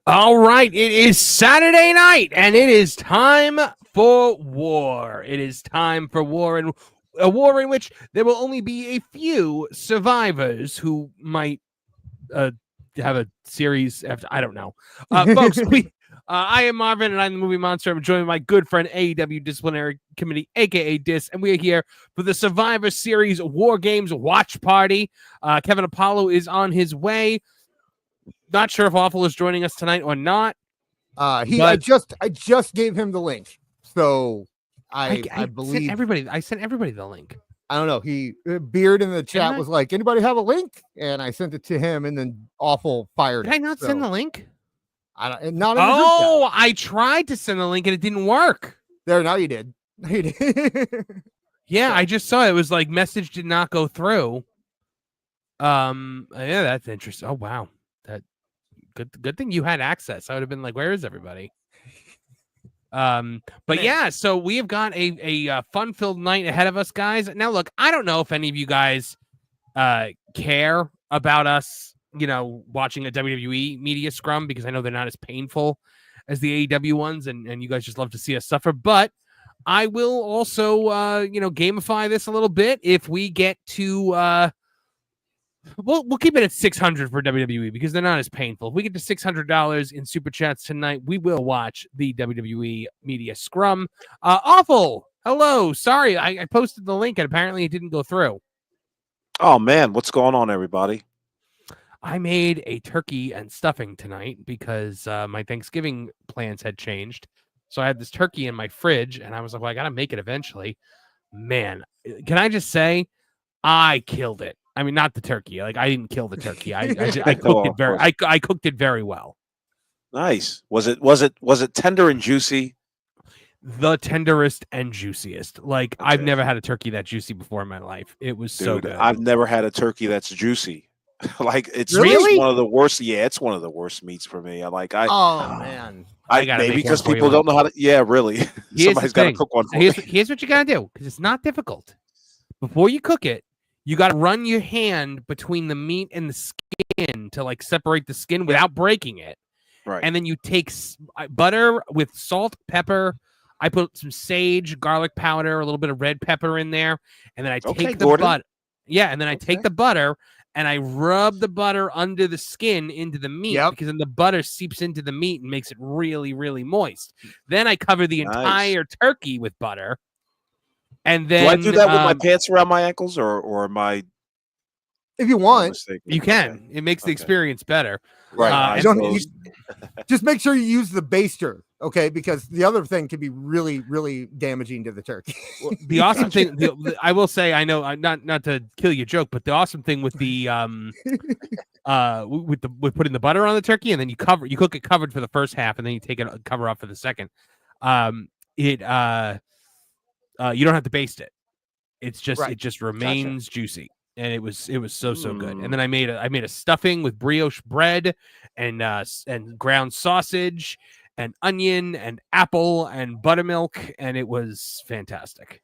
All right, it is Saturday night, and it is time for war. It is time for war, and a war in which there will only be a few survivors who might have a series after. I don't know, folks. I am Marvin, and I'm the Movie Monster. I'm joined by my good friend AEW Disciplinary Committee, aka DIS, and we are here for the Survivor Series War Games Watch Party. Kevin Apollo is on his way. Not sure if Awful is joining us tonight or not. I just gave him the link, so I believe I sent everybody the link. I don't know. Beard in the chat was like, "Anybody have a link?" And I sent it to him, and then Awful fired. Did I not send the link? Not in the group chat. I tried to send the link and it didn't work. There, now you did. Yeah, I just saw it. It was like message did not go through. Yeah, that's interesting. Oh wow, good thing you had access. I would have been like, where is everybody? But yeah, so we have got a fun-filled night ahead of us, guys. Now, look, I don't know if any of you guys care about us, watching a WWE media scrum, because I know they're not as painful as the AEW ones, and you guys just love to see us suffer. But I will also, gamify this a little bit if we get to. We'll keep it at 600 for WWE because they're not as painful. If we get to $600 in super chats tonight, we will watch the WWE media scrum. Awful. Hello. Sorry, I posted the link and apparently it didn't go through. Oh man, what's going on, everybody? I made a turkey and stuffing tonight because my Thanksgiving plans had changed. So I had this turkey in my fridge and I was like, well, I got to make it eventually. Man, can I just say I killed it. I mean, not the turkey. Like, I didn't kill the turkey. I cooked it very. I cooked it very well. Nice. Was it tender and juicy? The tenderest and juiciest. Like, okay. I've never had a turkey that juicy before in my life. It was so good. I've never had a turkey that's juicy. Like, it's really one of the worst. Yeah, it's one of the worst meats for me. Man. Maybe because people don't know how to. Yeah, really. Somebody's got to cook one for me. Here's what you got to do, because it's not difficult. Before you cook it, you got to run your hand between the meat and the skin to like separate the skin without breaking it. Right. And then you take butter with salt, pepper. I put some sage, garlic powder, a little bit of red pepper in there. And then I take the butter. Yeah. And then I take the butter and I rub the butter under the skin into the meat because then the butter seeps into the meat and makes it really, really moist. Then I cover the entire turkey with butter. And then do I do that with my pants around my ankles or my? If you want, you can. It makes the experience better. Right. Just make sure you use the baster, okay? Because the other thing can be really, really damaging to the turkey. The awesome thing, I will say, I know, not to kill your joke, but the awesome thing with the with putting the butter on the turkey and then you cook it covered for the first half and then you take it cover off for the second. You don't have to baste it. It's just it just remains juicy, and it was so good. And then I made a stuffing with brioche bread and ground sausage and onion and apple and buttermilk, and it was fantastic.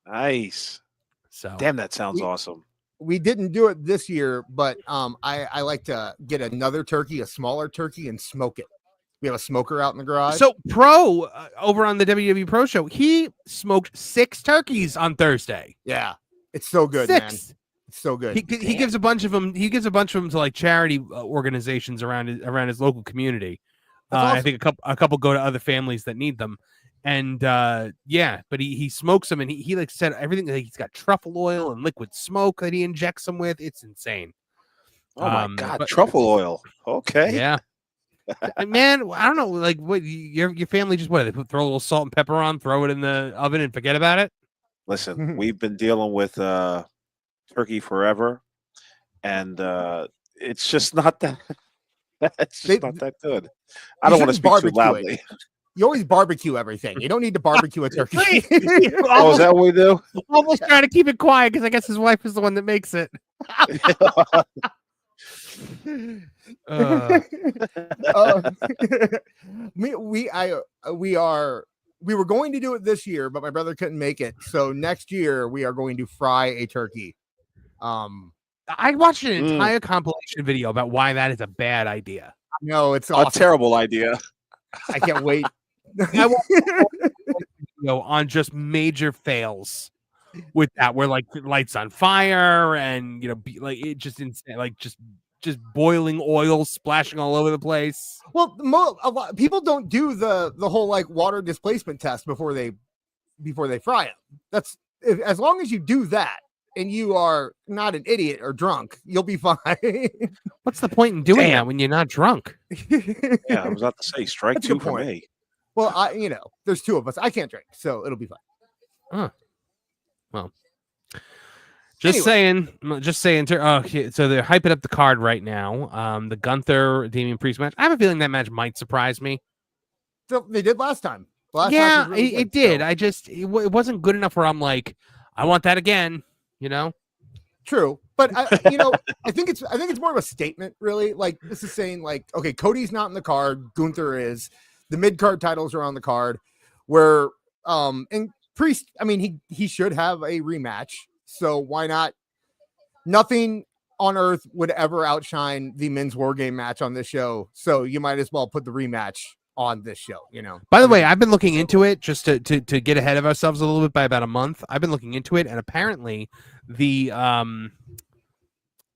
Nice. So damn, that sounds awesome. We didn't do it this year, but I like to get another turkey, a smaller turkey, and smoke it. We have a smoker out in the garage. So Pro over on the WWE Pro Show, he smoked 6 turkeys on Thursday. Yeah, it's so good, 6. man. It's so good. He gives a bunch of them. He gives a bunch of them to like charity organizations around his local community. Awesome. I think a couple go to other families that need them. And but he smokes them, and he like said everything. Like, he's got truffle oil and liquid smoke that he injects them with. It's insane. Oh my god, truffle oil. Okay. Yeah. Man, I don't know. Like, what your family just they throw a little salt and pepper on, throw it in the oven, and forget about it. Listen, we've been dealing with turkey forever, and it's just not that. It's just not that good. I don't want to speak too loudly. You always barbecue everything. You don't need to barbecue a turkey. Oh, is that what we do? Almost trying to keep it quiet because I guess his wife is the one that makes it. We were going to do it this year, but my brother couldn't make it. So next year we are going to fry a turkey. I watched an entire compilation video about why that is a bad idea. No, it's A awesome. terrible idea. I can't wait. I want on just major fails with that, where like lights on fire and like it just insane, like just boiling oil splashing all over the place. Well, a lot people don't do the whole like water displacement test before they fry them. That's as long as you do that and you are not an idiot or drunk, you'll be fine. What's the point in doing that when you're not drunk? Yeah, I was about to say strike That's a 2 good for point. me. Well, there's 2 of us. I can't drink, so it'll be fine. Well, just saying. Oh, so they're hyping up the card right now. The Gunther Damian Priest match. I have a feeling that match might surprise me. So they did last time. Yeah, it did. So. It wasn't good enough where I'm like, I want that again. True, but I think it's more of a statement, really. Like this is saying, like, okay, Cody's not in the card. Gunther is. The mid card titles are on the card. Where and Priest, I mean, he should have a rematch. So why not? Nothing on earth would ever outshine the men's war game match on this show. So you might as well put the rematch on this show. By the way, I've been looking into it just to get ahead of ourselves a little bit by about a month. I've been looking into it, and apparently the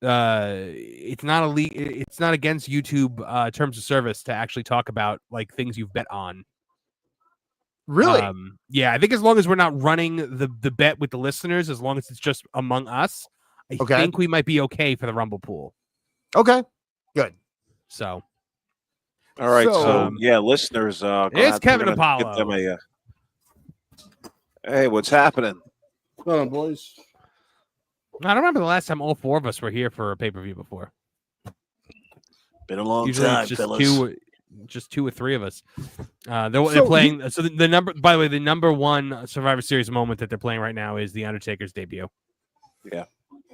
it's not it's not against YouTube terms of service to actually talk about like things you've bet on. Really? Yeah, I think as long as we're not running the bet with the listeners, as long as it's just among us, I think we might be okay for the Rumble pool. Okay, good. So, all right. So yeah, listeners, it's Kevin Apollo. Hey, what's happening? Come on, boys. I don't remember the last time all 4 of us were here for a pay-per-view before. Been a long Usually time, it's just fellas. Just 2 or 3 of us. They're playing. So the number, by the way, the number 1 Survivor Series moment that they're playing right now is the Undertaker's debut. Yeah.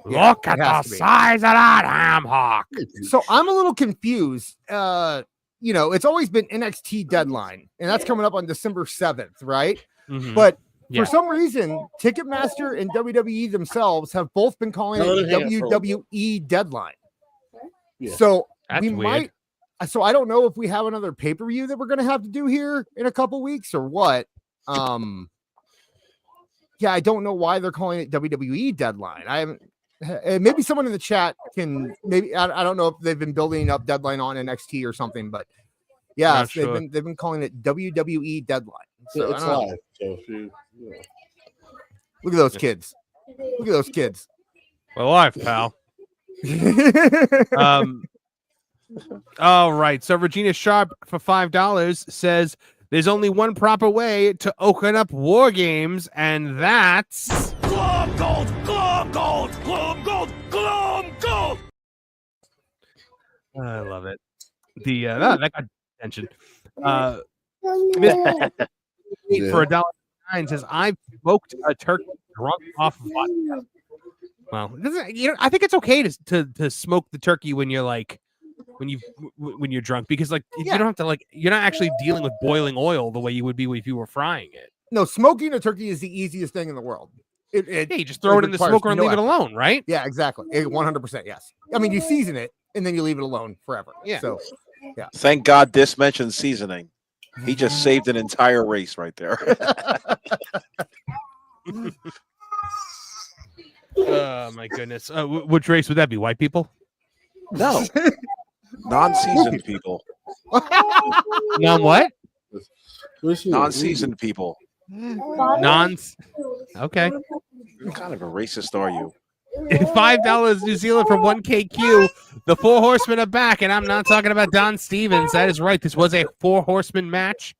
Look at the size of that ham hock. So I'm a little confused. It's always been NXT Deadline, and that's coming up on December 7th, right? Mm-hmm. But for some reason, Ticketmaster and WWE themselves have both been calling it WWE Deadline. Yeah. So that's we weird. might. So I don't know if we have another pay-per-view that we're going to have to do here in a couple weeks or what. Yeah, I don't know why they're calling it WWE Deadline. I haven't. Maybe someone in the chat can. Maybe I don't know if they've been building up Deadline on NXT or something, but yeah, they've been calling it WWE Deadline. So it's live. So look at those kids. Look at those kids. We're live, pal. All right. So Regina Sharp for $5 says there's only one proper way to open up war games, and that's Glum Gold, Glum Gold, Glum Gold, Glum Gold. I love it. That got attention. For $1.09 says I've smoked a turkey drunk off vodka. Well, I think it's okay to smoke the turkey when you're like when you're drunk, because like you don't have to you're not actually dealing with boiling oil the way you would be if you were frying it. No, smoking a turkey is the easiest thing in the world. You just throw it in the smoker and leave it alone, right? Yeah, exactly. 100%. Yes. I mean, you season it and then you leave it alone forever. Yeah. So, yeah. Thank God this mentioned seasoning. He just saved an entire race right there. Oh my goodness. Which race would that be? White people? No. Non-seasoned people. Non what? Non-seasoned people. Okay. What kind of a racist are you? $5 New Zealand for 1KQ. The 4 horsemen are back, and I'm not talking about Don Stevens. That is right. This was a 4 horseman match.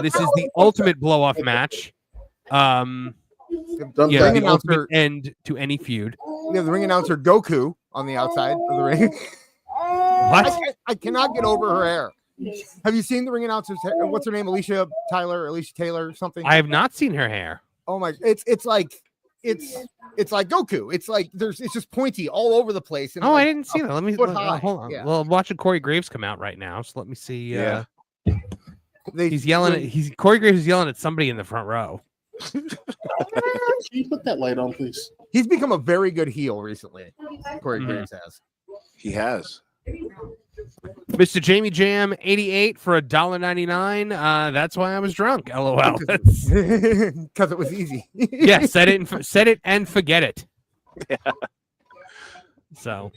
This is the ultimate blow-off match. The ultimate end to any feud. We have the ring announcer Goku on the outside of the ring. What? I cannot get over her hair. Have you seen the ring announcer's hair? What's her name? Alicia Taylor, something? I have not seen her hair. Oh my! It's like Goku. It's like it's just pointy all over the place. And I didn't see that. Let me hold on. Yeah. Well, I'm watching Corey Graves come out right now, so let me see. Yeah. He's yelling. Corey Graves is yelling at somebody in the front row. Can you put that light on, please? He's become a very good heel recently. Corey Graves has. He has. Mr. Jamie Jam 88 for $1.99. That's why I was drunk. LOL. Because it was easy. Yeah, set it and forget it. Yeah. So,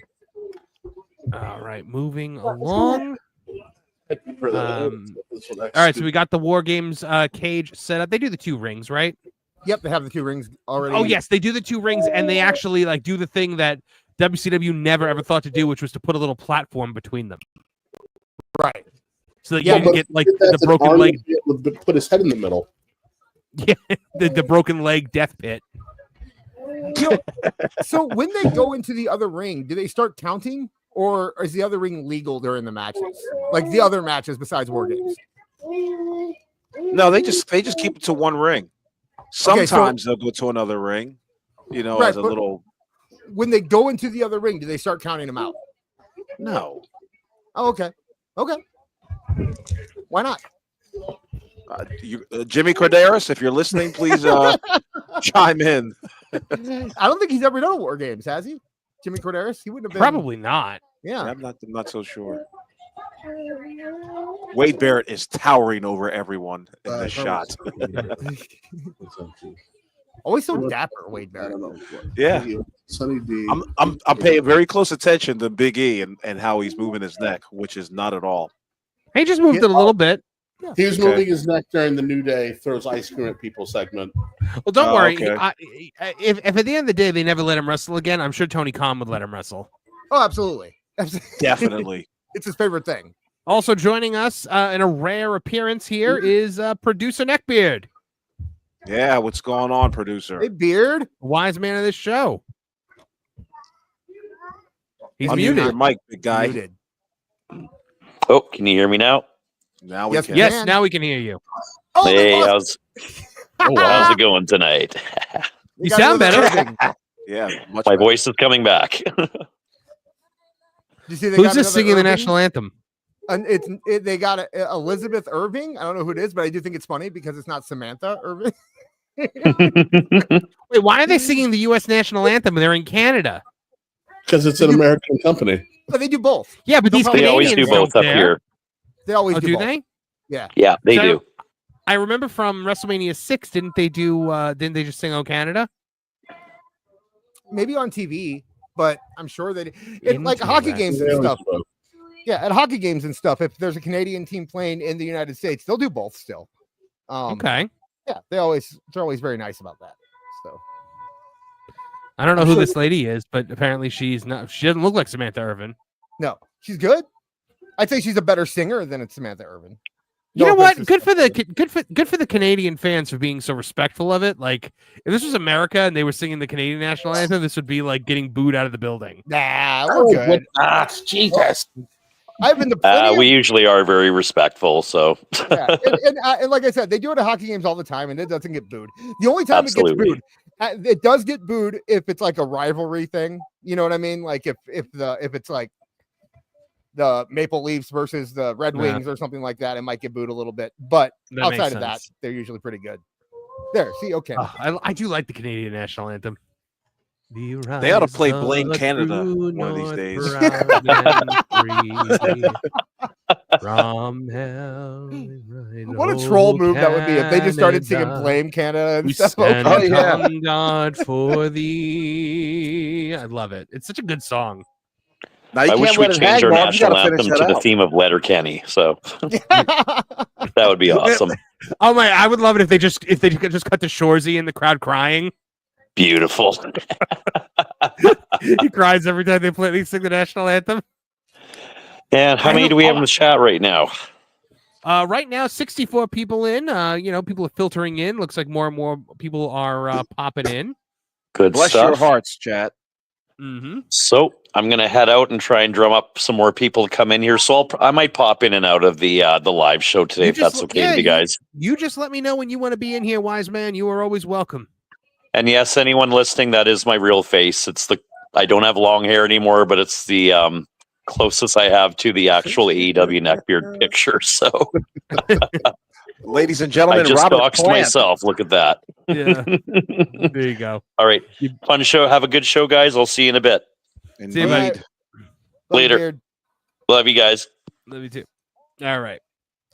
all right, moving along. All right, so we got the War Games cage set up. They do the 2 rings, right? Yep, they have the 2 rings already. Oh yes, they do the 2 rings, and they actually like do the thing that WCW never ever thought to do, which was to put a little platform between them, Right. so that you can get like the broken leg. Put his head in the middle. Yeah, the broken leg death pit. So when they go into the other ring, do they start counting, or is the other ring legal during the matches? Like the other matches besides War Games? No, they just keep it to 1 ring. Sometimes they'll go to another ring, Right, as a little. When they go into the other ring, do they start counting them out? No. Oh, okay. Why not? Jimmy Corderas, if you're listening, please chime in. I don't think he's ever done War Games, has he? Jimmy Corderas? He wouldn't have been. Probably not. Yeah. I'm not so sure. Wade Barrett is towering over everyone in this shot. Always so dapper, Wade Barrett. Yeah. Sonny D. I'm paying very close attention to Big E and how he's moving his neck, which is not at all. He just moved it a little bit. He was moving his neck during the New Day throws ice cream at people segment. Well, don't worry. Okay. If at the end of the day they never let him wrestle again, I'm sure Tony Khan would let him wrestle. Oh, absolutely. Definitely. It's his favorite thing. Also joining us in a rare appearance here is producer Neckbeard. Yeah, what's going on, producer? Hey, Beard. Wise man of this show. He's Unmute muted. your mic, big guy. Muted. Oh, can you hear me now? Now we Yes, can. Yes, Man. now we can hear you. Oh, Hey, they how's lost. it going tonight? We You got sound another better. Irving. Yeah, much My better. voice is coming back. Did you see they Who's got this another singing the Irving? national anthem? And they got Elizabeth Irving. I don't know who it is, but I do think it's funny because it's not Samantha Irving. Wait, why are they singing the U.S. national anthem? They're in Canada. Because it's an American company. But they do both. Yeah, but these They They always Canadians do both don't up care. here. They always Oh, do do both. they? Yeah, they So do. I remember from WrestleMania 6, didn't they just sing "Oh Canada"? Maybe on TV, but I'm sure that like hockey games They and always stuff. do both. Yeah, at hockey games and stuff, if there's a Canadian team playing in the United States, they'll do both still. Okay. Yeah, they're always very nice about that. So I don't know I'm who sure- this lady is, but apparently she's not. She doesn't look like Samantha Irvin. no, she's good. I'd say she's a better singer than it's Samantha Irvin. You No know what? offense to Good for Samantha the good for the Canadian fans for being so respectful of it. Like if this was America and they were singing the Canadian national anthem, this would be like getting booed out of the building. Nah, we're good. Jesus. I've been to plenty We of, usually are very respectful, so yeah, and like I said, they do it at hockey games all the time, and it doesn't get booed. The only time it Absolutely. gets booed, it does get booed if it's like a rivalry thing. You know what I mean? Like if it's like the Maple Leafs versus the Red Yeah. Wings or something like that, it might get booed a little bit. But That makes outside of that, sense. they're usually pretty good. There, see, okay. Oh, I do like the Canadian national anthem. They ought to play Blame Canada one of these days. From hell, What a troll move that would be if they just started singing "Blame Canada" and We stuff. stand Oh yeah, on God for thee. I love it. It's such a good song. Now, you I can't wish we let it changed hang, our Marv. You national gotta finish anthem that to the out. theme of Letterkenny. So that would be awesome. Oh my! I would love it if they could just cut to Shorzy in the crowd crying. Beautiful. He cries every time they sing the national anthem. And how many do we have in the chat right now? Right now, 64 people in. People are filtering in. Looks like more and more people are popping in. Good Bless stuff. your hearts, chat. Mm-hmm. So I'm gonna head out and try and drum up some more people to come in here. So I might pop in and out of the live show today, if that's okay with you guys. You just let me know when you want to be in here, wise man. You are always welcome. And yes, anyone listening, that is my real face. I don't have long hair anymore, but it's the closest I have to the actual AEW neckbeard picture. So Ladies and I gentlemen, just Robert doxed Plant. myself. Look at that. Yeah. There you go. All right. Fun show. Have a good show, guys. I'll see you in a bit. See you, buddy. Indeed. Later. Beard. Love you guys. Me too. All right.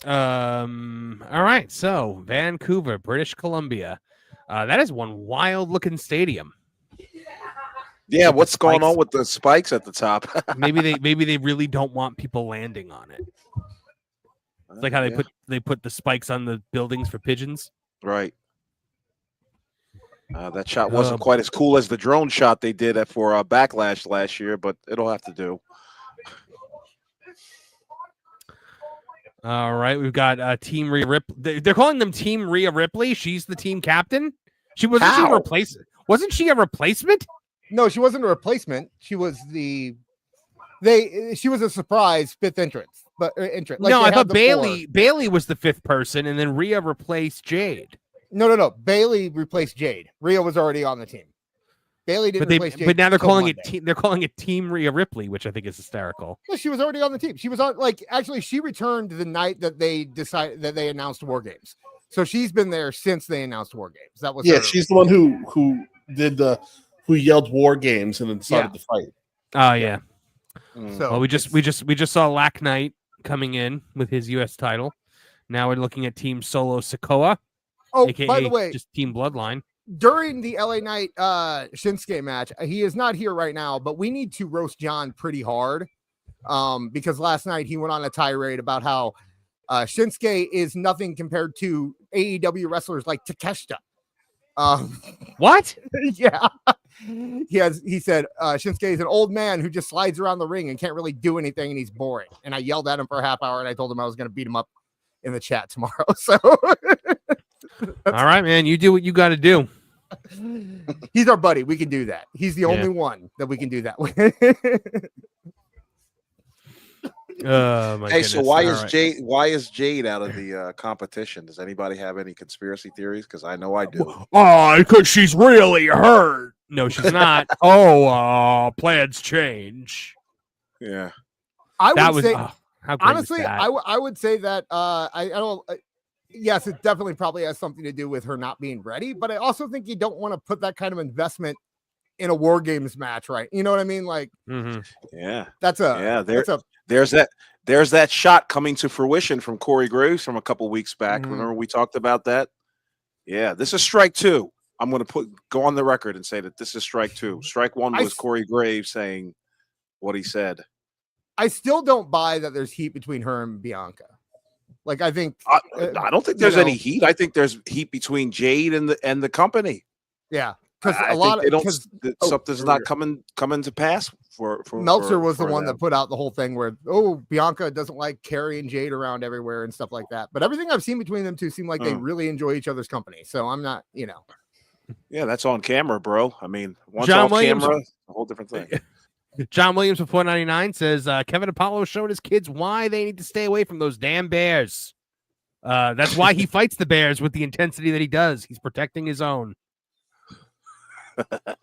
All right. So Vancouver, British Columbia. That is one wild looking stadium. Yeah, With the what's going spikes. on with the spikes at the top? Maybe they really don't want people landing on it. It's like how Yeah, they put the spikes on the buildings for pigeons. right. That shot wasn't quite as cool as the drone shot they did for Backlash last year, but it'll have to do. All right, we've got Team Rhea Ripley. They're calling them Team Rhea Ripley. She's the team captain. She a replacement. Wasn't she a replacement? No, she wasn't a replacement. She was she was a surprise fifth entrance. But entrant. No, I thought Bailey was the fifth person, and then Rhea replaced Jade. No. Bailey replaced Jade. Rhea was already on the team. Bailey didn't replace Jade. But now they're calling Monday. it they're calling it Team Rhea Ripley, which I think is hysterical. No, she was already on the team. She was on actually she returned the night that they decided that they announced War Games. So she's been there since they announced War Games. That was she's the one who did who yelled War Games and then started the fight. Oh yeah. So well, we just saw Lack Knight coming in with his U.S. title. Now we're looking at Team Solo Sikoa. Oh, AKA by the way, just Team Bloodline. During the LA Knight Shinsuke match, he is not here right now, but we need to roast John pretty hard because last night he went on a tirade about how Shinsuke is nothing compared to AEW wrestlers like Takeshita. What? Yeah. He said Shinsuke is an old man who just slides around the ring and can't really do anything and he's boring. And I yelled at him for a half hour and I told him I was going to beat him up in the chat tomorrow. So all right, man, you do what you got to do. He's our buddy. We can do that. He's the only one that we can do that with. Hey, so why is Jade out of the competition? Does anybody have any conspiracy theories? Because I know I do. Oh, because she's really hurt. No, she's not. Plans change. Yeah, I would say how great honestly, is that? I would say that I don't. Yes, it definitely probably has something to do with her not being ready, but I also think you don't want to put that kind of investment in a War Games match, right? You know what I mean? Like, yeah, there's there's that shot coming to fruition from Corey Graves from a couple weeks back. Remember we talked about that? Yeah, this is strike two. I'm going to go on the record and say that this is strike two. Strike one was Corey Graves saying what he said. I still don't buy that there's heat between her and Bianca. Like, I think I don't think there's any heat. I think there's heat between Jade and the company. Yeah, because something's not coming to pass for Meltzer was the one that put out the whole thing where Bianca doesn't like carrying Jade around everywhere and stuff like that. But everything I've seen between them two seem like they really enjoy each other's company. So I'm not, Yeah, that's on camera, bro. I mean, once John off Williams, camera, a whole different thing. John Williams with 499 says Kevin Apollo showed his kids why they need to stay away from those damn bears. That's why he fights the bears with the intensity that he does. He's protecting his own.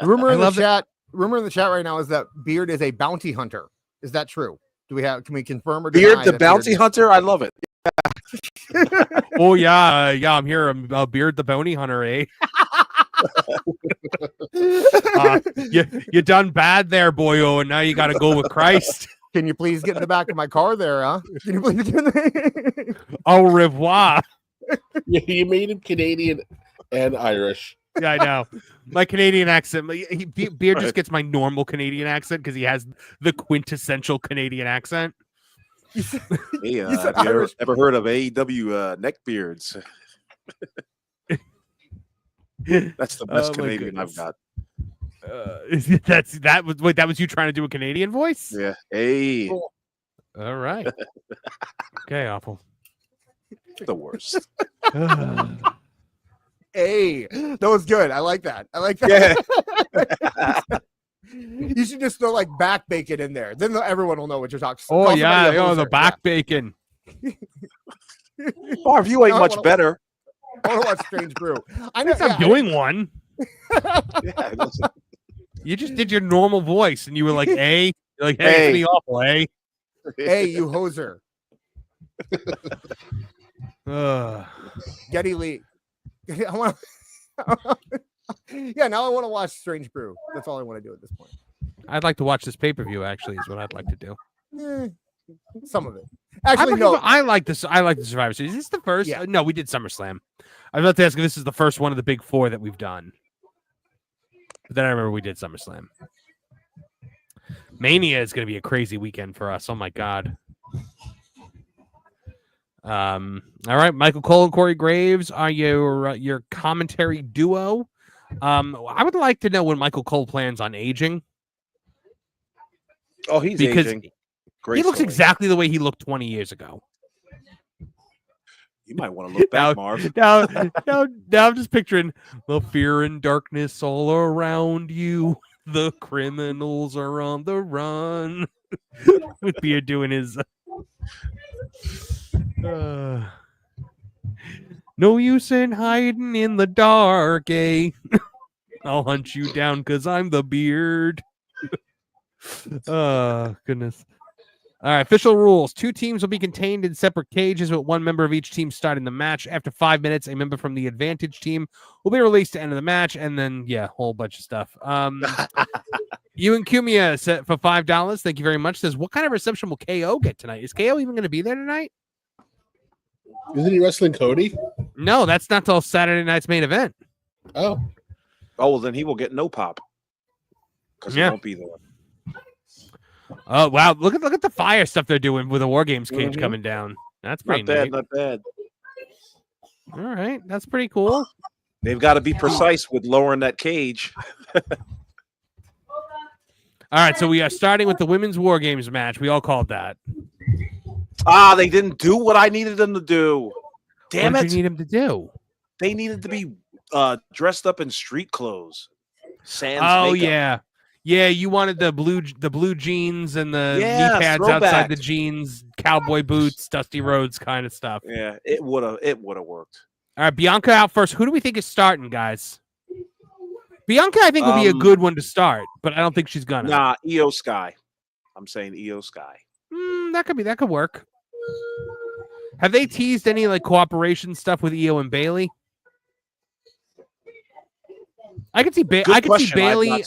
Rumor in the chat right now is that Beard is a bounty hunter. Is that true? Can we confirm or deny Beard the bounty hunter? I love it. Oh yeah, I'm here. Beard the bounty hunter, eh? You done bad there, boyo, and now you got to go with Christ. Can you please get in the back of my car there, huh? Can you please get in the... Au revoir. Yeah, you made him Canadian and Irish. Yeah, I know. My Canadian accent. Beard just gets my normal Canadian accent because he has the quintessential Canadian accent. Hey, have you ever heard of AEW neckbeards? That's the best Canadian I've got. That was you trying to do a Canadian voice? Yeah. Hey. Cool. All right. Okay, awful. The worst. Hey, that was good. I like that. Yeah. You should just throw like back bacon in there. Then everyone will know what you're talking about. Oh, yeah. The back bacon. Marv, you ain't much better. I want to watch Strange Brew. I'm doing one. Yeah, you just did your normal voice and you were like, hey. You're like, hey, it's me awful, eh? Hey, you hoser. Getty Lee. I want yeah, now I want to watch Strange Brew. That's all I want to do at this point. I'd like to watch this pay-per-view, actually, is what I'd like to do. Some of it. Actually, no. I like this. I like the Survivor Series. Is this the first? Yeah. No, we did SummerSlam. I was about to ask if this is the first one of the big four that we've done. But then I remember we did SummerSlam. Mania is going to be a crazy weekend for us. Oh my god. All right, Michael Cole and Corey Graves are your commentary duo. I would like to know when Michael Cole plans on aging. Oh, he's because aging. he looks exactly the way he looked 20 years ago. You might want to look back, Marv. Now I'm just picturing the fear and darkness all around you. The criminals are on the run. With Beard doing his. No use in hiding in the dark, eh? I'll hunt you down because I'm the Beard. Oh, goodness. All right, official rules. 2 teams will be contained in separate cages with 1 member of each team starting the match. After 5 minutes, a member from the advantage team will be released to enter the match, and then, yeah, a whole bunch of stuff. You and Kumia set for $5. Thank you very much. Says, what kind of reception will KO get tonight? Is KO even going to be there tonight? Isn't he wrestling Cody? No, that's not till Saturday night's main event. Oh. Oh, well, then he will get no pop. Because he won't be there. Oh wow! Look at the fire stuff they're doing with the War Games cage coming down. That's pretty neat. Not bad. All right, that's pretty cool. They've got to be precise with lowering that cage. All right, so we are starting with the women's War Games match. We all called that. They didn't do what I needed them to do. Damn what it! Did you need them to do? They needed to be dressed up in street clothes. Sans makeup. Yeah. Yeah, you wanted the blue jeans and the knee pads outside the jeans, cowboy boots, Dusty Rhodes kind of stuff. Yeah, it would have worked. All right, Bianca out first. Who do we think is starting, guys? Bianca, I think, would be a good one to start, but I don't think she's gonna. Nah, Io Sky. I'm saying Io Sky. That could work. Have they teased any like cooperation stuff with Io and Bailey? I could see Bailey.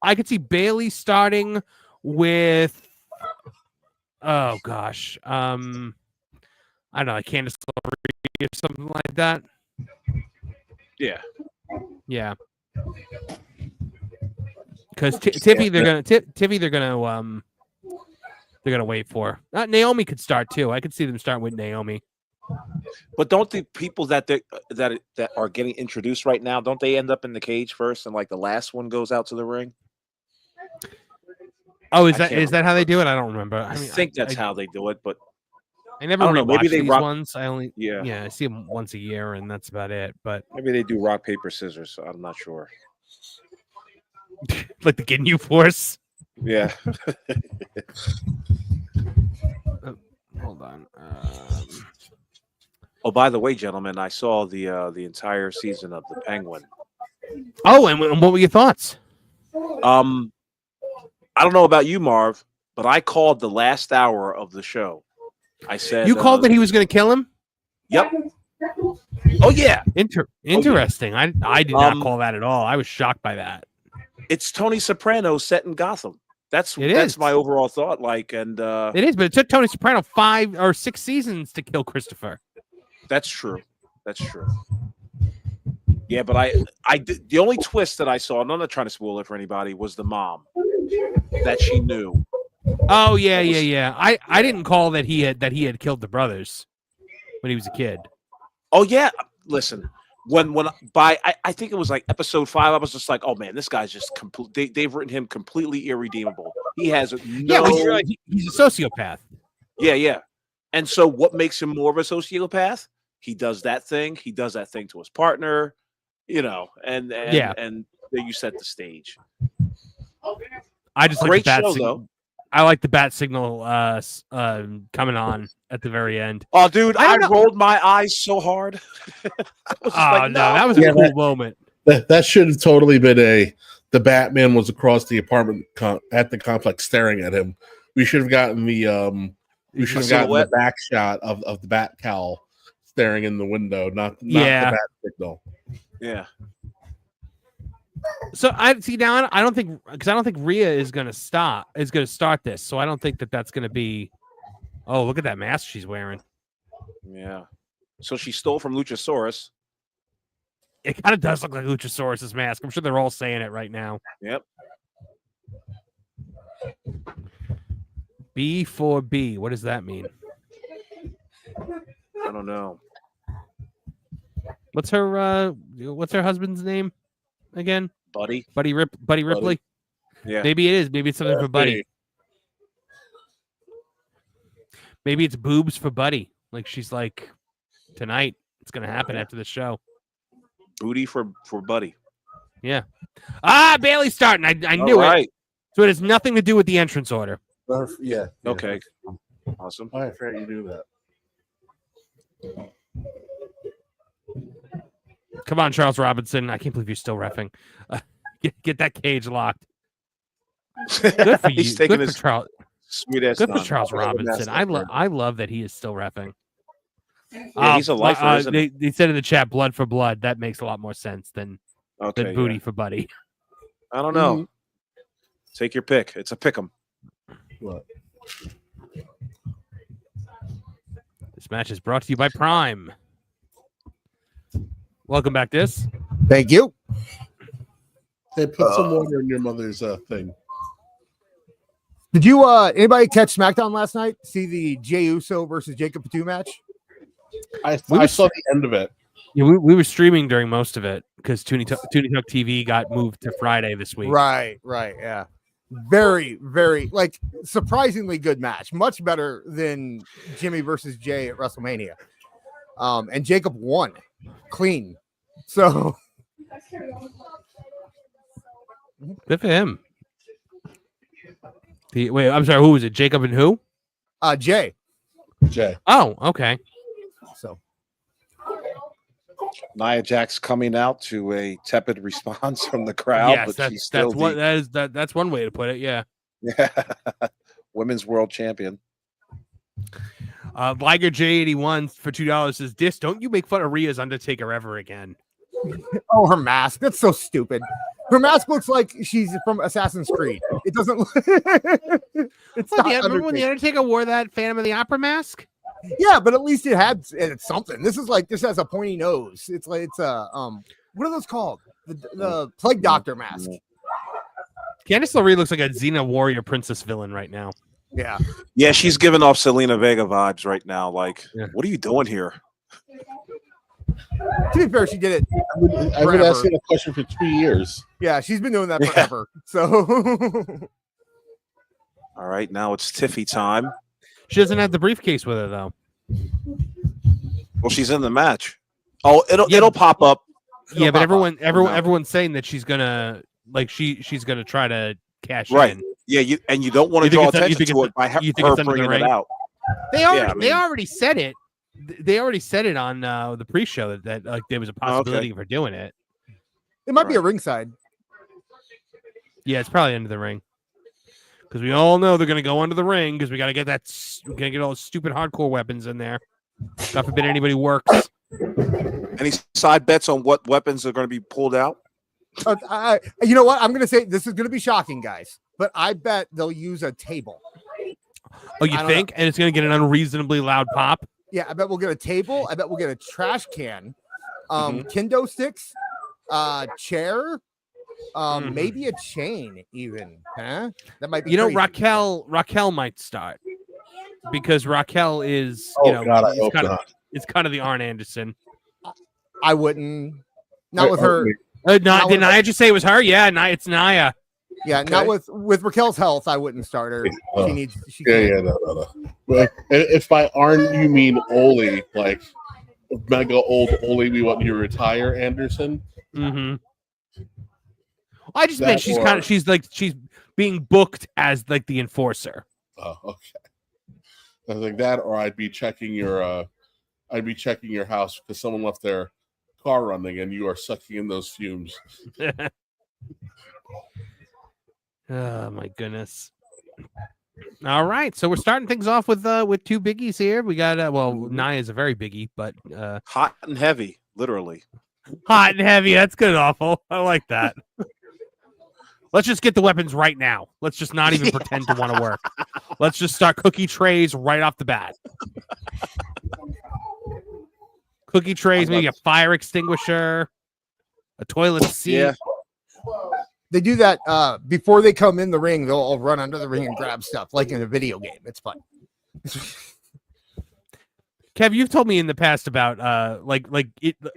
I could see Bailey starting with, oh gosh, I don't know, like Candice LeRae or something like that. Yeah. Because Tiffy, they're gonna wait for. Naomi could start too. I could see them starting with Naomi. But don't the people that are getting introduced right now, don't they end up in the cage first and like the last one goes out to the ring? Oh, is that how they do it? I don't remember. I think that's how they do it, but I never really watch these ones. I only I see them once a year, and that's about it. But maybe they do rock paper scissors. So I'm not sure. Like the Ginyu Force. Yeah. Hold on. Oh, by the way, gentlemen, I saw the entire season of The Penguin. Oh, and what were your thoughts? I don't know about you, Marv, but I called the last hour of the show. I said you called that he was going to kill him. Yep. Oh yeah. Interesting. I did not call that at all. I was shocked by that. It's Tony Soprano set in Gotham. That's my overall thought. Like, and it is, but it took Tony Soprano 5 or 6 seasons to kill Christopher. That's true. Yeah, but I did, the only twist that I saw, and I'm not trying to spoil it for anybody, was the mom that she knew. Oh yeah. I didn't call that he had killed the brothers when he was a kid. Oh yeah, listen. I think it was like episode 5. I was just like, oh man, this guy's just complete. They've written him completely irredeemable. He has he's a sociopath. Yeah. And so, what makes him more of a sociopath? He does that thing. He does that thing to his partner. And then you set the stage. I just great like the show though. I like the bat signal coming on at the very end. Oh, dude, I rolled my eyes so hard. That was a cool moment. That should have totally been the Batman was across the apartment at the complex staring at him. We should have gotten the back shot of the bat cowl staring in the window, not the bat signal. Yeah. So I don't think Rhea is going to start this. So I don't think that's going to be Oh, look at that mask she's wearing. Yeah. So she stole from Luchasaurus. It kind of does look like Luchasaurus's mask. I'm sure they're all saying it right now. Yep. B for B. What does that mean? I don't know. What's her husband's name again? Buddy Ripley. Yeah. Maybe it is. Maybe it's something for Buddy. Maybe it's boobs for Buddy. Like she's like, tonight it's gonna happen after the show. Booty for Buddy. Yeah. Bailey's starting. I knew it. So it has nothing to do with the entrance order. Yeah. Okay. Awesome. I forgot you knew that. Come on, Charles Robinson. I can't believe you're still reffing. Get that cage locked. Good for you. He's taking Good his for Charles. Sweet ass. Good for Charles Robinson. I love that he is still reffing. Yeah, he's a lifer, isn't he? They said in the chat, blood for blood. That makes a lot more sense than booty for Buddy. I don't know. Take your pick. It's a pick 'em. What? This match is brought to you by Prime. Welcome back, Dis. Thank you. Hey, put some water in your mother's thing. Did you anybody catch SmackDown last night? See the Jey Uso versus Jacob Fatu match? I saw the end of it. Yeah, we were streaming during most of it because Tooney Talk TV got moved to Friday this week. Right, yeah. Very, very surprisingly good match. Much better than Jimmy versus Jay at WrestleMania. And Jacob won clean. So good for him. Wait, I'm sorry, who was it? Jacob and who? Jay. Oh, okay. So Nia Jax coming out to a tepid response from the crowd. Yes, but she's still that's one way to put it. Yeah. Women's world champion. Liger J81 for $2 says, "Dis, don't you make fun of Rhea's Undertaker ever again." Oh, her mask. That's so stupid. Her mask looks like she's from Assassin's Creed. It doesn't look it's not remember when the Undertaker wore that Phantom of the Opera mask? Yeah, but at least it's something. This has a pointy nose. It's what are those called? The Plague Doctor mask. Candice LeRae looks like a Xena warrior princess villain right now. Yeah, she's giving off Selena Vega vibes right now. Like, what are you doing here? To be fair, she did it. I've been asking a question for 2 years. Yeah, she's been doing that forever. So, all right, now it's Tiffy time. She doesn't have the briefcase with her though. Well, she's in the match. Oh, it'll pop up. Yeah, but everyone's saying that she's gonna she's gonna try to cash in. Yeah, you don't want to draw attention to it by her bringing it out. They already said it. They already said it on the pre-show that there was a possibility of her doing it. It might be a ringside. Yeah, it's probably under the ring. Because we all know they're going to go under the ring because we got to get all the stupid hardcore weapons in there. God forbid anybody works. Any side bets on what weapons are going to be pulled out? You know what? I'm going to say this is going to be shocking, guys, but I bet they'll use a table. Oh, you think? And it's going to get an unreasonably loud pop? Yeah, I bet we'll get a table. I bet we'll get a trash can, kendo sticks, chair, maybe a chain even. Huh? That might be. Raquel might start because Raquel is it's kind of the Arn Anderson. I wouldn't. Not with her. Did Nia just say it was her? Yeah, it's Nia. Yeah, okay. Not with Raquel's health. I wouldn't start her. No. But if by Arn you mean Ole, like mega old Ole, we want you to retire, Anderson. Mm-hmm. I just meant she's being booked as like the enforcer. Oh, okay. I was like that, or I'd be checking your house because someone left their car running and you are sucking in those fumes. Oh my goodness! All right, so we're starting things off with two biggies here. We got Nia is a very biggie, but hot and heavy, literally. Hot and heavy. That's good. Awful. I like that. Let's just get the weapons right now. Let's just not even pretend to want to work. Let's just start cookie trays right off the bat. Cookie trays, maybe a fire extinguisher, a toilet seat. Yeah. They do that before they come in the ring. They'll all run under the ring and grab stuff like in a video game. It's fun. Kev, you've told me in the past about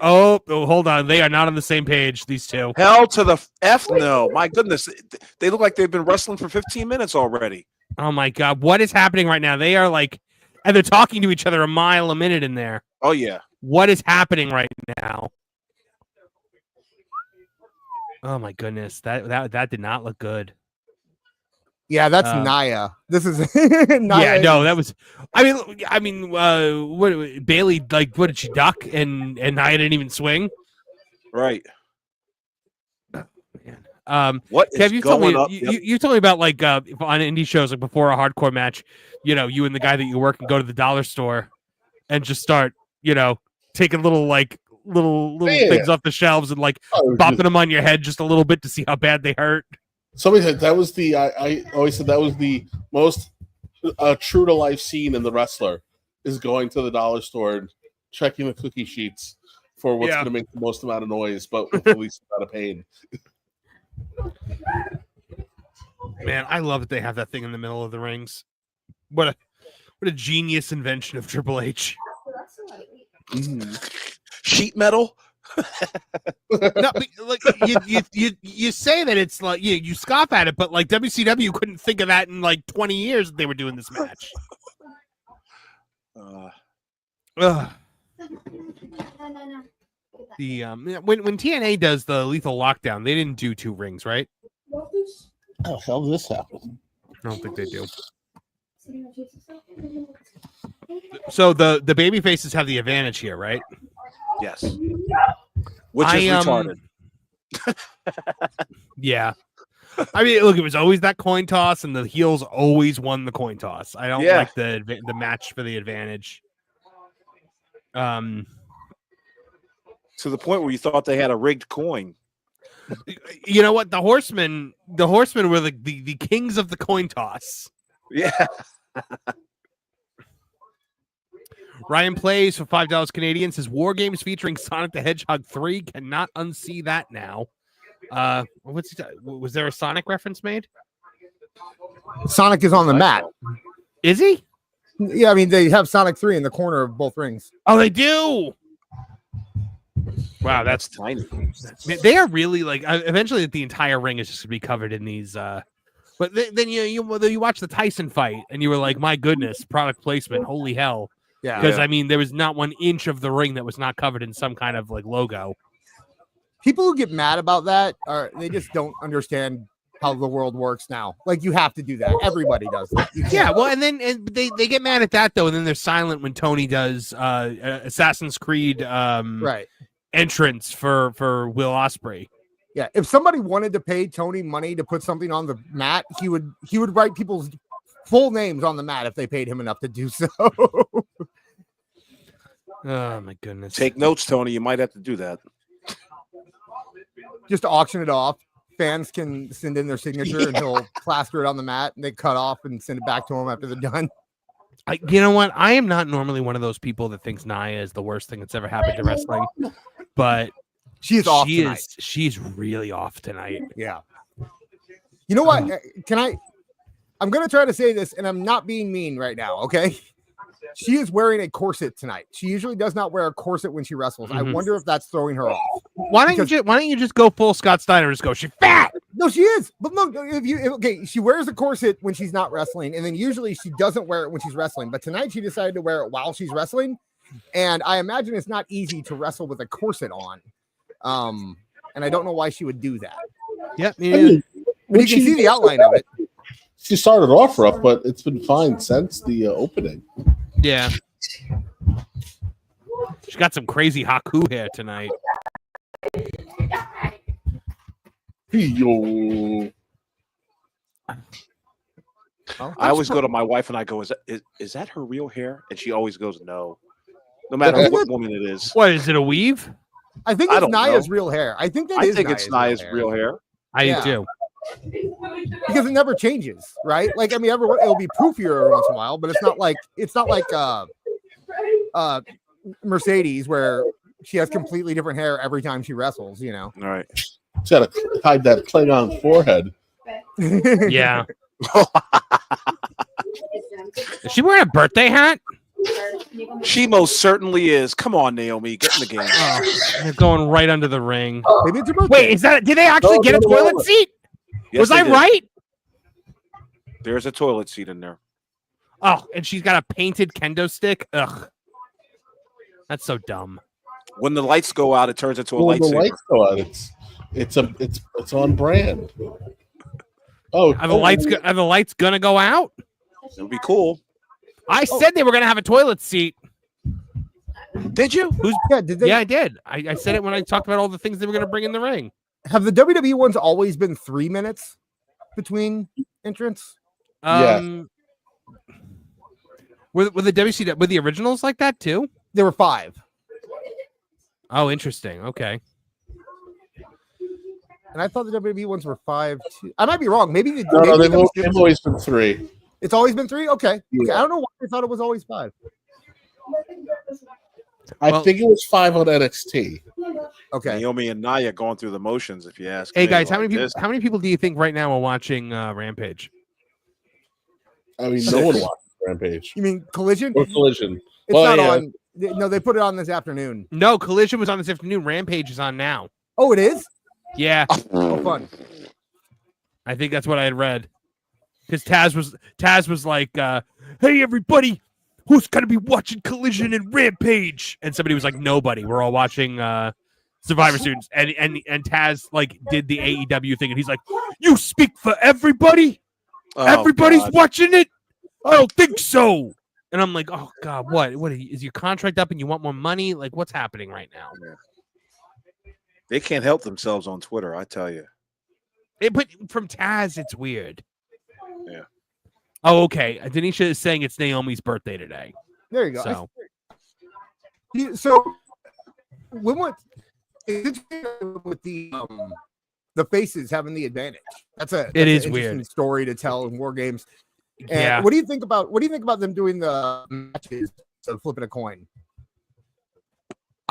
hold on, they are not on the same page, these two. Hell to the F no. My goodness. They look like they've been wrestling for 15 minutes already. Oh my god, what is happening right now? They are and they're talking to each other a mile a minute in there. Oh yeah. What is happening right now? Oh my goodness, that did not look good. Yeah, that's Nia. This is Nia. Yeah, no, that was. I mean, what Bailey what did she duck and Nia didn't even swing? Right. What Kev, you told me up? you told me about on indie shows before a hardcore match, you and the guy that you work and go to the dollar store and just start taking little things off the shelves and bopping them on your head just a little bit to see how bad they hurt. Somebody said that was I always said that was the most true to life scene in The Wrestler, is going to the dollar store and checking the cookie sheets for what's going to make the most amount of noise, but with the least amount of pain. Man, I love that they have that thing in the middle of the rings. What a genius invention of Triple H. Sheet metal. No, you say that it's you scoff at it, but WCW couldn't think of that in 20 years that they were doing this match. The when TNA does the Lethal Lockdown, they didn't do 2 rings, right? How the hell did this happen? I don't think they do. So the baby faces have the advantage here, right? Yes. Which is retarded. Yeah. I mean, look, it was always that coin toss, and the heels always won the coin toss. I don't like the match for the advantage. To the point where you thought they had a rigged coin. You know what? The Horsemen were the kings of the coin toss. Yeah. Ryan Plays for $5 Canadian says War Games featuring Sonic the Hedgehog 3. Cannot unsee that now. Was there a Sonic reference made? Sonic is on the mat. Is he? Yeah, I mean they have Sonic 3 in the corner of both rings. Oh, they do. Wow, that's tiny. They are really eventually the entire ring is just gonna be covered in these. But then you watch the Tyson fight and you were like, my goodness, product placement, holy hell. Yeah, because I mean there was not 1 inch of the ring that was not covered in some kind of logo. People who get mad about that they just don't understand how the world works now. You have to do that. Everybody does that. Yeah, well, and they get mad at that though, and then they're silent when Tony does Assassin's Creed entrance for Will Ospreay. Yeah, if somebody wanted to pay Tony money to put something on the mat, he would write people's full names on the mat if they paid him enough to do so. Oh my goodness! Take notes, Tony. You might have to do that. Just auction it off. Fans can send in their signature and he'll plaster it on the mat, and they cut off and send it back to him after they're done. You know what? I am not normally one of those people that thinks Nia is the worst thing that's ever happened to wrestling, but she's off tonight. She's really off tonight. Yeah. You know what? I'm going to try to say this, and I'm not being mean right now, okay? She is wearing a corset tonight. She usually does not wear a corset when she wrestles. I wonder if that's throwing her off. Why don't you just go full Scott Steiner and just go, she's fat? No, she is. But look, she wears a corset when she's not wrestling, and then usually she doesn't wear it when she's wrestling. But tonight she decided to wear it while she's wrestling, and I imagine it's not easy to wrestle with a corset on. And I don't know why she would do that. Yeah, but you can see the outline of it. She started off rough, but it's been fine since the opening. Yeah. She got some crazy Haku hair tonight. Yo. I always go to my wife and I go, is that her real hair? And she always goes, no. No matter what woman it is. What, is it a weave? I think it's Nia's real hair. I think it's Nia's real hair. I do too. because it never changes, right? Like, I mean, it'll be poofier every once in a while, but it's not like Mercedes where she has completely different hair every time she wrestles, you know. All right. She's got to hide that Klingon forehead. Yeah. Is she wearing a birthday hat? She most certainly is. Come on, Naomi, get in the game. Oh, they're going right under the ring. Maybe it's her birthday. Wait, is that? Did they actually get a toilet seat? Yes, Was they I did. right? There's a toilet seat in there. Oh, and she's got a painted kendo stick. Ugh, that's so dumb. When the lights go out, it turns into a When the lightsaber. lights go out, it's on brand. Oh, Are the lights gonna go out? It would be cool. I said they were gonna have a toilet seat. Did you? Did they? Yeah, I did. I said it when I talked about all the things they were gonna bring in the ring. Have the WWE ones always been 3 minutes between entrants? Were the WCW were the originals like that too? There were 5. Oh, interesting. Okay. And I thought the WWE ones were 5 too. I might be wrong. Maybe No, they've always been 3. It's always been 3? Okay. Yeah. I don't know why I thought it was always 5. I think it was 5 on NXT. Okay. Naomi and Nia going through the motions, if you ask. Hey me, guys, like this. how many people do you think right now are watching Rampage? I mean, no one watches Rampage You mean Collision? or Collision. It's Well, not yeah. on. No, they put it on this afternoon. No, Collision was on this afternoon. Rampage is on now. Oh, it is? Yeah, Oh, fun. I think that's what I had read. Because Taz was like, "Hey everybody, who's gonna be watching Collision and Rampage?" And somebody was like, "Nobody. We're all watching Survivor Series." And Taz like did the AEW thing, and he's like, "You speak for everybody? Oh, Everybody's God. watching it? I don't think so." And I'm like, "Oh God, what? What is your contract up and you want more money? Like, what's happening right now?" They can't help themselves on Twitter, I tell you. But from Taz, it's weird. Yeah. Oh, okay. Denisha is saying it's Naomi's birthday today. There you go. So So when what with the faces having the advantage? That's is an interesting weird story to tell in war games. And Yeah. What do you think about them doing the matches of flipping a coin?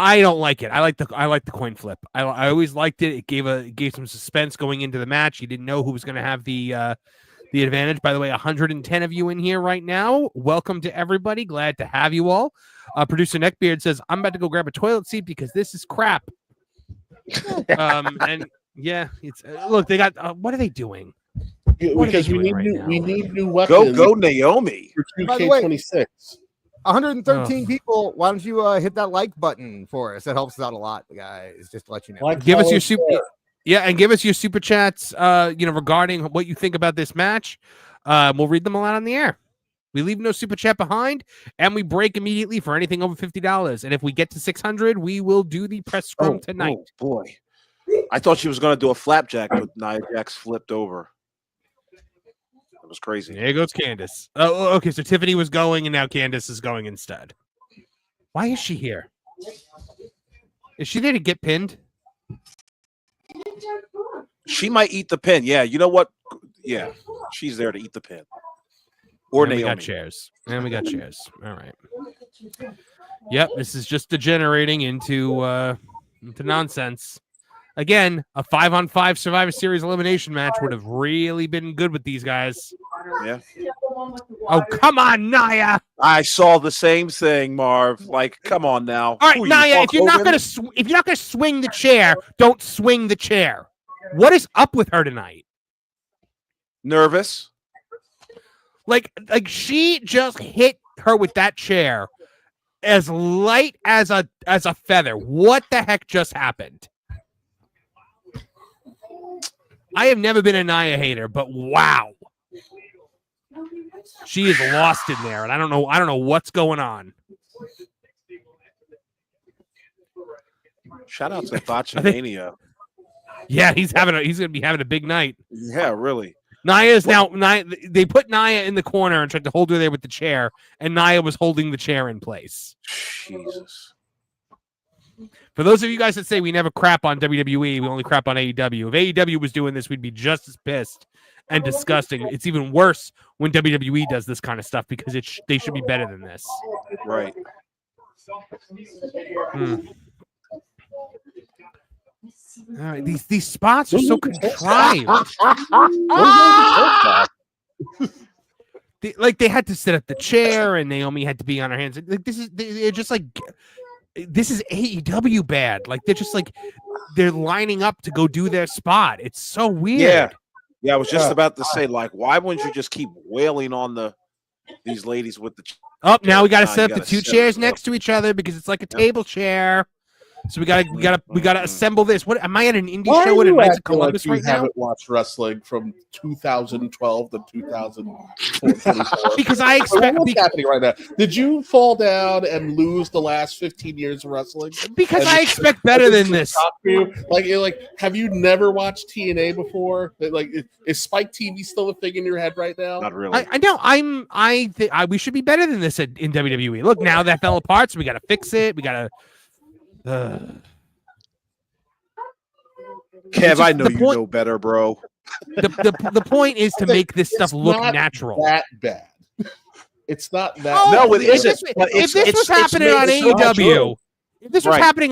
I don't like it. I like the coin flip. I always liked it. It gave some suspense going into the match. You didn't know who was going to have the advantage. By the way, 110 of you in here right now. Welcome to everybody. Glad to have you all. Producer Neckbeard says, "I'm about to go grab a toilet seat because this is crap." And yeah, it's look. They got what are they doing? Because we doing need new weapons. Go Naomi. For By the way, 2K26. 113 people. Why don't you hit that like button for us? That helps us out a lot, guys. Just to let you know. Like, Give us follow, your super. Yeah, and give us your super chats. Regarding what you think about this match. We'll read them all out on the air. We leave no super chat behind, and we break immediately for anything over $50. And if we get to 600, we will do the press scrum tonight. Oh, boy. I thought she was going to do a flapjack, but Nia Jax flipped over. It was crazy. There goes Candace. Oh, okay. So Tiffany was going, and now Candace is going instead. Why is she here? Is she there to get pinned? She might eat the pin. Yeah, you know what? Yeah, she's there to eat the pin. Or and Naomi. we got chairs. And we got chairs. All right. Yep. This is just degenerating into nonsense. Again, a 5-on-5 Survivor Series elimination match would have really been good with these guys. Yeah. Oh, come on, Nia. I saw the same thing, Marv. Like, come on now. All right, Who, Nia, Hulk if you're not Hogan? gonna swing the chair, don't swing the chair. What is up with her tonight? Nervous. Like she just hit her with that chair as light as a feather. What the heck just happened? I have never been a Nia hater, but wow. She is lost in there, and I don't know what's going on. Shout out to Botchamania. Yeah, he's gonna be having a big night. Yeah, really. They put Nia in the corner and tried to hold her there with the chair, and Nia was holding the chair in place. Jesus. For those of you guys that say we never crap on WWE, we only crap on AEW. If AEW was doing this, we'd be just as pissed and disgusting. It's even worse when WWE does this kind of stuff because they should be better than this. Right. All right, these spots are so contrived. They had to sit at the chair, and Naomi had to be on her hands. Like they're just like, this is AEW bad. Like they're lining up to go do their spot. It's so weird. Yeah. I was just about to say, like, why wouldn't you just keep wailing on these ladies with the? Now we got to set up the two chairs next to each other because it's like a table chair. So we gotta assemble this. What am I at an indie show at a Knights of Columbus right now? Haven't watched wrestling from 2012 to 2014. Because I expect what's happening right now. Did you fall down and lose the last 15 years of wrestling? Because I expect better than this. Like, have you never watched TNA before? Like, is Spike TV still a thing in your head right now? Not really. I know. We should be better than this in WWE. Look, now that fell apart, so we gotta fix it. We gotta. Kev, I know you know better, bro. The point is to make this stuff look natural. That bad. It's not that. No, it isn't. If this was happening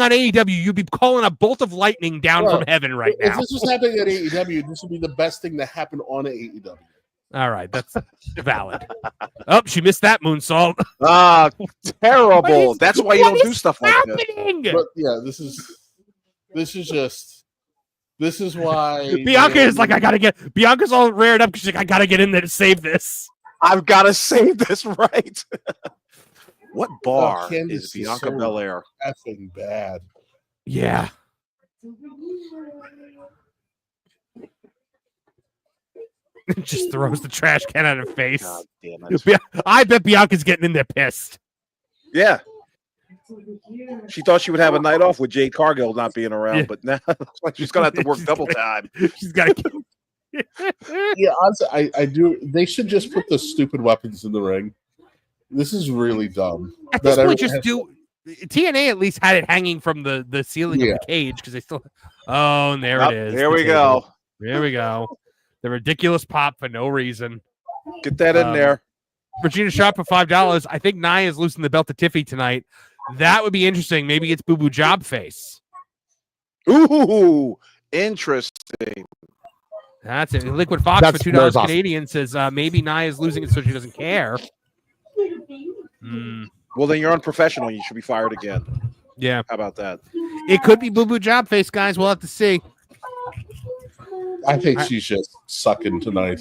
on AEW, you'd be calling a bolt of lightning down from heaven right now. If this was happening at AEW, this would be the best thing that happened on AEW. All right, that's valid. Oh, she missed that moonsault. Terrible. That's why you don't do stuff like this. But yeah, this is why Bianca is like, Bianca's all reared up because she's like, I gotta get in there to save this. I've got to save this, right? What bar is Bianca so Belair? Effing bad. Yeah. Just throws the trash can at her face. God damn it. I bet Bianca's getting in there pissed. Yeah. She thought she would have a night off with Jade Cargill not being around, but now she's gonna have to work double time. She's got to. Yeah, honestly, I do. They should just put the stupid weapons in the ring. This is really dumb. At this point, just do. TNA at least had it hanging from the ceiling of the cage because they still. Oh, and there it is. There we go. There we go. The ridiculous pop for no reason. Get that in there. Regina Sharp for $5. I think Nia is losing the belt to Tiffy tonight. That would be interesting. Maybe it's Boo Boo Job Face. Ooh, interesting. That's it. Liquid Fox for $2 awesome. Canadian says maybe Nia is losing it so she doesn't care. Well, then you're unprofessional. You should be fired again. Yeah. How about that? It could be Boo Boo Job Face, guys. We'll have to see. I think she's just sucking tonight.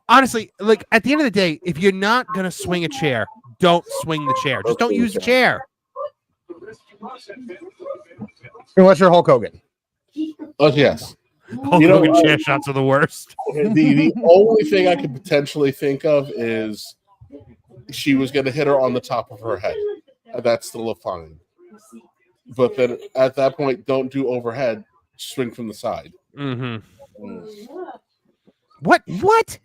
Honestly, like at the end of the day, if you're not gonna swing a chair, don't swing the chair. Just don't use the chair. Unless you're Hulk Hogan. Oh yes. Hulk Hogan chair shots are the worst. The only thing I could potentially think of is she was gonna hit her on the top of her head. That's still a fine. But then at that point, don't do overhead. Swing from the side. Mm-hmm. What? Dude.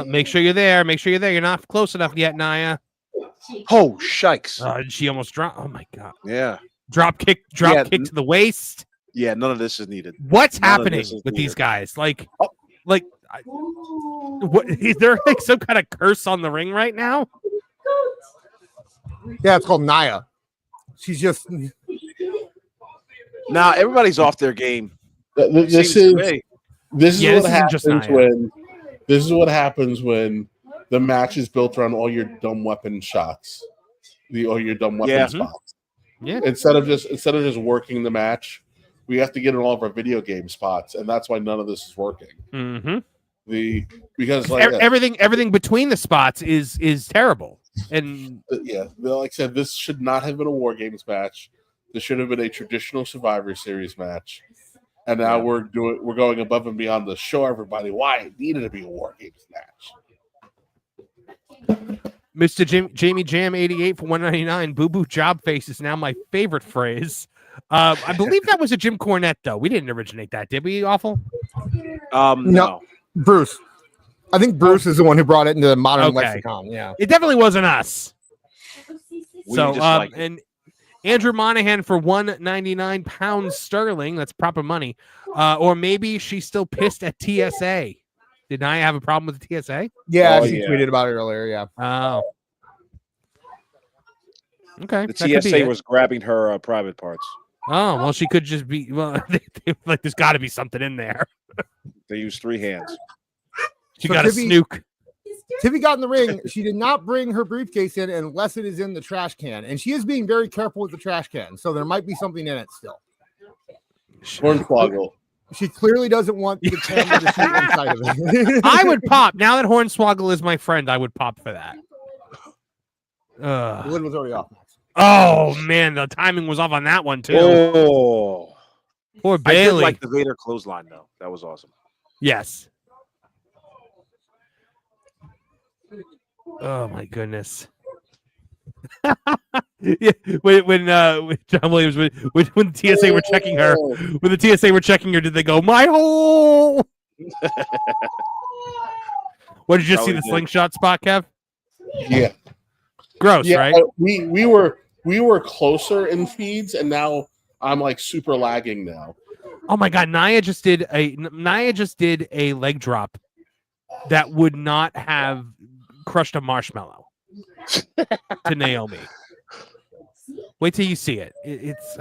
Make sure you're there. Make sure you're there. You're not close enough yet, Nia. Oh, shikes. She almost dropped. Oh, my God. Yeah. Drop kick to the waist. Yeah, none of this is needed. What's happening with these guys? What is there like some kind of curse on the ring right now? Yeah, it's called Nia. She's just now everybody's off their game. This is what happens when the match is built around all your dumb weapon shots, all your dumb weapon spots. Yeah. Instead of just working the match, we have to get in all of our video game spots, and that's why none of this is working. Mm-hmm. Because everything between the spots is terrible. And like I said, this should not have been a War Games match. This should have been a traditional Survivor Series match. And now we're going above and beyond to show everybody why it needed to be a War Games match. Mr. Jamie Jam 88 for $199. Boo Boo Job Face is now my favorite phrase. I believe that was a Jim Cornette, though. We didn't originate that, did we? Awful. No. Bruce. I think Bruce is the one who brought it into the modern lexicon. Yeah, it definitely wasn't us. So, and Andrew Monahan for £199 sterling. That's proper money. Or maybe she's still pissed at TSA. Did Nia have a problem with the TSA? Yeah, she tweeted about it earlier. Yeah. Oh. Okay. The TSA was grabbing her private parts. Oh, well, she could just be. Well, like there's got to be something in there. They used 3 hands. She got a snook. Tiffy got in the ring. She did not bring her briefcase in unless it is in the trash can. And she is being very careful with the trash can. So there might be something in it still. Hornswoggle. She clearly doesn't want the camera to shoot inside of it. I would pop. Now that Hornswoggle is my friend, I would pop for that. The lid was already off. Oh, man. The timing was off on that one, too. Oh. Poor I did Bailey. like the Vader clothesline, though. That was awesome. Yes. Oh, my goodness. Yeah, when John Williams when the TSA were checking her, did they go my hole? What did you just see the slingshot spot, Kev? Yeah, gross, yeah, right? We were closer in feeds, and now I'm like super lagging now. Oh my god, Nia just did a leg drop that would not have crushed a marshmallow to Naomi. Wait till you see it. It's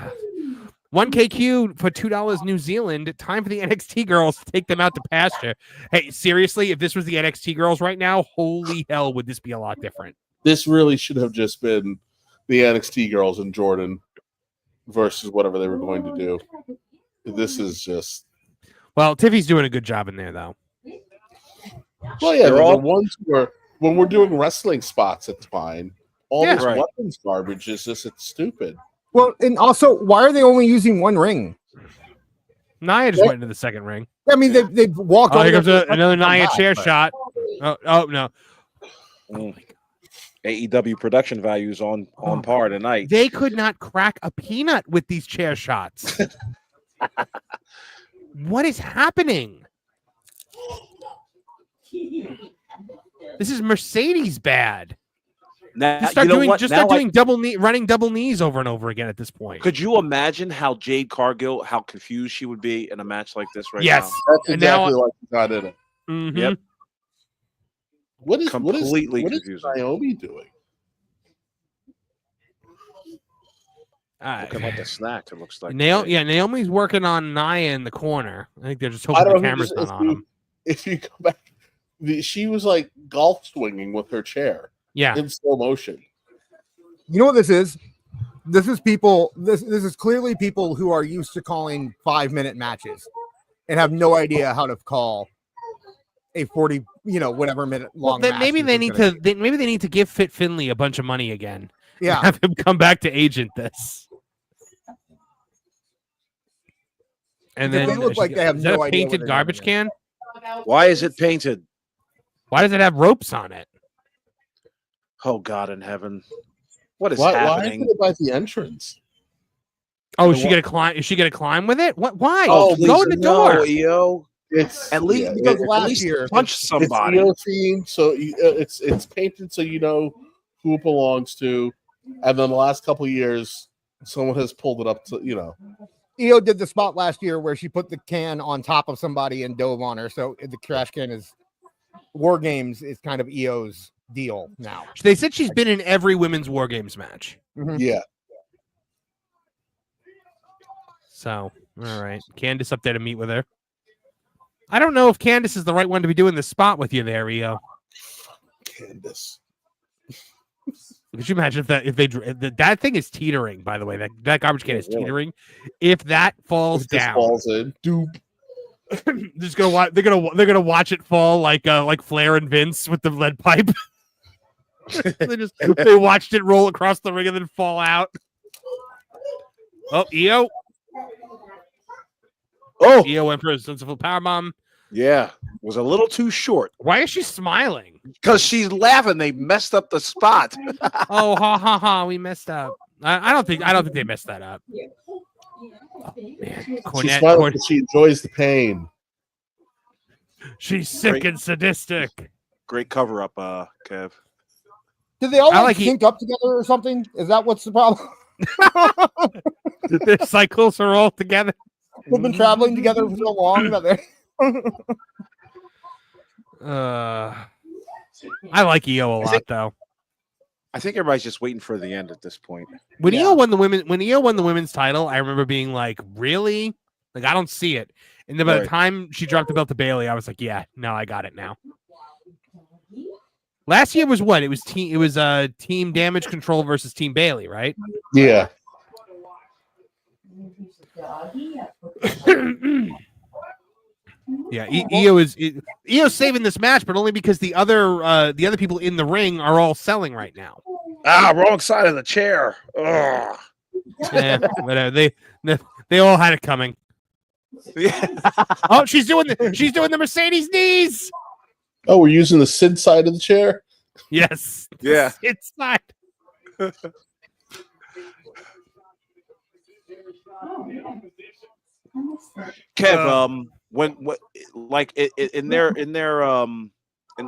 1KQ for $2 New Zealand. Time for the NXT girls to take them out to pasture. Hey, seriously, if this was the NXT girls right now, holy hell, would this be a lot different? This really should have just been the NXT girls and Jordan versus whatever they were going to do. This is just... Well, Tiffy's doing a good job in there, though. Well, yeah, the ones where when we're doing wrestling spots, it's fine. All this weapons garbage is just, it's stupid. Well, and also, why are they only using one ring? Nia just went into the second ring. I mean, they walked. Oh, here comes another Nia chair shot. Oh no. AEW production values on par tonight. They could not crack a peanut with these chair shots. What is happening? This is Mercedes bad. Now, start doing running double knees over and over again at this point. Could you imagine how Jade Cargill, how confused she would be in a match like this right now? Yes, that's exactly like you got in it. Mm-hmm. Yep. What is confusing. Naomi doing? Looking like a snack. It looks like. Naomi's working on Nia in the corner. I think they're just hoping the camera's not on them. If you go back, she was like golf swinging with her chair. Yeah, in slow motion. You know what this is? This is people. This is clearly people who are used to calling 5-minute matches and have no idea how to call a 40, whatever minute long. Well, then maybe they need to give Fit Finley a bunch of money again. Yeah, have him come back to agent this. And then they look like they have is no that a idea painted garbage can? Why is it painted? Why does it have ropes on it? Oh God in heaven! What is happening? Why is it by the entrance? Oh, is she gonna climb? Is she gonna climb with it? What? Why? Oh, go in the door. EO. It's at least last year punch somebody. It's EO themed, so it's painted so you know who it belongs to. And then the last couple of years, someone has pulled it up to EO did the spot last year where she put the can on top of somebody and dove on her. So the trash can is War Games is kind of EO's deal now. They said she's been in every women's War Games match. Mm-hmm. Yeah. So, all right. Candace up there to meet with her. I don't know if Candace is the right one to be doing the spot with you there, EO. Candace. Could you imagine if that thing is teetering, by the way, that garbage can is teetering. If that falls down, falls in, doop. They're gonna watch it fall like Flair and Vince with the lead pipe. they watched it roll across the ring and then fall out. Oh, EO. Oh, EO went for a sensible powerbomb. Yeah, was a little too short. Why is she smiling? Because she's laughing. They messed up the spot. Oh, ha ha ha! We messed up. I don't think they messed that up. Oh, man. She's smiling because she enjoys the pain. She's sick and sadistic. Great cover up, Kev. Did they all I like sync up together or something? Is that what's the problem? Their cycles are all together. They've been traveling together for so long that they. I like Io a lot though. I think everybody's just waiting for the end at this point. When Io won the women's title, I remember being like, "Really? Like I don't see it." And then by the time she dropped the belt to Bayley, I was like, "Yeah, no, I got it now." Last year was what? It was Team Damage Control versus Team Bayley, right? Yeah. Yeah, Io's saving this match, but only because the other people in the ring are all selling right now. Wrong side of the chair. Ugh. Yeah, whatever. They all had it coming. Yeah. Oh, she's doing the Mercedes knees. Oh, we're using the Sid side of the chair? Yes. Yeah. It's not. Kev,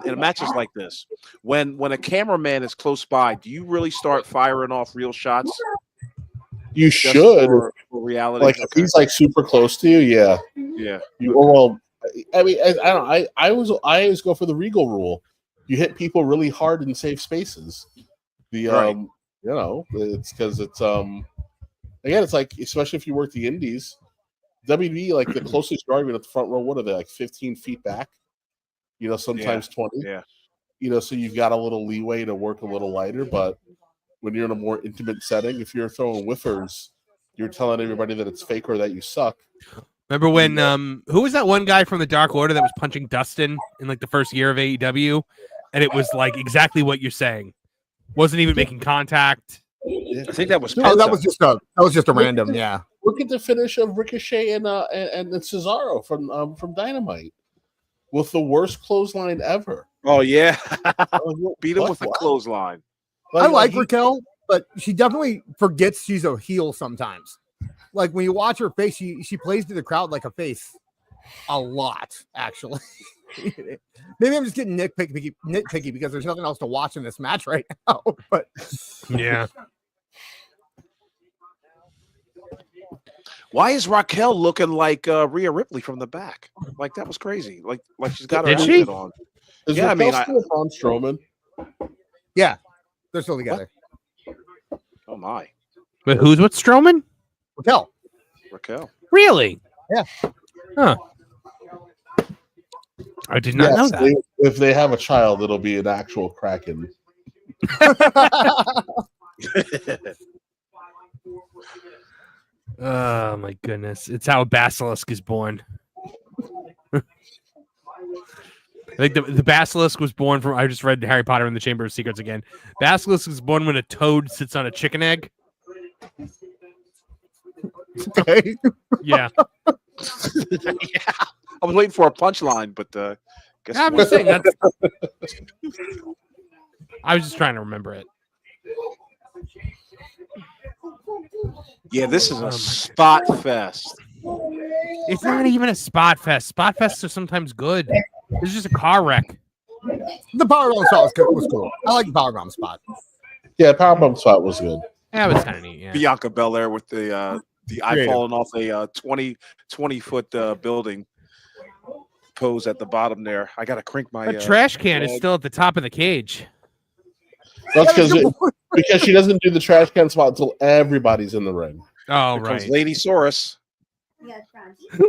in matches like this, when a cameraman is close by, do you really start firing off real shots? You should. For reality, like if he's like super close to you, yeah. Yeah. I mean, I always go for the Regal rule. You hit people really hard in safe spaces. It's because it's again, it's like, especially if you work the indies, WWE, like the closest you're even at the front row, what are they, like 15 feet back? Sometimes 20. Yeah. So you've got a little leeway to work a little lighter, but when you're in a more intimate setting, if you're throwing whiffers, you're telling everybody that it's fake or that you suck. Remember when who was that one guy from the Dark Order that was punching Dustin in like the first year of AEW, and it was like exactly what you're saying, wasn't even making contact. I think that was that was just a random. Yeah. Look at the finish of Ricochet and Cesaro from Dynamite with the worst clothesline ever. Oh yeah, beat him with a clothesline. I like Raquel, but she definitely forgets she's a heel sometimes. Like when you watch her face, she plays to the crowd like a face a lot, actually. Maybe I'm just getting nitpicky because there's nothing else to watch in this match right now. But yeah. Why is Raquel looking like Rhea Ripley from the back? Like that was crazy. Like she's got her outfit on. Is Raquel still on Strowman? Yeah, they're still together. What? Oh my! But who's with Strowman? Raquel. Really? Yeah. Huh. I did not know that. If they have a child, it'll be an actual Kraken. Oh my goodness! It's how a basilisk is born. I think the basilisk was born from. I just read Harry Potter and the Chamber of Secrets again. Basilisk is born when a toad sits on a chicken egg. Okay. Yeah. Yeah. I was waiting for a punchline, but guess I'm just saying that's. I was just trying to remember it. Yeah, this is a spot fest. It's not even a spot fest. Spot fests are sometimes good. It's just a car wreck. The powerbomb spot was cool. I like the powerbomb spot. Yeah, powerbomb spot was good. That was kind of neat. Yeah. Bianca Belair with the eye falling off a 20-foot building pose at the bottom there. I gotta crink my. The trash can is still at the top of the cage. That's because she doesn't do the trash can spot until everybody's in the ring. Oh, Here right. comes Lady Saurus.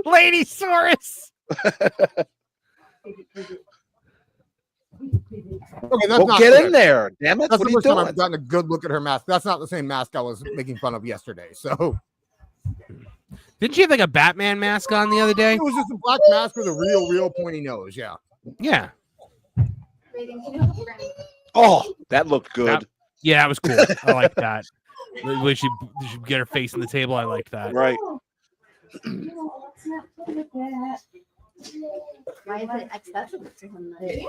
Lady Saurus. Okay, that's not get fair. in there, damn it! That's What the are you first time doing? I've gotten a good look at her mask. That's not the same mask I was making fun of yesterday. So Didn't she have like a Batman mask on the other day? it was just a black mask with a real pointy nose. Yeah. Yeah. Oh, that looked good. Yeah, that was cool. I like that. When she get her face in the table, I like that. Right.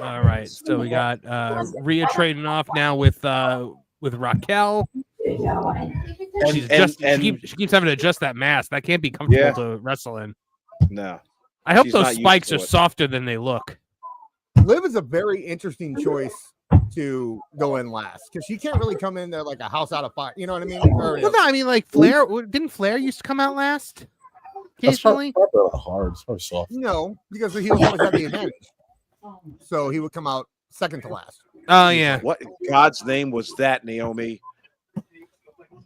All right. So we got Rhea trading off now with Raquel. She keeps having to adjust that mask. That can't be comfortable to wrestle in. No. I hope She's those not used spikes to are it. softer than they look. Liv is a very interesting choice to go in last because she can't really come in there like a house out of fire. You know what I mean? Or, Well, no, I mean, like Flair didn't Flair used to come out last? That's Occasionally, probably hard. It's probably soft. no, because he was always had the advantage. So he would come out second to last. oh yeah. What in God's name was that, Naomi?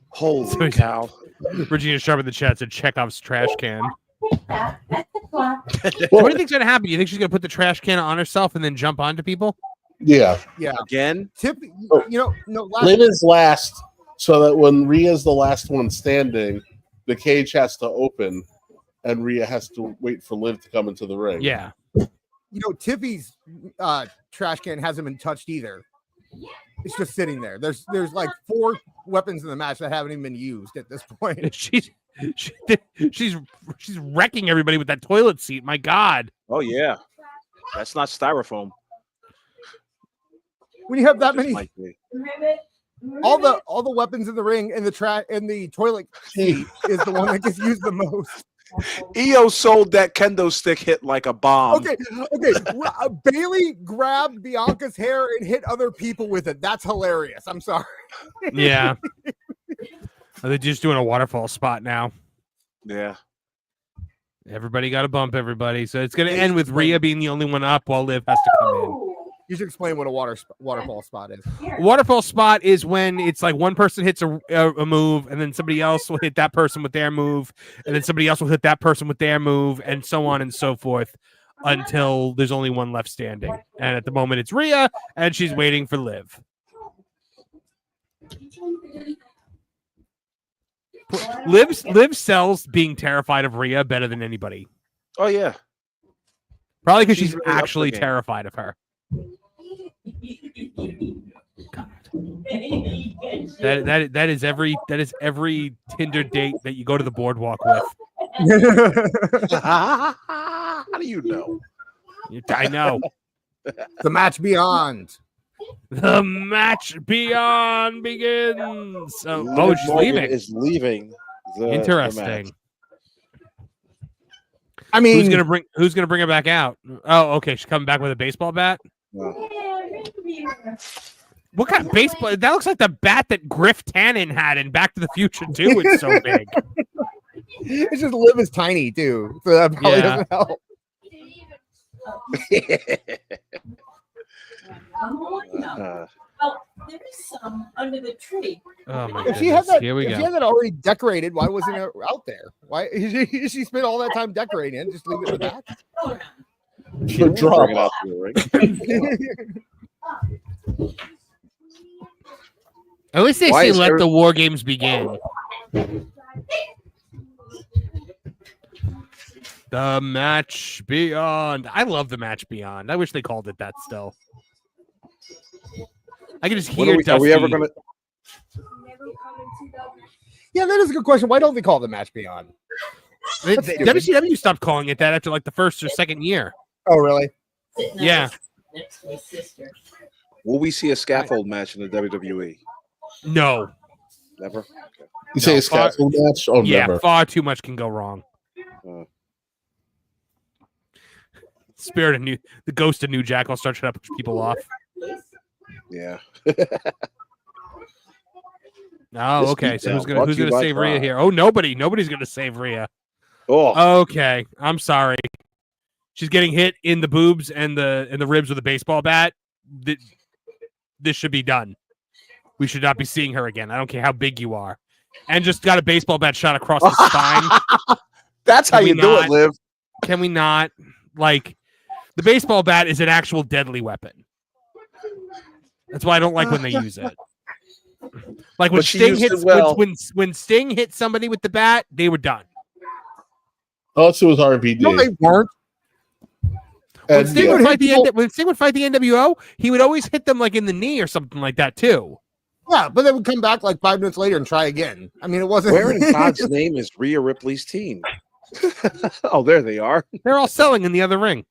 Holy cow! Regina Sharp in the chat said Chekhov's trash can. Well, What do you think's gonna happen? You think she's gonna put the trash can on herself and then jump onto people? Yeah. Yeah. Again? Tip, no, Liv is last, so that when Rhea's the last one standing, the cage has to open, and Rhea has to wait for Liv to come into the ring. Yeah. Tiffy's trash can hasn't been touched either. It's just sitting there. There's like 4 weapons in the match that haven't even been used at this point. she's wrecking everybody with that toilet seat. My God. Oh yeah, that's not styrofoam. When you have that Just many, might be. all the weapons in the ring and the toilet seat is the one that gets used the most. EO sold that kendo stick hit like a bomb. Okay. Bailey grabbed Bianca's hair and hit other people with it. That's hilarious. I'm sorry. Yeah. Are they just doing a waterfall spot now? Yeah. Everybody got to bump everybody. So it's going to end with Rhea being the only one up while Liv has to come in. You should explain what a waterfall spot is. Waterfall spot is when it's like one person hits a move, and then somebody else will hit that person with their move, and then somebody else will hit that person with their move, and so on and so forth until there's only one left standing. And at the moment, it's Rhea, and she's waiting for Liv. Liv sells being terrified of Rhea better than anybody. Oh yeah. Probably because she's She's really up actually the game. terrified of her. God. That is every Tinder date that you go to the boardwalk with. How do you know? I know. The match beyond. The match beyond begins. Liv She's Morgan leaving. Is leaving. The Interesting. match. I mean, Who's gonna bring her back out? Oh, okay. She's coming back with a baseball bat. What kind of baseball? That looks like the bat that Griff Tannen had in Back to the Future 2. It's so big. it's just Liv is tiny too, so that probably doesn't help. Well, there is some under the tree. Oh my If she had goodness. that, Here we if she go. had that already decorated, why wasn't it out there? Why she spent all that time decorating it? Just leave it in the back. Go around. For drop. Bring it out to the ring. At least they Why say is let every- the war games begin. The match beyond. I love the match beyond. I wish they called it that still. I can just What hear are Dusty. we ever gonna? Yeah, that is a good question. Why don't they call it the match beyond? WCW stopped calling it that after like the first or second year. Oh, really? Yeah. Next to my sister. Will we see a scaffold match in the WWE? No. Never. You say No, a scaffold match? Oh, Yeah, never. far too much can go wrong. The ghost of New Jack will start trying to push people off. Yeah. Oh, This okay. So beatdown who's brought gonna to you save by Rhea Pride. here? Oh, nobody's gonna save Rhea. Oh, Okay, I'm sorry. She's getting hit in the boobs and the ribs with a baseball bat. This should be done. We should not be seeing her again. I don't care how big you are. And just got a baseball bat shot across the spine. that's how Can you we do not? it, Liv. Can we not? Like, the baseball bat is an actual deadly weapon. That's why I don't like when they use it. Like when But she Sting used hits it well. when Sting hit somebody with the bat, they were done. Oh, so it was RVD. No, they weren't. When And, Sting, yeah, would fight when Sting would fight the NWO, he would always hit them like in the knee or something like that too. Yeah, but they would come back like 5 minutes later and try again. I mean, it wasn't. Where in God's name is Rhea Ripley's team? Oh, there they are. They're all selling in the other ring.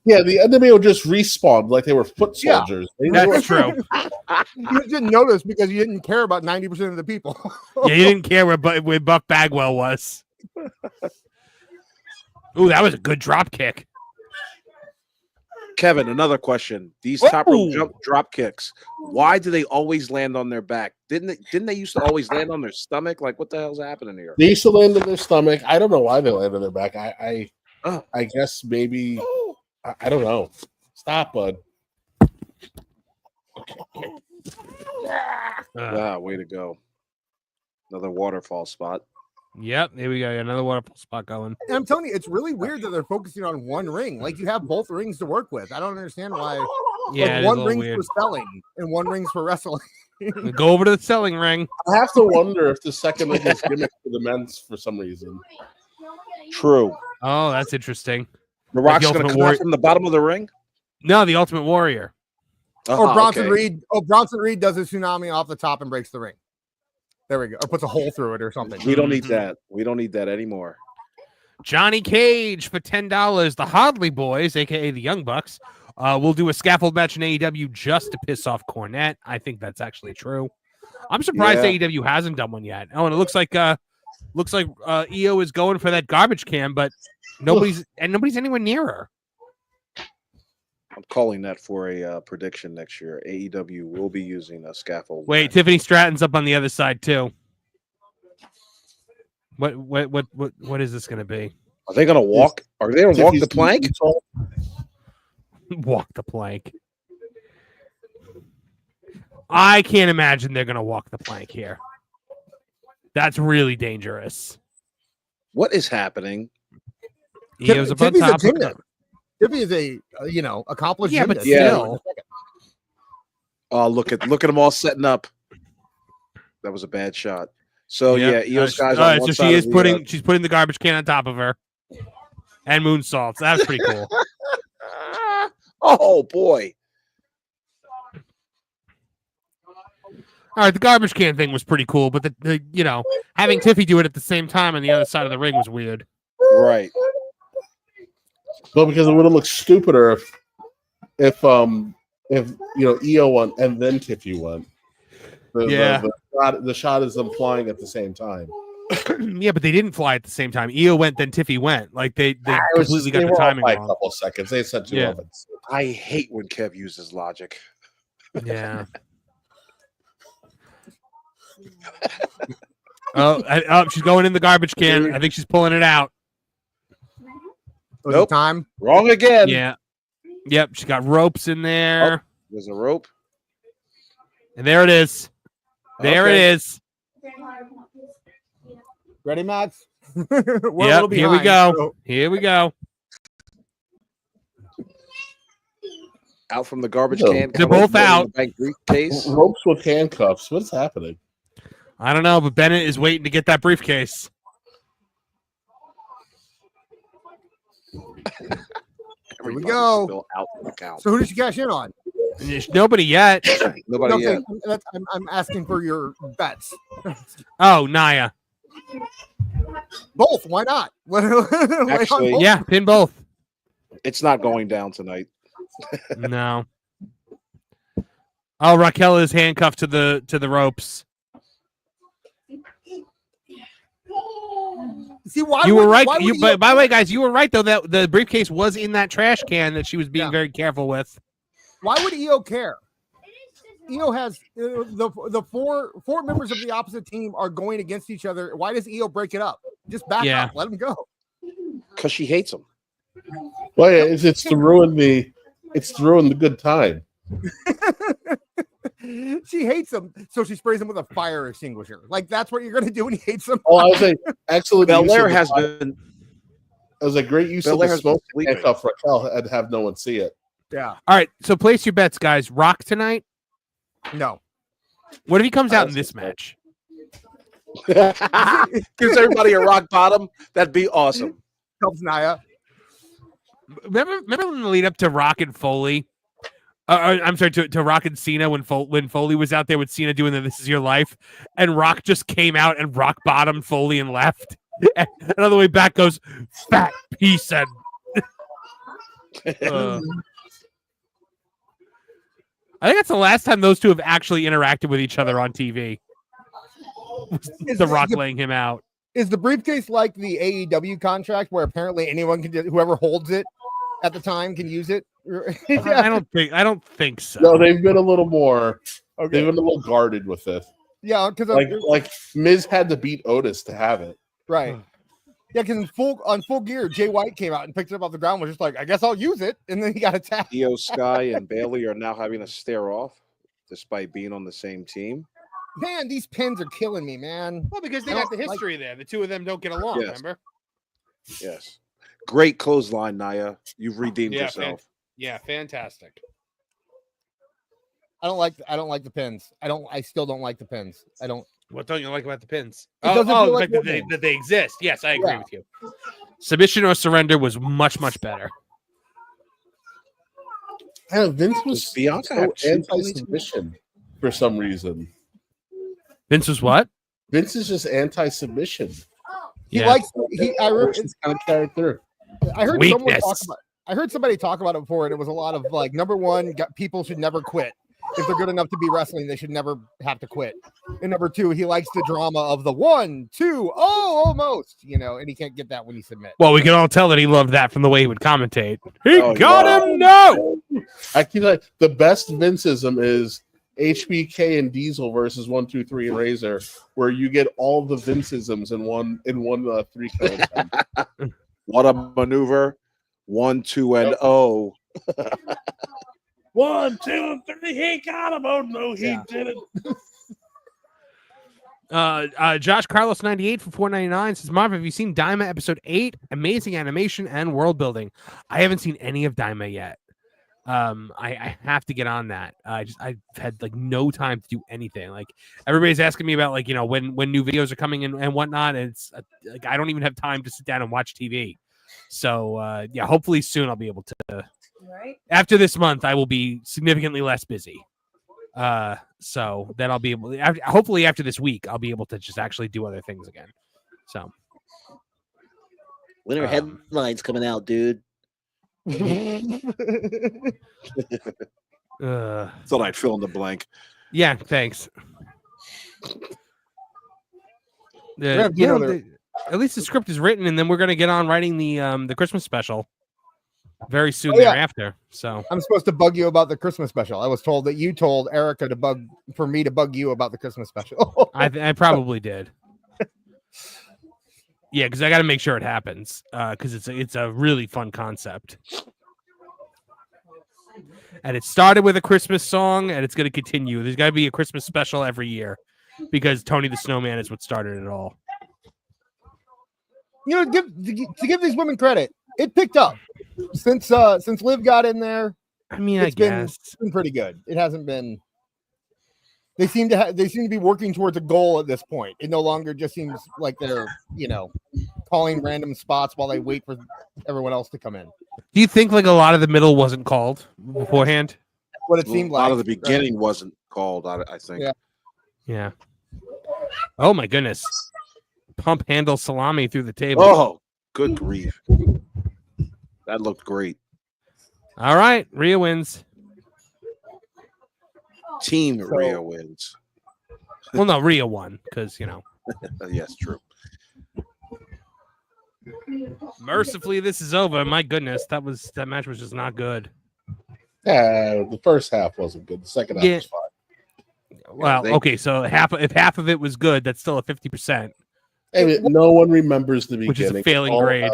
yeah, the NWO just respawned like they were foot Yeah. soldiers. They That's were- true. You didn't notice because you didn't care about 90% of the people. Yeah, you didn't care where Buck Bagwell was. Ooh, that was a good drop kick. Kevin, another question. These top rope drop kicks, why do they always land on their back? Didn't they used to always land on their stomach? Like, what the hell's happening here? They used to land on their stomach. I don't know why they land on their back. I guess maybe I don't know. Stop, bud. Way to go. Another waterfall spot. Yep, here we go. Another waterfall spot going. And I'm telling you, it's really weird that they're focusing on one ring. Like, you have both rings to work with. I don't understand why. Yeah, like, one ring's for selling and one ring's for wrestling. Go over to the selling ring. I have to wonder if the second ring is gimmick for the men's for some reason. True. Oh, that's interesting. The Rock's going to come out from the bottom of the ring? No, the Ultimate Warrior. Or Bronson Reed. Oh, Bronson Reed does a tsunami off the top and breaks the ring. There we go. Or puts a hole through it or something. We don't need that. We don't need that anymore. Johnny Cage for $10. The Hodley Boys, aka the Young Bucks, will do a scaffold match in AEW just to piss off Cornette. I think that's actually true. I'm surprised AEW hasn't done one yet. Oh, and it looks like EO is going for that garbage can, but nobody's anywhere near her. I'm calling that for a prediction next year. AEW will be using a scaffold. Wait, Tiffany Stratton's up on the other side too. What is this going to be? Are they going to walk? Are they going to walk the plank? Walk the plank. I can't imagine they're going to walk the plank here. That's really dangerous. What is happening? EO's up on top. Tiffy is a accomplished. Yeah, but still. Oh, look at them all setting up. That was a bad shot. So EO's guys. On one side she's putting the garbage can on top of her, and moonsaults. That's pretty cool. Oh boy! All right, the garbage can thing was pretty cool, but the having Tiffy do it at the same time on the other side of the ring was weird. Right. Well, because it would have looked stupider if EO won and then Tiffy won. The shot is them flying at the same time. Yeah, but they didn't fly at the same time. EO went, then Tiffy went. Like they completely got the timing wrong. A couple of seconds. They said 2 moments. I hate when Kev uses logic. Yeah. She's going in the garbage can. I think she's pulling it out. Nope. Time. Wrong again. Yeah. Yep. She got ropes in there. Oh, there's a rope. And there it is. There it is. Ready, Max? Yep. Here we go. So. Here we go. Out from the garbage can. They're both out. Briefcase. Ropes with handcuffs. What's happening? I don't know, but Bennett is waiting to get that briefcase. Here we go. So who did you cash in on? Nobody yet. Nobody yet. I'm asking for your bets. Oh, Nia. Both. Why not? Actually, yeah, pin both. It's not going down tonight. No. Oh, Raquel is handcuffed to the ropes. See, why you were right. By the way, guys, you were right though that the briefcase was in that trash can that she was being very careful with. Why would EO care? EO has the four members of the opposite team are going against each other. Why does EO break it up? Just back up. Let him go. Because she hates him. Well, yeah, it's to ruin the good time. She hates him, so she sprays him with a fire extinguisher. Like that's what you're going to do when he hates him. Oh, I was like, excellent. Belair has been. It was a great use of the smoke handcuff Raquel and have no one see it. Yeah. All right, so place your bets, guys. Rock tonight? No. What if he comes out in this match? Gives everybody a rock bottom. That'd be awesome. Helps Nia. Remember in the lead up to Rock and Foley? I'm sorry, to Rock and Cena when Foley was out there with Cena doing the "This Is Your Life," and Rock just came out and rock bottomed Foley and left. And on the way back goes, "Fat piece and." I think that's the last time those two have actually interacted with each other on TV. The Rock laying him out. Is the briefcase like the AEW contract where apparently anyone can whoever holds it at the time can use it. I don't think so. No, they've been a little more. Okay. They've been a little guarded with it. Yeah, because Like Miz had to beat Otis to have it. right. Yeah, because on full gear, Jay White came out and picked it up off the ground. Was just like, I guess I'll use it, and then he got attacked. Io Sky and Bailey are now having to stare off, despite being on the same team. Man, these pins are killing me, man. Well, because they got the history there. The two of them don't get along. Yes. Remember? Yes, great clothesline, Naya. You've redeemed yourself. Yeah, fantastic. I don't like the pins. I still don't like the pins. I don't. What don't you like about the pins? It doesn't feel like that they exist. Yes, I agree with you. Submission or surrender was much, much better. Vince was Bianca so anti-submission for some reason. Vince was what? Vince is just anti-submission. He likes. I It's kind of carried through. heard Weakness. someone talk about. I heard somebody talk about it before, and it was a lot of like, number one, people should never quit. If they're good enough to be wrestling, they should never have to quit. And number two, he likes the drama of the 1, 2, almost, and he can't get that when he submits. Well, we can all tell that he loved that from the way he would commentate. He got him. No. I keep like the best Vinceism is HBK and Diesel versus 1, 2, 3 and Razor, where you get all the Vinceisms in one 3 code. What a maneuver! 1, 2, and 0. 1, 2, 3. He got him. Oh no, he didn't. Josh Carlos 98 for $4.99 says, Marv, have you seen Daima episode 8? Amazing animation and world building. I haven't seen any of Daima yet. I have to get on that. I've had like no time to do anything. Like everybody's asking me about like when new videos are coming in and whatnot, and it's like I don't even have time to sit down and watch TV. So yeah, hopefully soon I'll be able to. Right. After this month, I will be significantly less busy. So then I'll be able to, hopefully after this week, I'll be able to just actually do other things again. So when are headlines coming out, dude? Thought I'd fill in the blank. Yeah, thanks. At least the script is written, and then we're gonna get on writing the Christmas special very soon thereafter. So I'm supposed to bug you about the Christmas special. I was told that you told Erica to bug you about the Christmas special. I probably did. Yeah, because I got to make sure it happens. Because it's a really fun concept, and it started with a Christmas song, and it's going to continue. There's got to be a Christmas special every year, because Tony the Snowman is what started it all. To give these women credit, it picked up since Liv got in there. I mean, I guess it's been pretty good. It hasn't been. They seem to be working towards a goal at this point. It no longer just seems like they're calling random spots while they wait for everyone else to come in. Do you think like a lot of the middle wasn't called beforehand? What it seemed like. A lot of the beginning wasn't called. I think. Yeah. Oh my goodness! Pump handle salami through the table. Oh, good grief! That looked great. All right, Rhea wins. Team Rhea wins. Well, no, Rhea won because Yes, true. Mercifully, this is over. My goodness, that match was just not good. Yeah, the first half wasn't good. The second half was fine. Well, okay, so if half of it was good, that's still a 50%. Hey, no one remembers the beginning, which is a failing grade.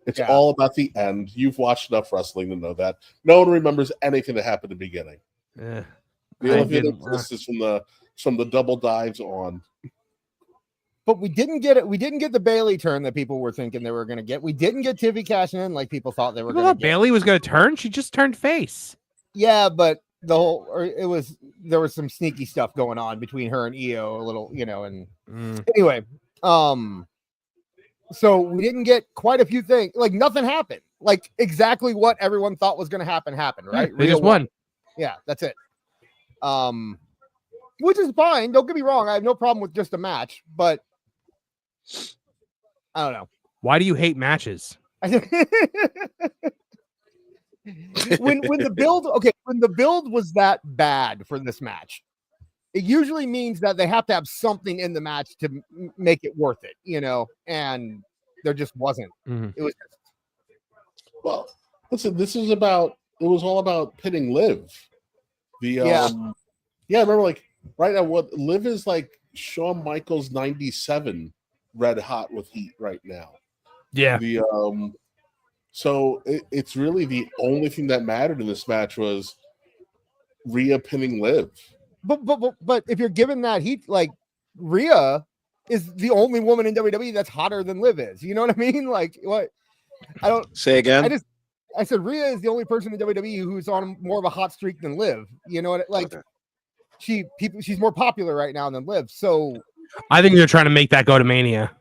It's all about the end. You've watched enough wrestling to know that. No one remembers anything that happened at the beginning. The only thing that exists is from the double dives on. But we didn't get it. We didn't get the Bailey turn that people were thinking they were going to get. We didn't get Tivy cashing in like people thought they were going to get. Bailey was going to turn. She just turned face. Yeah, but there was some sneaky stuff going on between her and Io a little, and anyway, so we didn't get quite a few things. Like nothing happened. Like exactly what everyone thought was going to happen happened, right? They just won. Yeah, that's it. Which is fine. Don't get me wrong. I have no problem with just a match, but I don't know. Why do you hate matches? when the build was that bad for this match, it usually means that they have to have something in the match to make it worth it, and there just wasn't. Mm-hmm. It was well, Listen, this is about. It was all about pitting Liv. The Yeah. yeah. Remember, like right now, what Liv is like Shawn Michaels '97 red hot with heat right now. Yeah. The so it's really the only thing that mattered in this match was Rhea pinning Liv. But if you're given that heat, like Rhea is the only woman in WWE that's hotter than Liv is. You know what I mean? Like what? I don't Say again. I said Rhea is the only person in WWE who's on more of a hot streak than Liv. You know what? Like she's more popular right now than Liv. So I think they're trying to make that go to Mania.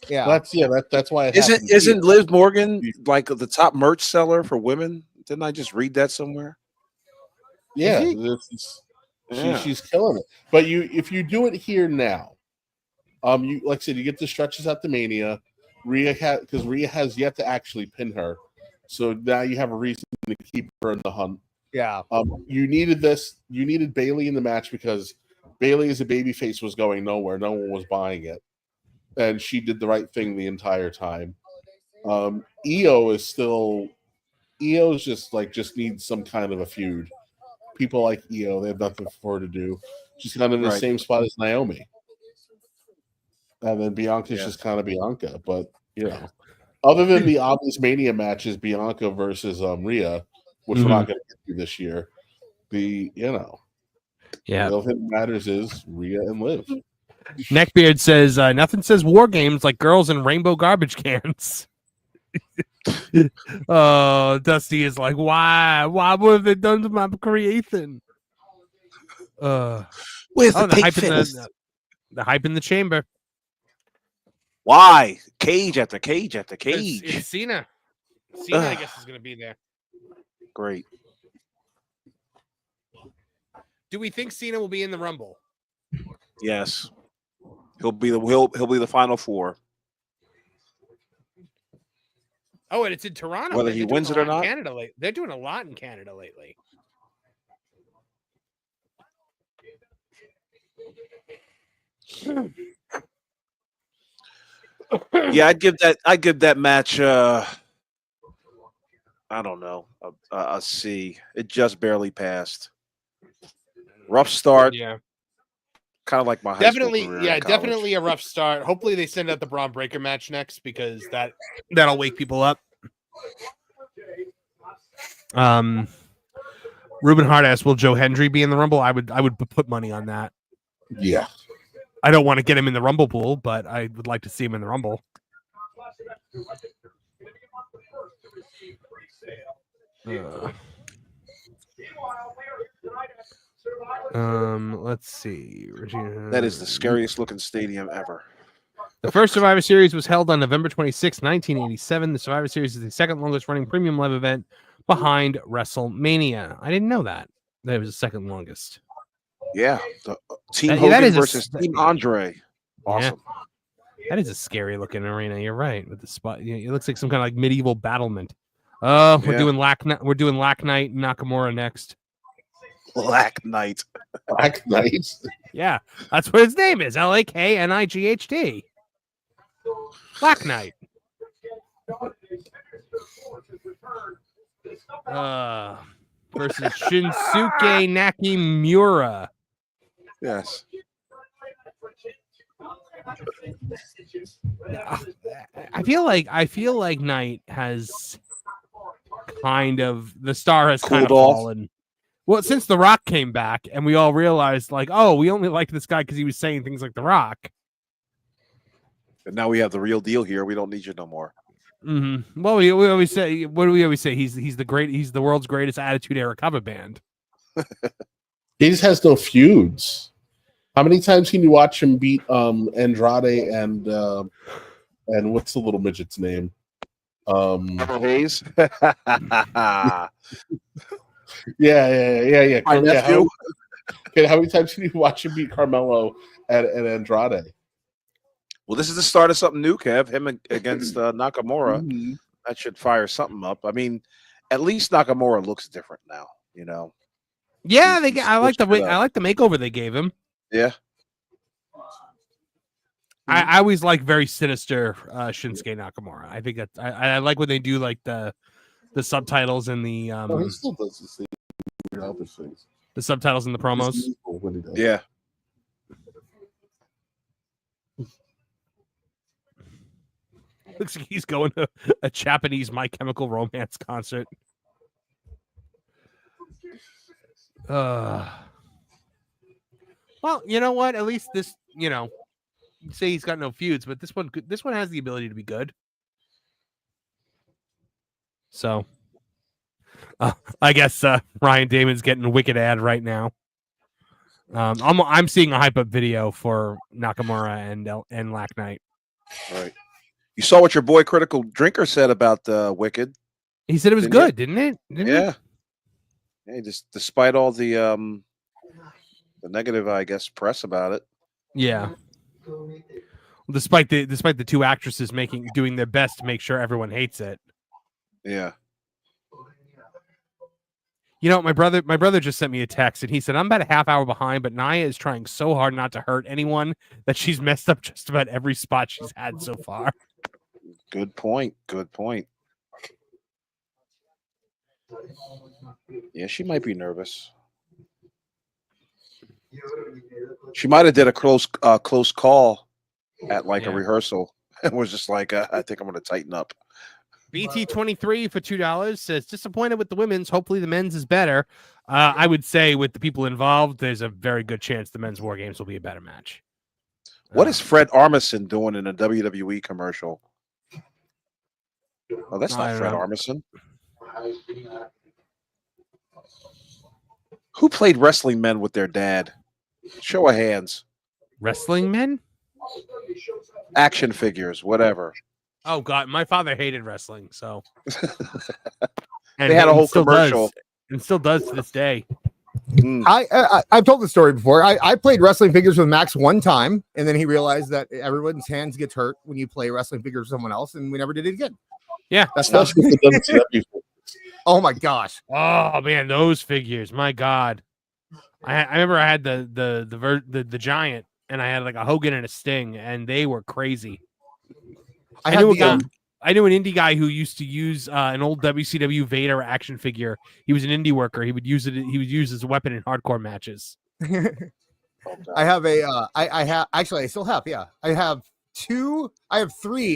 Yeah, that's why. Isn't Liv Morgan like the top merch seller for women? Didn't I just read that somewhere? Yeah, she's killing it. But if you do it here now, you like I said, you get the stretches at the Mania. Rhea has yet to actually pin her, so now you have a reason to keep her in the hunt. Yeah. You needed this. You needed Bayley in the match because Bayley as a babyface was going nowhere. No one was buying it, and she did the right thing the entire time. Io's just needs some kind of a feud. People like Io, they have nothing for her to do. She's kind of in the same spot as Naomi. And then Bianca's just kind of Bianca. But, other than the obvious Mania matches, Bianca versus Rhea, which we're not going to get to this year, the only thing that matters is Rhea and Liv. Neckbeard says, nothing says war games like girls in rainbow garbage cans. Oh, Dusty is like, why? Why would have they done to my creation? Where's the hype in the chamber? Why? Cage after cage after cage. It's Cena. Cena, I guess, is going to be there. Great. Do we think Cena will be in the Rumble? Yes. He'll be the final four. Oh, and it's in Toronto. Whether he wins it or not. Canada they're doing a lot in Canada lately. Yeah, I'd give that match I don't know, a C. It just barely passed. Rough start. Yeah. Kind of like my high school career in college. Definitely a rough start. Hopefully they send out the Braun Breaker match next because that'll wake people up. Ruben Hart asked, will Joe Hendry be in the Rumble? I would put money on that. Yeah. I don't want to get him in the Rumble pool, but I would like to see him in the Rumble. Let's see. That is the scariest looking stadium ever. The first Survivor Series was held on November 26, 1987. The Survivor Series is the second longest running premium live event behind WrestleMania. I didn't know that. That was the second longest. Yeah. Team Hogan versus Team Andre. Awesome. Yeah. That is a scary looking arena. You're right. With the spot. It looks like some kind of like medieval battlement. Oh, we're doing Lack Night, Nakamura next. Black Knight. Black Knight. Yeah, that's what his name is. Laknighd. Black Knight. Versus Shinsuke Nakamura. Yes. I feel like Knight has kind of the star has kind of fallen. Well, since The Rock came back and we all realized like, oh, we only liked this guy because he was saying things like The Rock. And now we have the real deal here. We don't need you no more. Mm-hmm. Well, we always say, what do we always say? He's the world's greatest Attitude Era cover band. He just has no feuds. How many times can you watch him beat Andrade and what's the little midget's name? Hayes. Yeah. My nephew. How many times can you watch him beat Carmelo and Andrade? Well, this is the start of something new, Kev. Him against Nakamura. Mm-hmm. That should fire something up. I mean, at least Nakamura looks different now. Yeah, I like the makeover they gave him. Yeah. I always like very sinister Shinsuke Nakamura. I think that I like when they do like the the subtitles and the he still does the same other things. the subtitles and the promos. When he does. Yeah. Looks like he's going to a Japanese My Chemical Romance concert. Well, you know what? At least this, you say he's got no feuds, but this one has the ability to be good. So, I guess Ryan Damon's getting a wicked ad right now. I'm seeing a hype up video for Nakamura and Lack Knight. All right. You saw what your boy Critical Drinker said about Wicked. He said it was good, didn't it? Yeah. Just despite all the negative, I guess, press about it. Yeah. Despite the two actresses doing their best to make sure everyone hates it. Yeah. My brother just sent me a text and he said, I'm about a half hour behind, but Nia is trying so hard not to hurt anyone that she's messed up just about every spot she's had so far. Good point. Yeah, she might be nervous. She might have did a close call at a rehearsal and was just like, I think I'm going to tighten up. BT23 for $2 says, disappointed with the women's. Hopefully the men's is better. I would say with the people involved, there's a very good chance the men's War Games will be a better match. What is Fred Armisen doing in a WWE commercial? Oh, that's not Fred Armisen. Who played wrestling men with their dad? Show of hands. Wrestling men? Action figures, whatever. Oh God, my father hated wrestling, so and they had a whole commercial, and still does to this day. I've told the story before. I played wrestling figures with Max one time, and then he realized that everyone's hands gets hurt when you play wrestling figures with someone else, and we never did it again. Yeah, that's not. Oh my gosh! Oh man, those figures! My God, I remember I had the Giant, and I had like a Hogan and a Sting, and they were crazy. I knew an indie guy who used to use an old WCW Vader action figure. He was an indie worker. He would use it. He would use as a weapon in hardcore matches. I have I still have. Yeah, I have 3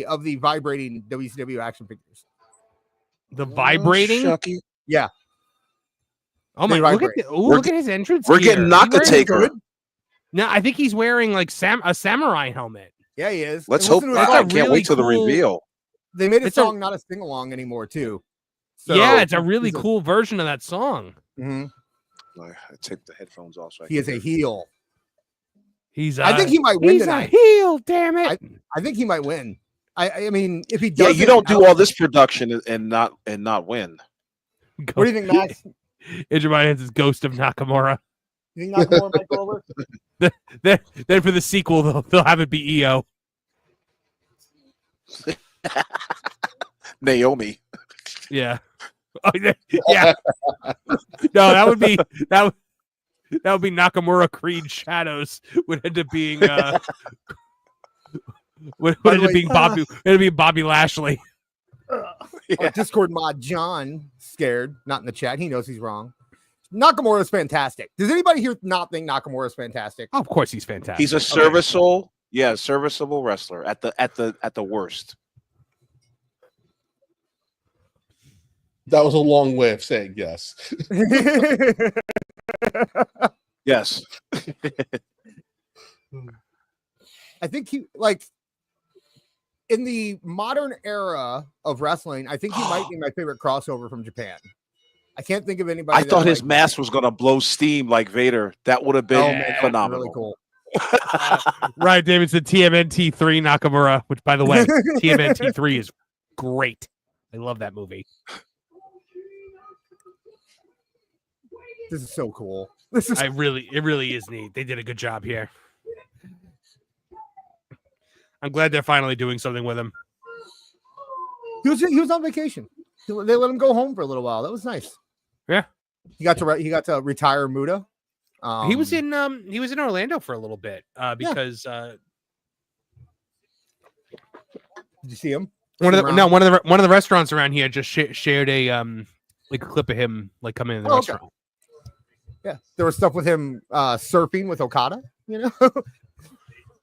of the vibrating WCW action figures. The vibrating? Yeah. Oh my! Look at his entrance. We're getting Nakataker. No, I think he's wearing like a samurai helmet. Yeah, he is. Let's hope. I can't wait till the reveal. They made a song, not a sing along anymore, too. So, yeah, it's a really cool version of that song. Mm-hmm. I take the headphones off. So he is a heel. I think he might win he's tonight. A heel, damn it! I think he might win. I mean, if he does, you don't do all this production and not win. What do you think, Max? Idromine is Ghost of Nakamura. You think Nakamura might go over? Then for the sequel, they'll have it be EO. Naomi. Yeah. Oh, yeah. No, that would be Nakamura Creed Shadows would end up being Bobby Lashley. Discord mod John scared, not in the chat. He knows he's wrong. Nakamura is fantastic. Does anybody here not think Nakamura is fantastic? Oh, of course he's fantastic. He's a serviceable, serviceable wrestler at the worst. That was a long way of saying yes. Yes. I think he in the modern era of wrestling, I think he might be my favorite crossover from Japan. I can't think of anybody. I thought his mask was going to blow steam like Vader. That would have been phenomenal. Really cool. Right, David said TMNT 3 Nakamura, which by the way, TMNT 3 is great. I love that movie. This is so cool. It really is neat. They did a good job here. I'm glad they're finally doing something with him. He was on vacation. They let him go home for a little while. That was nice. Yeah. He got to retire Muda. He was in Orlando for a little bit because did you see him? One of the restaurants around here just shared a like a clip of him like coming in the restaurant. Okay. Yeah, there was stuff with him surfing with Okada. You know,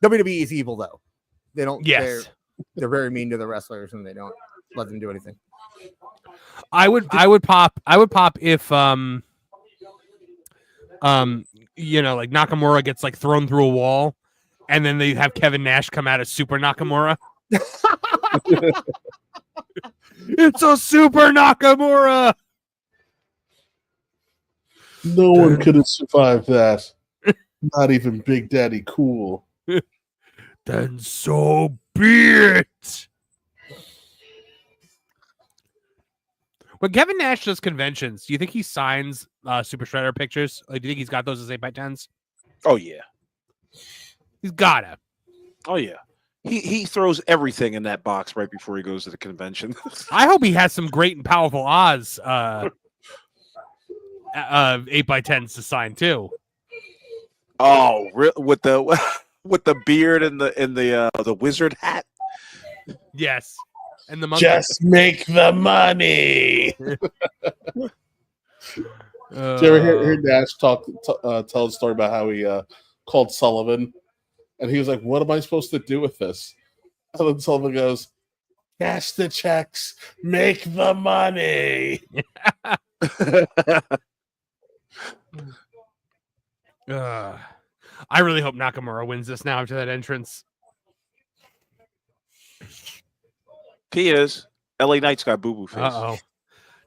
WWE is evil though. They don't. Yes, they're very mean to the wrestlers and they don't let them do anything. I would pop if you know, like Nakamura gets like thrown through a wall, and then they have Kevin Nash come out as Super Nakamura. It's a Super Nakamura. No one could have survived that. Not even Big Daddy Cool. Then so be it. When Kevin Nash does conventions, do you think he signs Super Shredder pictures? Like, do you think he's got those as 8x10s? Oh yeah, he's gotta. Oh yeah, he throws everything in that box right before he goes to the convention. I hope he has some great and powerful Oz 8x10s to sign too. Oh, with the beard and the wizard hat. Yes, and the monkey. Just make the money. Did you ever hear Nash tell a story about how he called Sullivan, and he was like, "What am I supposed to do with this?" And then Sullivan goes, "Cash the checks, make the money." I really hope Nakamura wins this now after that entrance. He is. LA Knight's got boo-boo face. Uh-oh.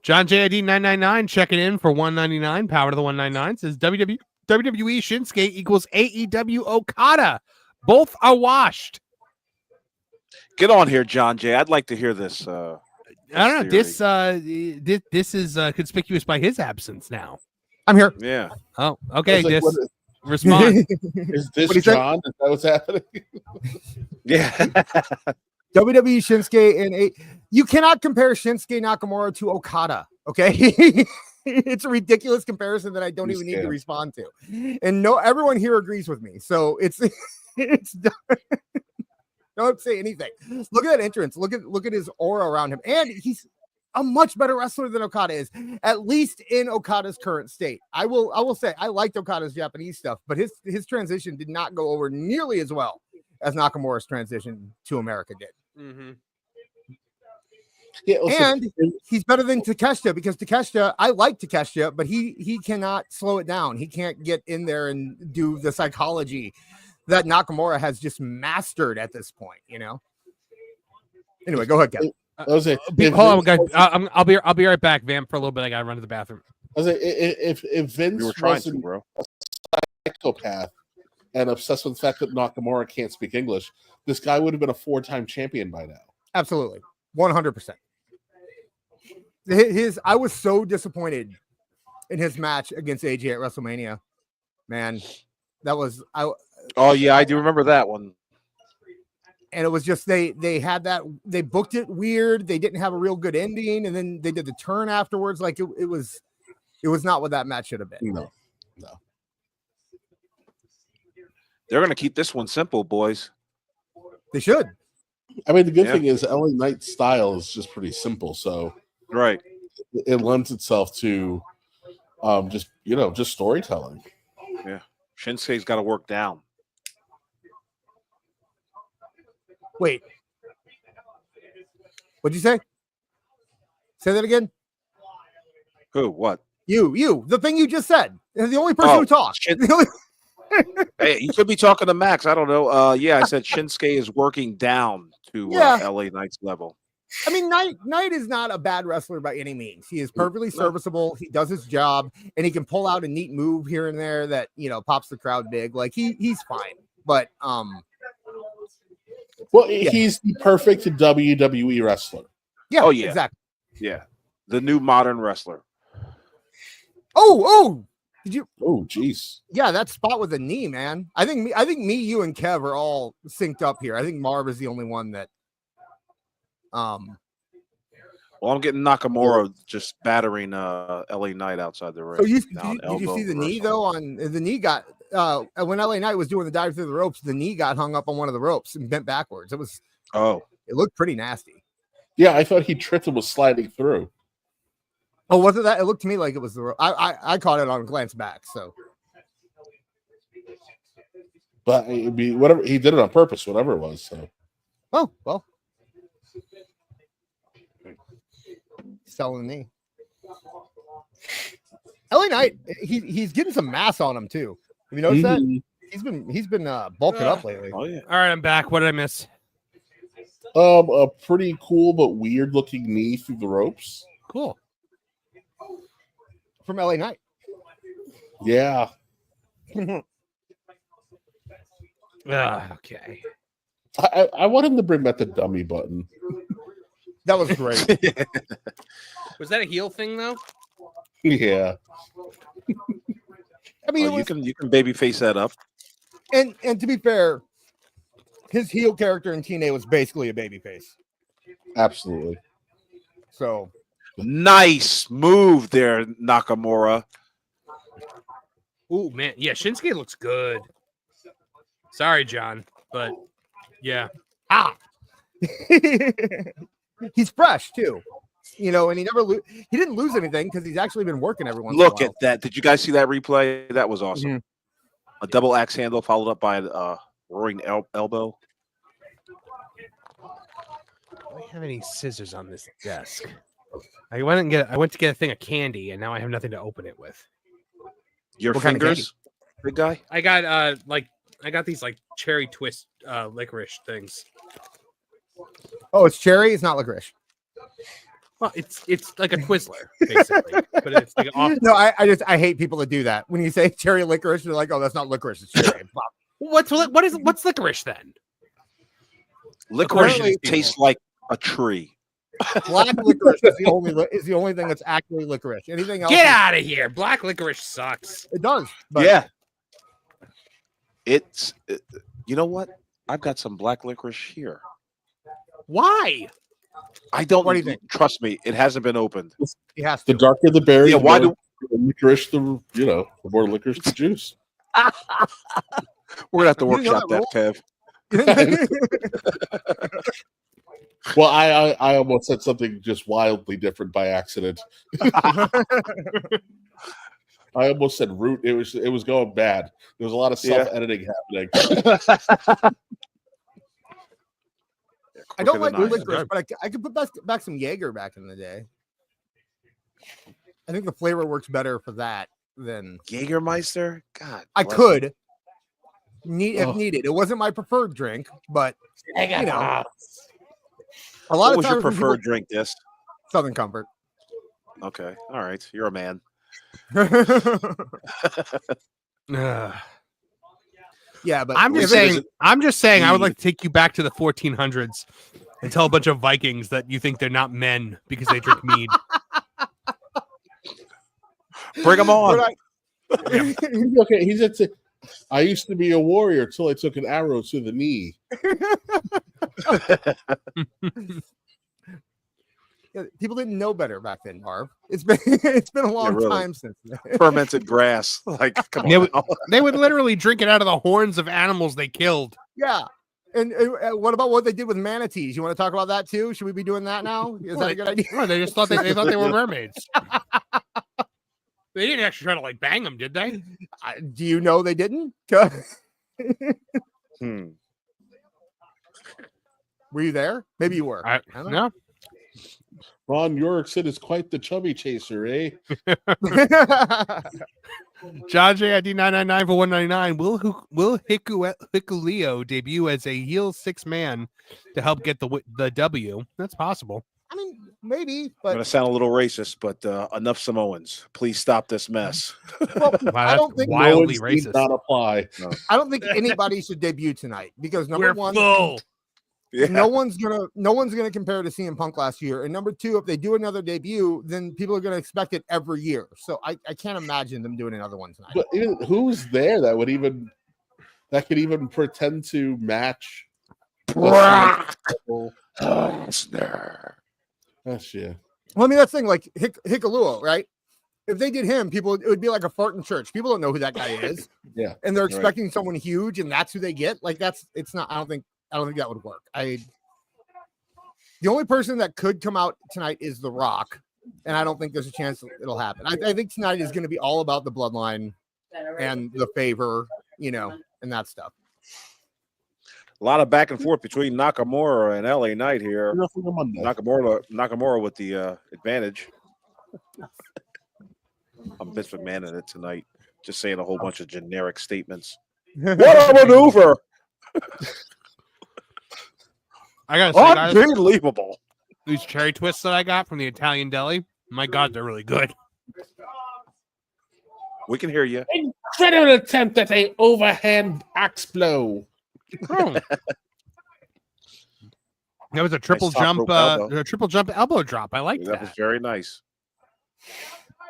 John JID 999 checking in for 199. Power to the 199 says WWE Shinsuke equals AEW Okada. Both are washed. Get on here, John J. I'd like to hear this. I don't know. This is conspicuous by his absence now. I'm here. Yeah. Oh, okay. Like, Respond. Is this John? Is that what's happening? Yeah. WWE Shinsuke and you cannot compare Shinsuke Nakamura to Okada. Okay. It's a ridiculous comparison that I don't even need to respond to. And no, everyone here agrees with me. So it's don't say anything. Look at that entrance. Look at his aura around him. And he's a much better wrestler than Okada is, at least in Okada's current state. I will say I liked Okada's Japanese stuff, but his transition did not go over nearly as well as Nakamura's transition to America did. Mm-hmm. Yeah, and he's better than Takeshita because Takeshita, I like Takeshita, but he cannot slow it down. He can't get in there and do the psychology that Nakamura has just mastered at this point, you know. Anyway, go ahead, Kevin. Hold on, guys. I'll be right back, Vamp, for a little bit. I gotta run to the bathroom. I was like, if Vince wasn't a psychopath and obsessed with the fact that Nakamura can't speak English, this guy would have been a 4-time champion by now. Absolutely, 100%. I was so disappointed in his match against AJ at WrestleMania. Man, that was Oh yeah, I do remember that one. And it was just they had that, they booked it weird. They didn't have a real good ending, and then they did the turn afterwards. Like it was not what that match should have been. No. They're gonna keep this one simple, boys. They should. I mean, the good thing is LA Knight's style is just pretty simple, so right. It lends itself to just storytelling. Yeah, Shinsuke's got to work down. Wait, what'd you say? Say that again. Who? What? You. The thing you just said. The only person who talked. Hey, you could be talking to Max. I don't know. Yeah, I said Shinsuke is working down to LA Knight's level. I mean, Knight is not a bad wrestler by any means. He is perfectly serviceable. He does his job, and he can pull out a neat move here and there that pops the crowd big. Like he's fine. But he's the perfect WWE wrestler. Yeah. Oh yeah. Exactly. Yeah. The new modern wrestler. Oh. Did you? Oh, geez. Yeah, that spot with the knee, man. I think me, you, and Kev are all synced up here. I think Marv is the only one that. Well, I'm getting Nakamura just battering LA Knight outside the ring. So did you see the knee though? On the knee got when LA Knight was doing the dive through the ropes, the knee got hung up on one of the ropes and bent backwards. It looked pretty nasty. Yeah, I thought he tripped and was sliding through. Oh, was it that? It looked to me like it was the. I caught it on a glance back. So, But it'd be whatever he did it on purpose, whatever it was. So, oh well, selling the knee. LA Knight, he's getting some mass on him too. Have you noticed that? He's been bulking up lately. Oh yeah. All right, I'm back. What did I miss? a pretty cool but weird looking knee through the ropes. Cool. From LA Knight. Yeah. Okay. I want him to bring back the dummy button. That was great. Was that a heel thing though? Yeah. I mean, You can baby face that up. and to be fair, his heel character in TNA was basically a babyface. Absolutely. So Nice move there, Nakamura. Oh man, yeah, Shinsuke looks good. Sorry, John, but yeah. He's fresh too, you know, and he didn't lose anything because he's actually been working every once. Look in a at that! Did you guys see that replay? That was awesome. Mm-hmm. A double axe handle followed up by a roaring elbow. Do I have any scissors on this desk? I went to get a thing of candy, and now I have nothing to open it with. Your What kind of fingers, big guy. I got these like cherry twist licorice things. Oh, it's cherry. It's not licorice. Well, it's like a Twizzler, basically, but it's like No, I hate people that do that. When you say cherry licorice, they're like, oh, that's not licorice. It's cherry. What's licorice then? Licorice Apparently- tastes like a tree. Black licorice is the only thing that's actually licorice. Anything else? Get out of here! Black licorice sucks. It does. But Yeah. You know what? I've got some black licorice here. Why? I don't. What do you think? Trust me, it hasn't been opened. he has The to. darker the berry, Yeah, the why more licorice the more licorice the juice. We're gonna have to You didn't know workshop that, that Kev. Well, I almost said something just wildly different by accident. I almost said root. It was going bad. There was a lot of self-editing happening. I don't Quicker like than I licorice, but I could put back some Jaeger back in the day. I think the flavor works better for that than Jägermeister. God, I bless could him. if needed. It wasn't my preferred drink, but you know, a lot What of was your times when preferred people- drink? This. Southern Comfort. Okay. All right. You're a man. Yeah, but I'm just if it- saying. I'm just saying. I would like to take you back to the 1400s and tell a bunch of Vikings that you think they're not men because they drink mead. Bring them on. Okay, he's at. I used to be a warrior till I took an arrow to the knee. Yeah, people didn't know better back then, Marv. It's been a long really. time since then. Fermented grass. Like, come on. They would, now. they would literally drink it out of the horns of animals they killed. Yeah. And what about what they did with manatees? You want to talk about that too? Should we be doing that now? Is that a good idea? No, they just thought they thought they were mermaids. They didn't actually try to like bang them, did they? Do you know they didn't? Were you there? Maybe you were. I don't no. Ron Yorkson is quite the chubby chaser, eh? John JID 999 for 199. Will Hikuleo debut as a heel 6-man to help get the W? That's possible. I mean, maybe, I'm but going to sound a little racist, but enough Samoans. Please stop this mess. well, Wow, I that's don't think wildly Nolan's need racist. not apply. I don't think anybody should debut tonight because number We're one, full. Yeah. no one's gonna compare to CM Punk last year, and number two, if they do another debut, then people are gonna expect it every year. So I can't imagine them doing another one tonight. But who's there that could even pretend to match? Brock Well, Lesnar. that's yeah. Well, I mean, that's the thing, like Hikuleo, right? If they did him, it would be like a fart in church. People don't know who that guy is. Yeah. And they're Right. expecting someone huge, and that's who they get. Like it's not. I don't think that would work. The only person that could come out tonight is The Rock, and I don't think there's a chance it'll happen. I think tonight is going to be all about the bloodline and the favor, and that stuff. A lot of back and forth between Nakamura and LA Knight here. Nakamura with the advantage. I'm Vince McMahon in it tonight, just saying a whole bunch of generic statements. What a maneuver! I gotta say, guys, unbelievable. These cherry twists that I got from the Italian deli, my God, they're really good. We can hear you. Incredible attempt at a overhand axe blow. Oh. That was a triple jump, elbow drop. I like that. That was very nice.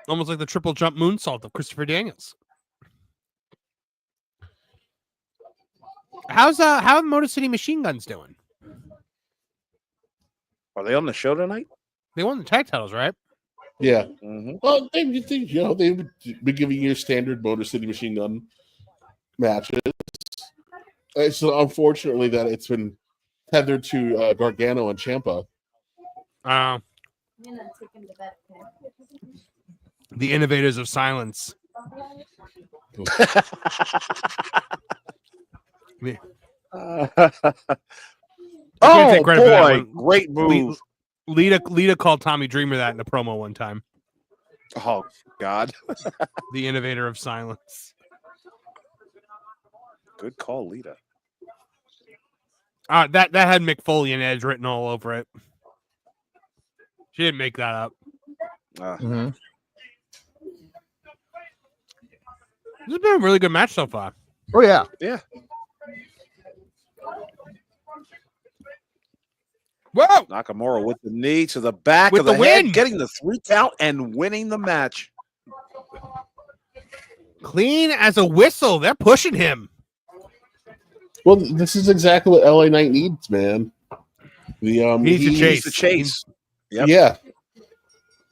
Almost like the triple jump moonsault of Christopher Daniels. How are Motor City Machine Guns doing? Are they on the show tonight? They won the tag titles, right? Yeah. Mm-hmm. Well, they've been giving you standard Motor City Machine Gun matches. It's unfortunately that it's been tethered to Gargano and Ciampa. The innovators of silence. Oh boy, great move. Lita called Tommy Dreamer that in a promo one time. Oh God. The innovator of silence. Good call, Lita. That had Mick Foley and Edge written all over it. She didn't make that up. Mm-hmm. This has been a really good match so far. Oh yeah, yeah. Whoa! Nakamura with the knee to the back with of the win. head, getting the 3 count and winning the match. Clean as a whistle. They're pushing him. Well, this is exactly what LA Knight needs, man. He needs to chase. Yep. Yeah.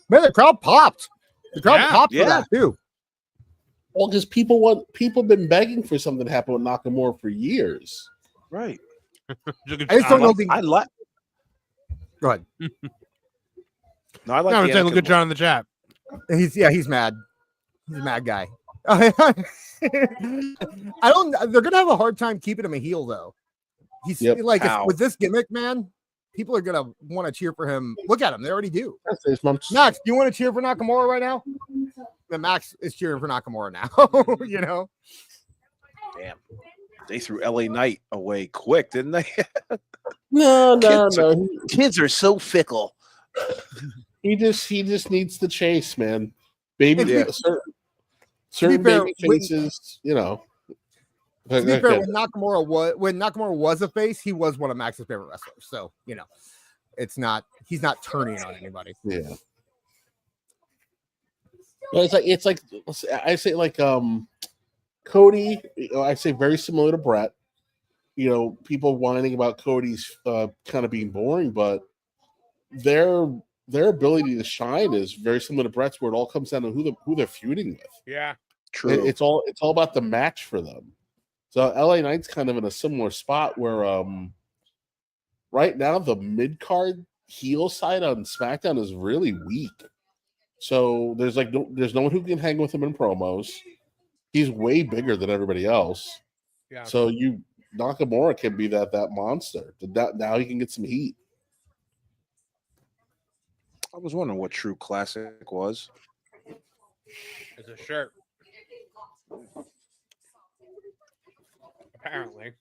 Man, the crowd popped. The crowd popped for that too. Well, because people have been begging for something to happen with Nakamura for years. Right. I just don't know. I like. Go ahead. No, I like. No, I'm saying good job in the chat. He's mad. He's a mad guy. I don't. They're gonna have a hard time keeping him a heel though. He's like with this gimmick, man. People are gonna want to cheer for him. Look at him; they already do. Max, do you want to cheer for Nakamura right now? Then Max is cheering for Nakamura now. Damn, they threw LA Knight away quick, didn't they? No. Kids are so fickle. He just needs the chase, man. Baby, certain fair, baby faces, To be fair, when Nakamura was a face, he was one of Max's favorite wrestlers. So he's not turning on anybody. Yeah. Well, it's like I say Cody. I say very similar to Brett. People whining about Cody's kind of being boring, but their ability to shine is very similar to Brett's, where it all comes down to who they're feuding with. Yeah, true. It's all about the match for them. So LA Knight's kind of in a similar spot where right now the mid-card heel side on SmackDown is really weak. So there's no one who can hang with him in promos. He's way bigger than everybody else. Yeah. So Nakamura can be that monster. Now he can get some heat. I was wondering what True Classic was. It's a shirt. Apparently.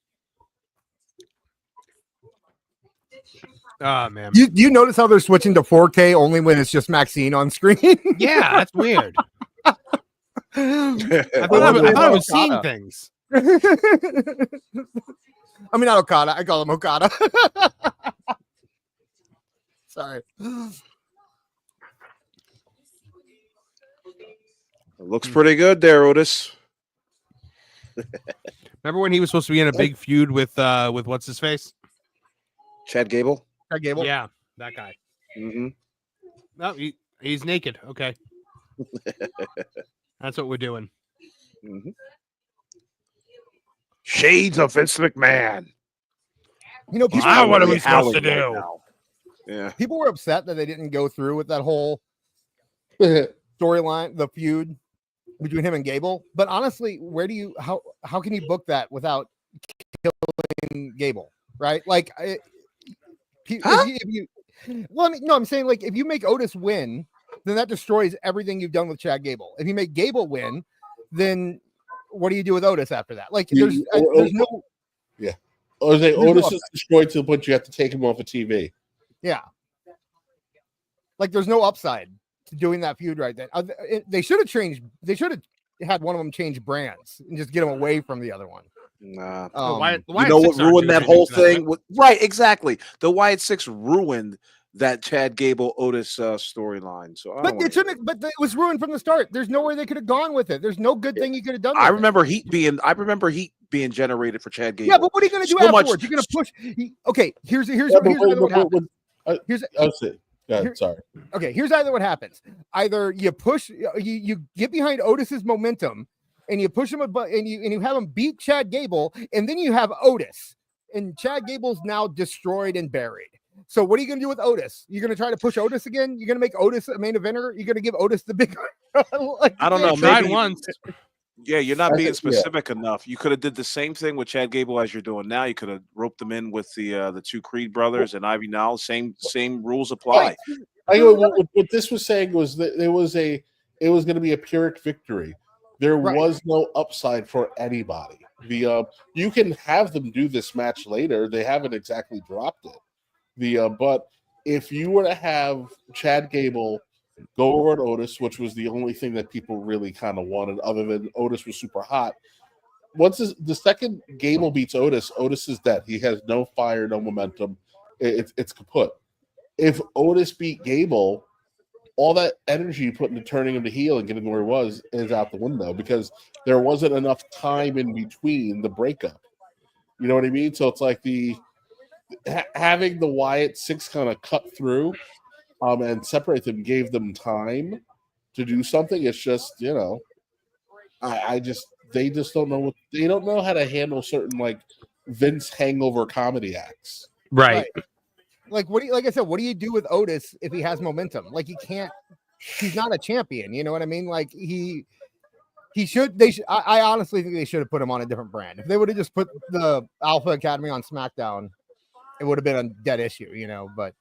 Oh man. You notice how they're switching to 4K only when it's just Maxine on screen? Yeah, that's weird. I thought I was seeing things. I mean, not Okada. I call him Okada. Sorry. It looks pretty good there, Otis. Remember when he was supposed to be in a big feud with what's his face? Chad Gable. Chad Gable. Yeah, that guy. Mm-hmm. No, he's naked. Okay. That's what we're doing. Mm-hmm. Shades of Vince McMahon. People I know what are we supposed to do? Yeah. People were upset that they didn't go through with that whole storyline, the feud between him and Gable. But honestly, how can you book that without killing Gable? Right? Like, well, I mean, no, I'm saying like if you make Otis win, then that destroys everything you've done with Chad Gable. If you make Gable win, then what do you do with Otis after that? Like, there's no. Yeah. Or no Otis is destroyed to the point you have to take him off of TV. Yeah. Like, there's no upside to doing that feud right then. They should have changed. They should have had one of them change brands and just get him away from the other one. Nah. Why you know what ruined that whole thing? Right, exactly. The Wyatt Six ruined that Chad Gable Otis storyline. So, but it shouldn't. But it was ruined from the start. There's nowhere they could have gone with it. There's no good thing you could have done. I remember heat being generated for Chad Gable. Yeah, but what are you going to do afterwards? You're going to push. Okay, here's what happens. Sorry. Okay, here's either what happens. Either you push, you get behind Otis's momentum, and you push him, and you have him beat Chad Gable, and then you have Otis, and Chad Gable's now destroyed and buried. So what are you going to do with Otis? You're going to try to push Otis again? You're going to make Otis a main eventer? You're going to give Otis the big? Like, I don't know. Tried once. Yeah, you're not being specific enough. You could have did the same thing with Chad Gable as you're doing now. You could have roped them in with the two Creed brothers and Ivy Nile. Same rules apply. What this was saying was that it was going to be a Pyrrhic victory. There was no upside for anybody. You can have them do this match later. They haven't exactly dropped it. But if you were to have Chad Gable go over at Otis, which was the only thing that people really kind of wanted, other than Otis was super hot. Once the second Gable beats Otis, Otis is dead. He has no fire, no momentum. It's kaput. If Otis beat Gable, all that energy you put into turning him to heel and getting where he was is out the window because there wasn't enough time in between the breakup. You know what I mean? So it's like having the Wyatt Six kind of cut through and separate them gave them time to do something. It's just, they just don't know they don't know how to handle certain like Vince hangover comedy acts. Right. Like like I said, what do you do with Otis if he has momentum? Like he's not a champion. You know what I mean? Like I honestly think they should have put him on a different brand. If they would have just put the Alpha Academy on SmackDown, it would have been a dead issue, but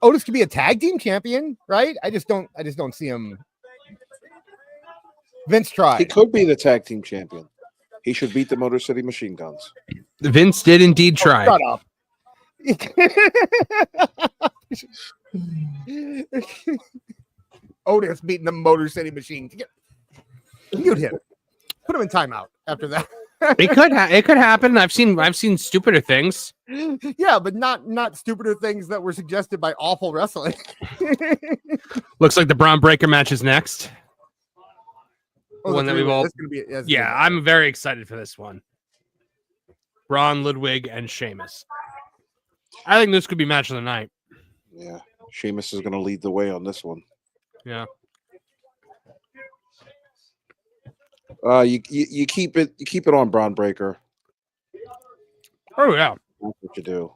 Otis could be a tag team champion, right? I just don't see him. Vince tried. He could be the tag team champion. He should beat the Motor City Machine Guns. Vince did indeed try. Shut up. Otis beating the Motor City Machine. Mute him. Put him in timeout after that. It could happen. I've seen stupider things. Yeah, but not stupider things that were suggested by awful wrestling. Looks like the Braun Breaker match is next. One that we've all. Yeah, I'm very excited for this one. Braun, Ludwig, and Sheamus. I think this could be match of the night. Yeah, Sheamus is going to lead the way on this one. Yeah. You keep it on Braun Breaker. Oh yeah, that's what you do.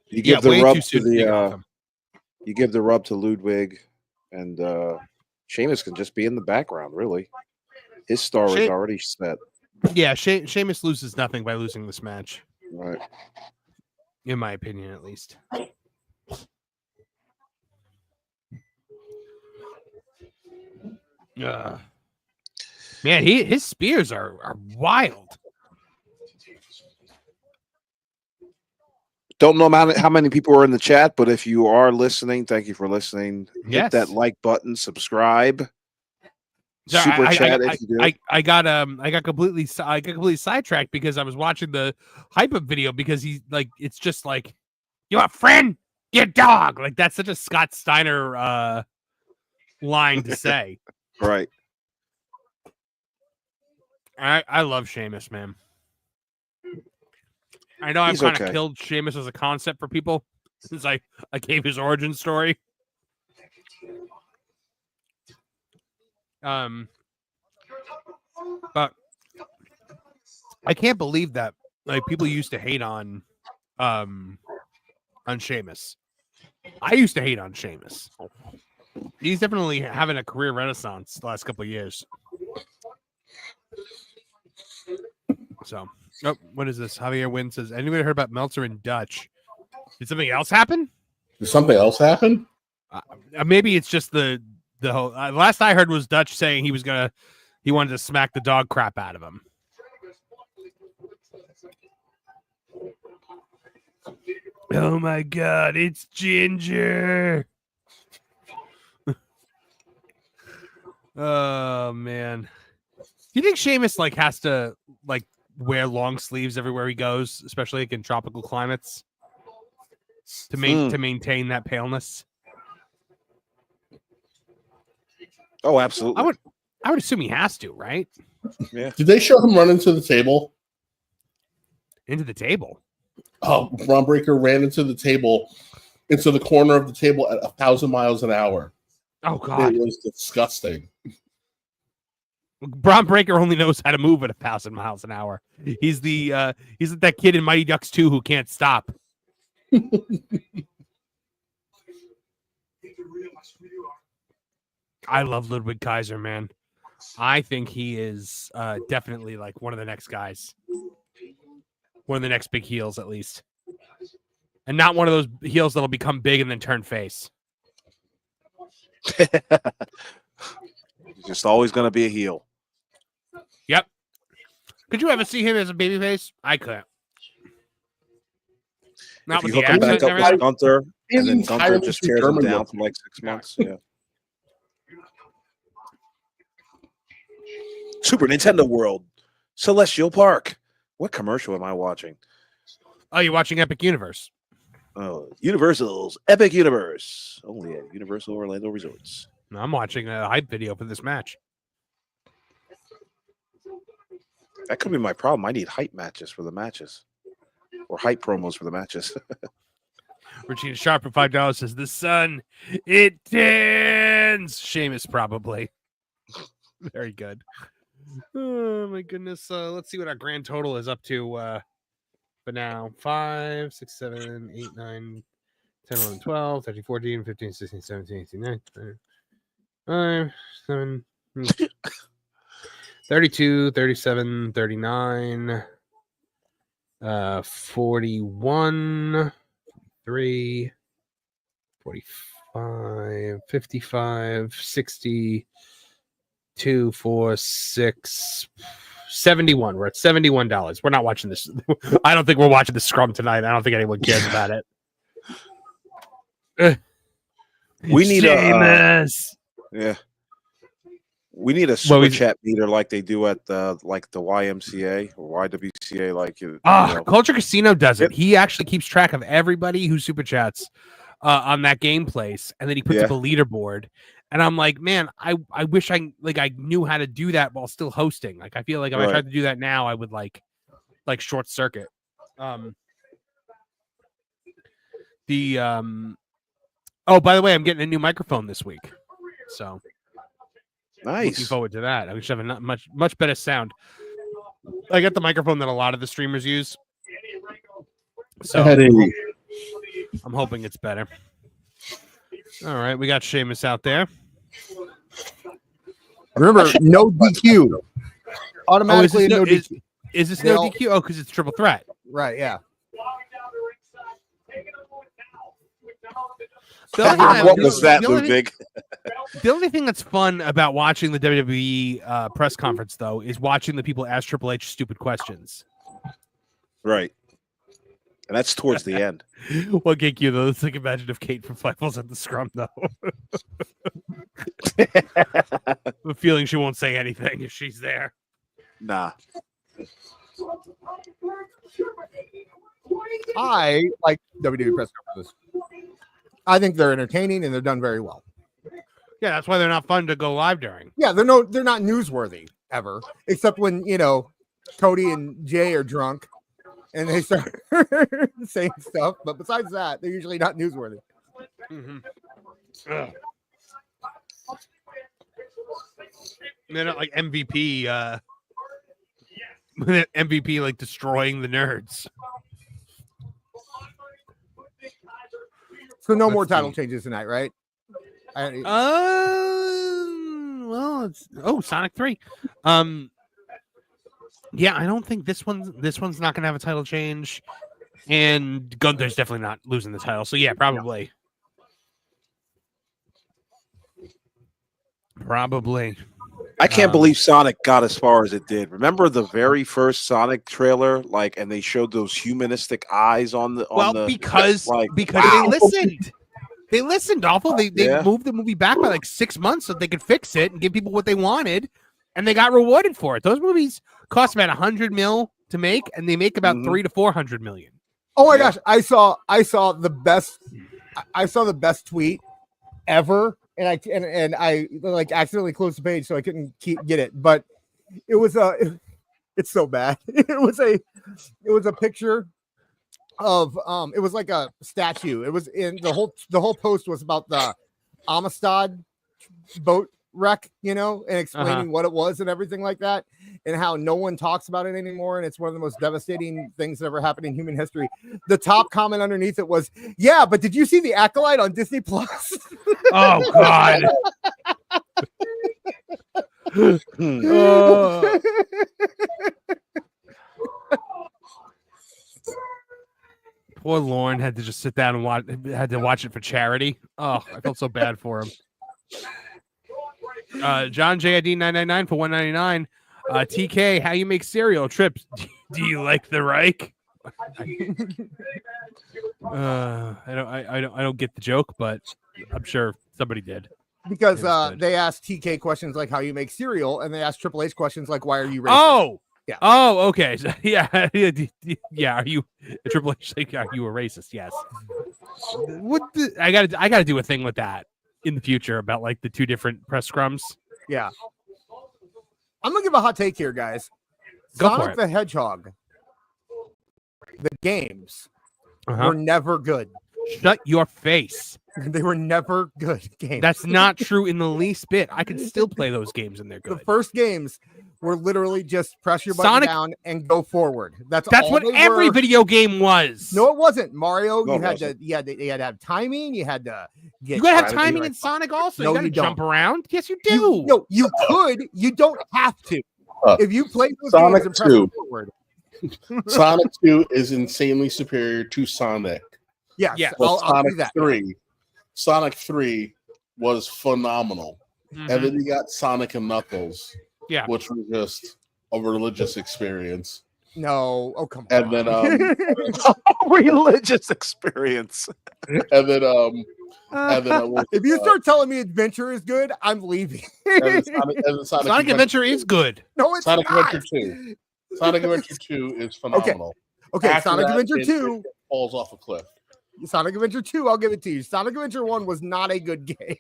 You give the rub to you give the rub to Ludwig, and Sheamus can just be in the background. Really, his star is already set. Yeah, Sheamus loses nothing by losing this match. Right. In my opinion, at least. Man, his spears are wild. Don't know how many people are in the chat, but if you are listening, thank you for listening. Hit that like button, subscribe. Super chat if you do. I got completely sidetracked because I was watching the hype up video because he's like, it's just like, you a friend, you dog. Like that's such a Scott Steiner line to say. Right. I love Sheamus, man. I know I've kind of killed Sheamus as a concept for people since I gave his origin story. But I can't believe that like people used to hate on on Sheamus. I used to hate on Sheamus. He's definitely having a career renaissance the last couple of years. So, oh, what is this? Javier Wynn says, anybody heard about Meltzer and Dutch? Did something else happen? Did something else happen? Maybe it's just the whole. Last I heard was Dutch saying he wanted to smack the dog crap out of him. Oh my God, it's Ginger. Oh man. Do you think Sheamus has to wear long sleeves everywhere he goes, especially in tropical climates, to maintain that paleness? Oh, absolutely. I would assume he has to, right? Yeah. Did they show him run into the table? Into the table? Oh, Braun Breaker ran into the table, into the corner of the table at 1,000 miles an hour. Oh God, it was disgusting. Braun Breaker only knows how to move at 1,000 miles an hour. He's that kid in Mighty Ducks 2 who can't stop. I love Ludwig Kaiser, man. I think he is definitely one of the next guys. One of the next big heels, at least. And not one of those heels that'll become big and then turn face. He's just always going to be a heel. Yep. Could you ever see him as a babyface? I couldn't. Not if with you the hook him back accent up with Gunther, and then He's Gunther just tears him down for 6 months. Yeah. Super Nintendo World, Celestial Park. What commercial am I watching? Oh, you're watching Epic Universe. Oh, Universal's Epic Universe. Only at Universal Orlando Resorts. No, I'm watching a hype video for this match. That could be my problem. I need hype matches for the matches. Or hype promos for the matches. Regina Sharp for $5 says, the sun, it tends. Sheamus, probably. Very good. Oh, my goodness. Let's see what our grand total is up to for now. 5, 6, 7, 8, 9, 10, 11, 12, 13, 14, 15, 16, 17, 18, 19, 5, 7, 32, 37, 39, 41, 3, 45, 55, 60, 2, 4, 6, 71. We're at $71. We're not watching this. I don't think we're watching the scrum tonight. I don't think anyone cares about it. We need Sheamus. Yeah. We need a super chat meter like they do at the YMCA or YWCA. Culture Casino does it. He actually keeps track of everybody who super chats on that game place, and then he puts up a leaderboard. And I'm like, man, I wish I knew how to do that while still hosting. I feel like if I tried to do that now, I would like short circuit. Oh, by the way, I'm getting a new microphone this week, so nice. Looking forward to that. I should have a much better sound. I got the microphone that a lot of the streamers use, so I'm hoping it's better. All right, we got Sheamus out there. Remember, no DQ. Automatically, no DQ. Is this no DQ? Oh, because it's triple threat. Right, yeah. What was that, Ludwig? The only thing that's fun about watching the WWE press conference, though, is watching the people ask Triple H stupid questions. Right. And that's towards the end. What gig you though? Let's imagine if Kate from Fightful's at the scrum though. The feeling she won't say anything if she's there. Nah. I like WWE press conferences. I think they're entertaining and they're done very well. Yeah, that's why they're not fun to go live during. Yeah, they're not newsworthy ever, except when Cody and Jay are drunk. And they start saying stuff, but besides that, they're usually not newsworthy. Mm-hmm. They're not like MVP. MVP like destroying the nerds. So no Let's more title see. changes tonight, right? Well, it's Sonic 3. Yeah, I don't think this one's not gonna have a title change, and Gunther's definitely not losing the title. So yeah, probably. Probably. I can't believe Sonic got as far as it did. Remember the very first Sonic trailer, and they showed those humanistic eyes on the because wow. they listened. They listened, awful. They Yeah. moved the movie back by like 6 months so they could fix it and give people what they wanted, and they got rewarded for it. Those movies cost about $100 million to make, and they make about 300 to 400 million. Oh my gosh, I saw the best tweet ever, and I like accidentally closed the page so I couldn't get it, but it was it's so bad. It was a picture of it was like a statue. It was in the whole post was about the Amistad boat wreck, and explaining what it was and everything like that, and how no one talks about it anymore, and it's one of the most devastating things that ever happened in human history. The top comment underneath it was, "Yeah, but did you see The Acolyte on Disney Plus?" Oh God. Poor Lauren had to just sit down and watch it for charity. Oh, I felt so bad for him. John JID 999 for 199. TK, how you make cereal trips? Do you like the Reich? I don't get the joke, but I'm sure somebody did. Because they asked TK questions like how you make cereal, and they asked Triple H questions like why are you racist? Oh, yeah. Oh, okay. So, yeah. Are you Triple H? Like, are you a racist? Yes. I gotta do a thing with that in the future about like the two different press scrums. Yeah. I'm gonna give a hot take here, guys. Go for Sonic it. the Hedgehog, the games were never good. Shut your face. They were never good games. That's not true in the least bit. I can still play those games and they're good. The first games were literally just press your button down and go forward. That's what every video game was. No, it wasn't. Mario, No, you had to have timing. You had to get. You gotta have timing in Sonic also. No, you gotta you don't. jump around. Yes, you do. You could. You don't have to. If you play those Sonic games and press 2. forward. Sonic 2 is insanely superior to Sonic. Yes, Yeah. I'll Sonic do that. 3. Sonic 3 was phenomenal. Mhm. And then you got Sonic and Knuckles, Yeah. which was just a religious experience. No, oh come And on. then religious experience. and then if you start telling me Adventure is good, I'm leaving. Sonic Adventure is good. No, it's Sonic not. Adventure 2. Sonic Adventure 2 is phenomenal. Okay, After Sonic that, Adventure it 2. falls off a cliff. Sonic Adventure 2, I'll give it to you. Sonic Adventure 1 was not a good game.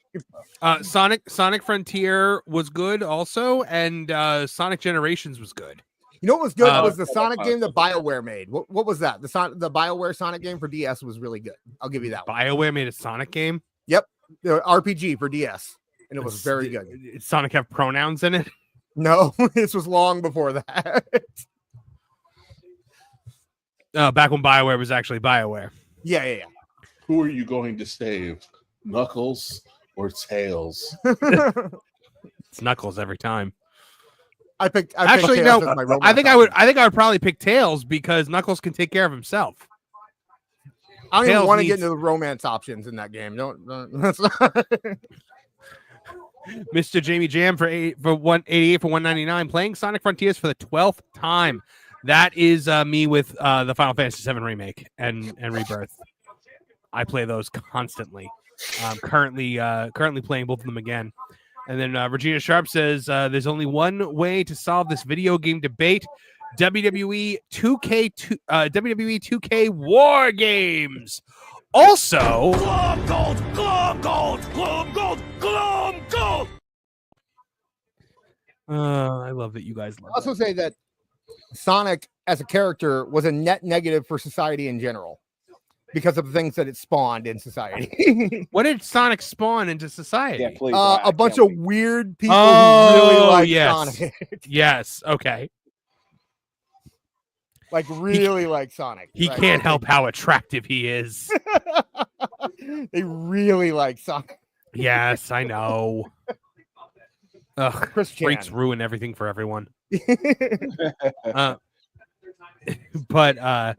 Sonic Frontier was good also, and Sonic Generations was good. You know what was good was the Sonic game that BioWare made. What was that? The BioWare Sonic game for DS was really good. I'll give you that one. BioWare made a Sonic game. Yep, the RPG for DS, and it was very good. Did Sonic have pronouns in it? No, this was long before that. Back when BioWare was actually BioWare. Yeah. Who are you going to save, Knuckles or Tails? It's Knuckles every time. I picked Actually, Tails no. as my romance I think I option. would probably pick Tails because Knuckles can take care of himself. I don't even Tails want to get needs- into the romance options in that game. Don't that's not... Mr. Jamie Jam for 188 for 199, playing Sonic Frontiers for the 12th time. That is me with the Final Fantasy VII remake and Rebirth. I play those constantly. Currently playing both of them again. And then Regina Sharp says there's only one way to solve this video game debate: WWE 2K War Games. Also, Glum Gold! Glum Gold! Glum Gold! Glum Gold! I love that you guys I love also that. say that Sonic as a character was a net negative for society in general because of the things that it spawned in society. What did Sonic spawn into society? Yeah, please. A bunch of weird people who really like yes. Sonic. Yes. Okay. Like really like Sonic. He right? can't help how attractive he is. They really like Sonic. Yes, I know. Ugh, Chris freaks Chan. ruin everything for everyone. But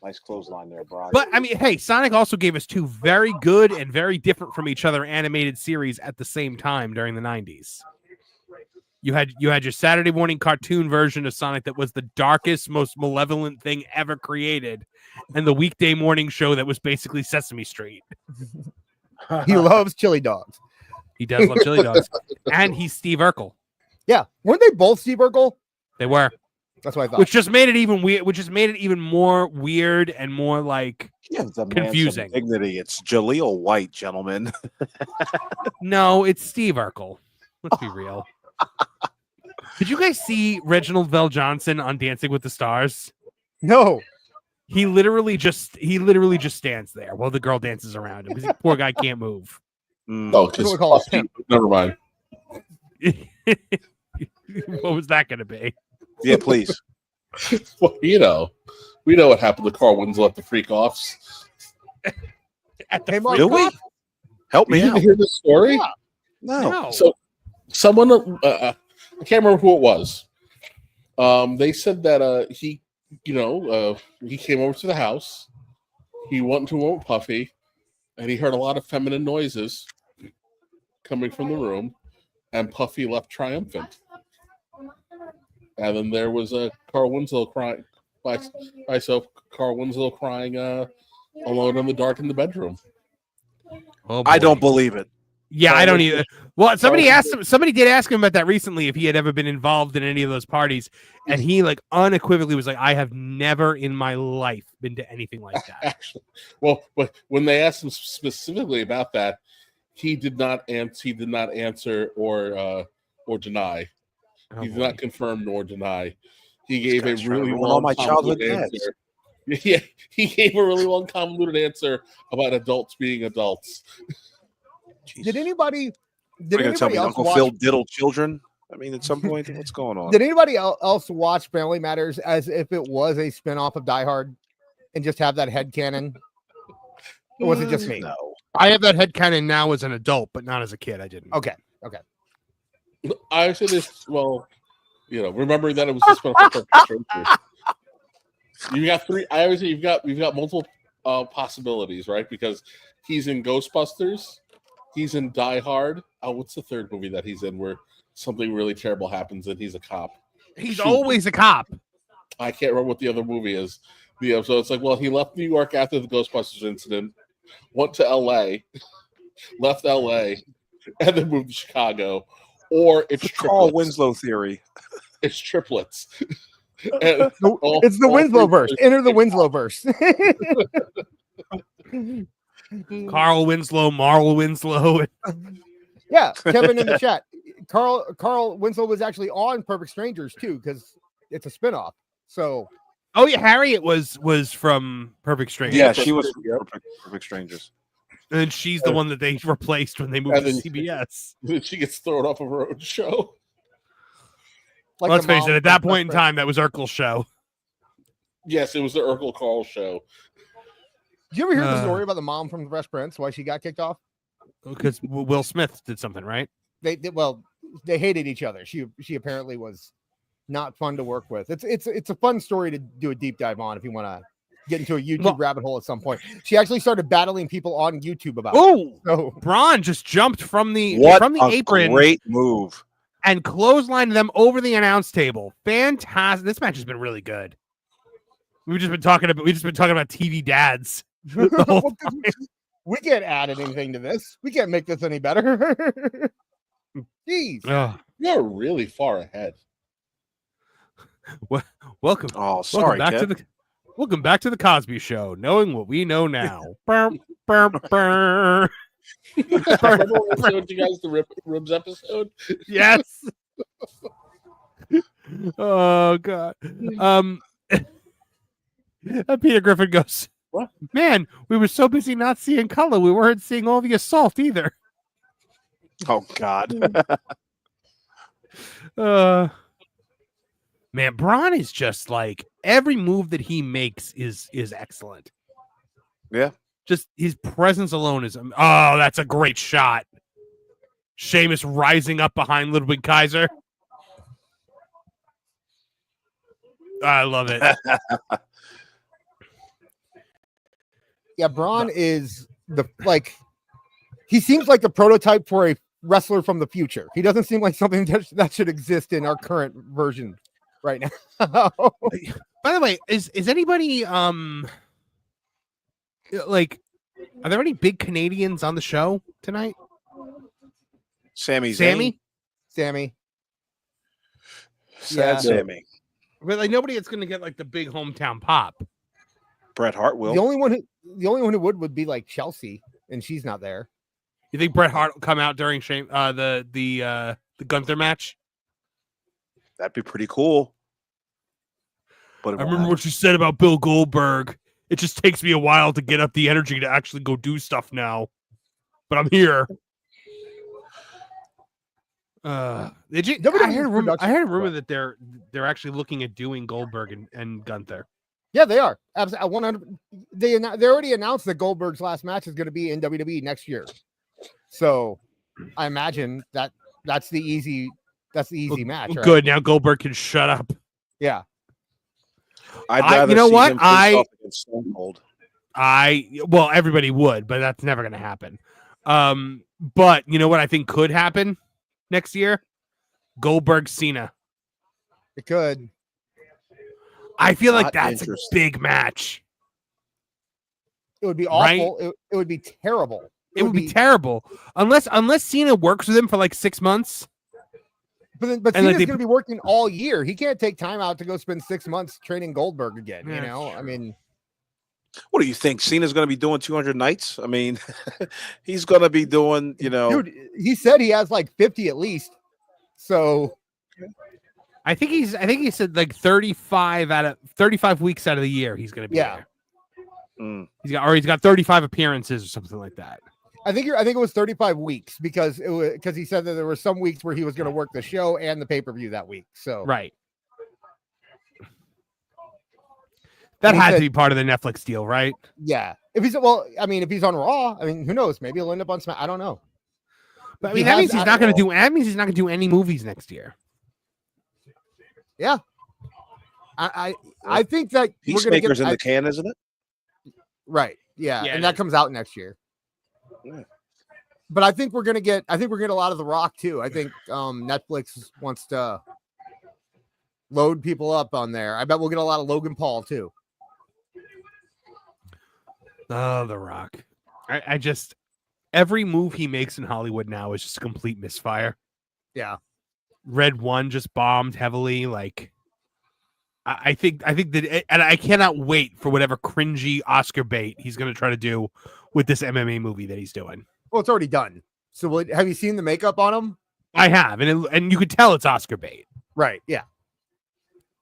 Nice clothesline there, Brian. But I mean, hey, Sonic also gave us two very good and very different from each other animated series at the same time during the 90s. You had your Saturday morning cartoon version of Sonic that was the darkest, most malevolent thing ever created, and the weekday morning show that was basically Sesame Street. He loves chili dogs. He does love chili dogs, and he's Steve Urkel. Yeah, weren't they both Steve Urkel? They were. That's what I thought. Which just made it even weird. Which just made it even more weird and more like Give the man confusing. some dignity. It's Jaleel White, gentlemen. No, it's Steve Urkel. Let's be real. Did you guys see Reginald Vell Johnson on Dancing with the Stars? No. He literally just stands there while the girl dances around him because the poor guy can't move. Oh, because never mind. What was that going to be? Yeah, please. Well, we know what happened to Carl Winslow at the Freak Offs. Hey, Mark, Do we? Help me You didn't out. hear this story? Yeah. No. So, someone, I can't remember who it was. They said that he came over to the house. He went into a room with Puffy, and he heard a lot of feminine noises coming from the room, and Puffy left triumphant. And then there was Carl Winslow crying by myself. Carl Winslow crying alone in the dark in the bedroom. Oh, I don't believe it. Yeah, I don't either. Well, somebody did ask him about that recently if he had ever been involved in any of those parties, and he like unequivocally was like, "I have never in my life been to anything like that." Actually, well, but when they asked him specifically about that, he did not answer. He did not answer or deny. Oh, He did boy. not confirm nor deny. He gave a guy's trying to really ruin all long, my childhood convoluted dads. answer. Yeah, he gave a really long, convoluted answer about adults being adults. Did anybody? What Did are you gonna tell anybody me else Uncle watch? Phil diddled children? I mean, at some point, what's going on? Did anybody else watch Family Matters as if it was a spinoff of Die Hard, and just have that headcanon? Or was it just me? No. I have that headcanon now as an adult, but not as a kid. I didn't. Okay. I said this. Well, remembering that it was just Perfect Strangers. You got three. I always say you've got multiple possibilities, right? Because he's in Ghostbusters, he's in Die Hard. Oh, what's the third movie that he's in where something really terrible happens and he's a cop? He's always a cop. I can't remember what the other movie is. So it's like, well, he left New York after the Ghostbusters incident, went to L.A., left L.A., and then moved to Chicago. Or it's The Carl triplets. Winslow theory. It's triplets. It's the Winslow verse. Enter the Winslow verse. Carl Winslow, Marl Winslow. Yeah, Kevin in the chat. Carl Winslow was actually on Perfect Strangers too, because it's a spinoff. So Oh yeah, Harriet was from Perfect Strangers. Yeah, she was Perfect Strangers. And she's the one that they replaced when they moved to CBS. She gets thrown off of her own show. like Let's the face mom it, at from that point in Fresh Prince. time, that was Urkel's show. Yes, it was the Urkel Carl show. Did you ever hear the story about the mom from Fresh Prince? Why she got kicked off? Because Will Smith did something, right? They hated each other. She apparently was not fun to work with. It's a fun story to do a deep dive on if you want to get into a YouTube rabbit hole at some point. She actually started battling people on YouTube about it. Oh, So Braun just jumped from the apron, Great move, and clotheslined them over the announce table. Fantastic! This match has been really good. We've just been talking about TV dads the whole time. we can't add anything to this. We can't make this any better. Jeez. You're really far ahead. Welcome. Oh, sorry, Welcome back to the Cosby Show, knowing what we know now. Burr, burr, burr. Remember when I showed you guys the Ribs episode? Yes. Oh God. Peter Griffin goes, "What? Man, we were so busy not seeing color, we weren't seeing all the assault either." Oh God. Man, Braun is just like every move that he makes is excellent. Yeah. Just his presence alone is. Oh, that's a great shot. Sheamus rising up behind Ludwig Kaiser. I love it. Yeah, Braun is he seems like the prototype for a wrestler from the future. He doesn't seem like something that should exist in our current version right now. By the way, is anybody like, are there any big Canadians on the show tonight? Sammy. Sammy. Sad Yeah. Sammy. But like nobody that's going to get like the big hometown pop. Bret Hart will. The only one who would be like Chelsea, and she's not there. You think Bret Hart will come out during the Gunther match? That'd be pretty cool. But I remember what you said about Bill Goldberg. It just takes me a while to get up the energy to actually go do stuff now. But I'm here. Did you? I heard a rumor that they're actually looking at doing Goldberg and Gunther. Yeah, they are. Absolutely, 100. They already announced that Goldberg's last match is going to be in WWE next year. So, I imagine that's the easy match. Right? Good. Now Goldberg can shut up. Yeah. I'd rather you know see what? him face off against Stone Cold. Well, everybody would, but that's never going to happen. But you know what I think could happen next year? Goldberg Cena. It could. I feel like that's a big match. It would be awful. Right? It would be terrible. It would be terrible unless Cena works with him for like 6 months. But Cena's going to be working all year. He can't take time out to go spend 6 months training Goldberg again. You know, I mean, what do you think? Cena's going to be doing 200 nights? I mean, he's going to be doing, Dude, he said he has like 50 at least. So I think he said like 35 weeks out of the year he's going to be there. He's got 35 appearances or something like that. I think it was 35 weeks because he said that there were some weeks where he was going to work the show and the pay-per-view that week. So right. That had to be part of the Netflix deal, right? Yeah. If he's on Raw, I mean, who knows? Maybe he'll end up on Smack. I don't know. But I mean, that means he's not going to do any movies next year. Yeah. I think that Peacemaker's in the can, isn't it? Right. Yeah. And that comes out next year. Yeah. But I think we're gonna get a lot of The Rock too. I think Netflix wants to load people up on there. I bet we'll get a lot of Logan Paul too. Oh, The Rock. I just every move he makes in Hollywood now is just a complete misfire. Yeah. Red One just bombed heavily. Like I think that, and I cannot wait for whatever cringy Oscar bait he's going to try to do with this MMA movie that he's doing. Well, it's already done. So have you seen the makeup on him? I have, and you could tell it's Oscar bait. Right. Yeah.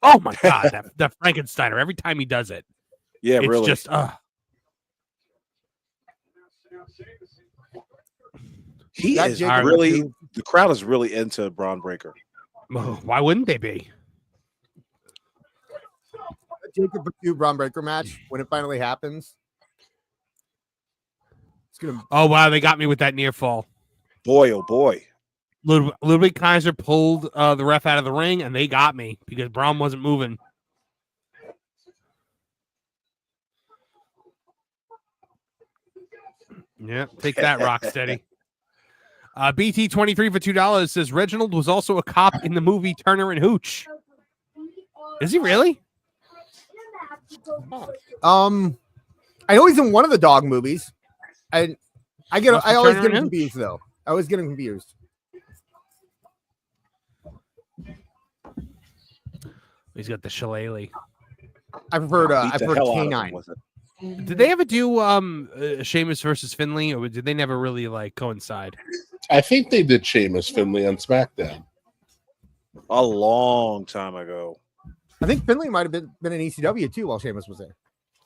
Oh my God, that Frankensteiner! Every time he does it, yeah, it's really. Just he is really. The crowd is really into Braun Breaker. Why wouldn't they be? Jacob Patu Braun Breaker match when it finally happens. Oh wow, they got me with that near fall. Boy, oh boy. Ludwig Kaiser pulled the ref out of the ring, and they got me because Braun wasn't moving. Yeah, take that, Rocksteady. BT23 for $2 says Reginald was also a cop in the movie Turner and Hooch. Is he really? I know he's in one of the dog movies. I always get him confused though. I always get him confused. He's got the shillelagh. I've heard K9. Did they ever do Sheamus versus Finley, or did they never really like coincide? I think they did Sheamus Finley on SmackDown a long time ago. I think Finley might have been in ECW too while Sheamus was there.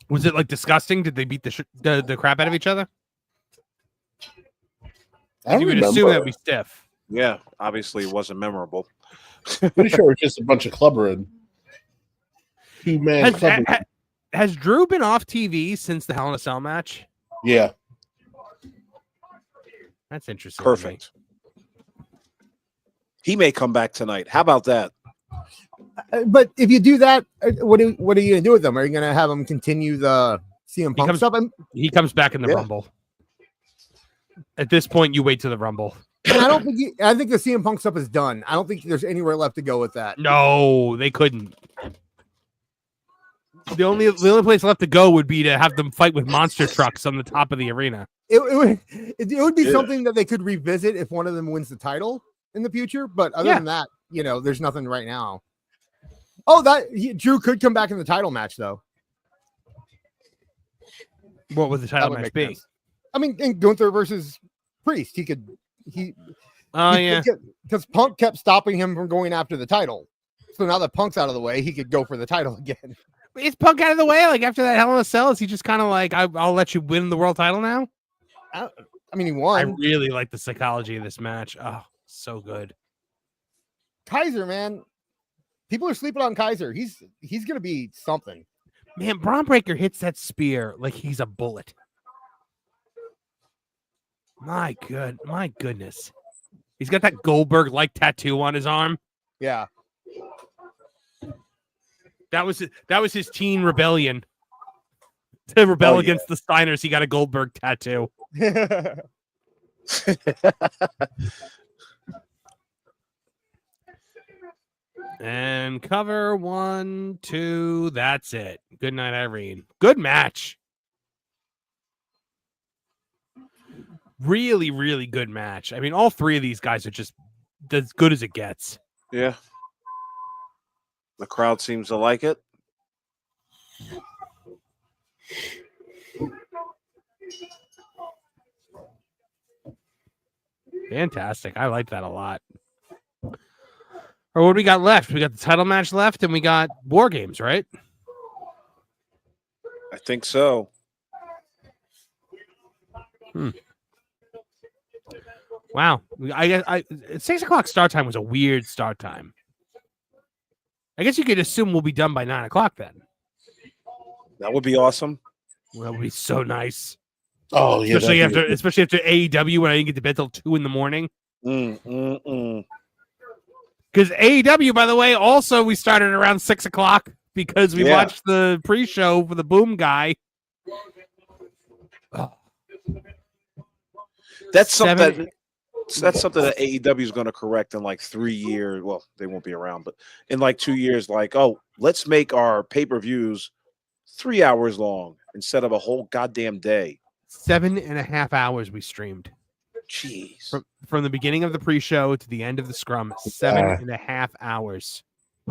Was it like disgusting? Did they beat the crap out of each other? You would assume that would be stiff. Yeah, obviously it wasn't memorable. Pretty sure it was just a bunch of clubbering. Has Drew been off TV since the Hell in a Cell match? Yeah. That's interesting. Perfect. He may come back tonight. How about that? But if you do that, what are you going to do with them? Are you going to have them continue the CM Punk stuff? He comes back in the Rumble. At this point, you wait to the Rumble. And I don't think I think the CM Punk stuff is done. I don't think there's anywhere left to go with that. No, they couldn't. The only place left to go would be to have them fight with monster trucks on the top of the arena. It would be something that they could revisit if one of them wins the title in the future. But other than that, there's nothing right now. Oh, Drew could come back in the title match though. What would the title match be? Sense. I mean, in Gunther versus Priest, because Punk kept stopping him from going after the title. So now that Punk's out of the way, he could go for the title again. Is Punk out of the way? Like after that Hell in a Cell, is he just kind of like, I'll let you win the world title now? I mean, he won. I really like the psychology of this match. Oh, so good. Kaiser, man. People are sleeping on Kaiser. He's going to be something. Man, Braun Breaker hits that spear like he's a bullet. My goodness. He's got that Goldberg-like tattoo on his arm. Yeah. That was his teen rebellion. To rebel against the Steiners, he got a Goldberg tattoo. And cover 1, 2. That's it. Good night, Irene. Good match. Really, really good match. I mean, all three of these guys are just as good as it gets. Yeah. The crowd seems to like it. Fantastic. I like that a lot. Or what do we got left? We got the title match left, and we got War Games, right? I think so. Wow. I 6 o'clock start time was a weird start time. I guess you could assume we'll be done by 9 o'clock then. That would be awesome. Well, that would be so nice. Oh, yeah. Especially after AEW when I didn't get to bed till 2 a.m. Because AEW, by the way, also we started around 6 o'clock because we watched the pre-show for the Boom guy. Oh. That's something that AEW is going to correct in like 3 years. Well, they won't be around, but in like 2 years, like, let's make our pay-per-views 3 hours long instead of a whole goddamn day. 7.5 hours we streamed. Jeez. From the beginning of the pre-show to the end of the scrum, 7.5 hours.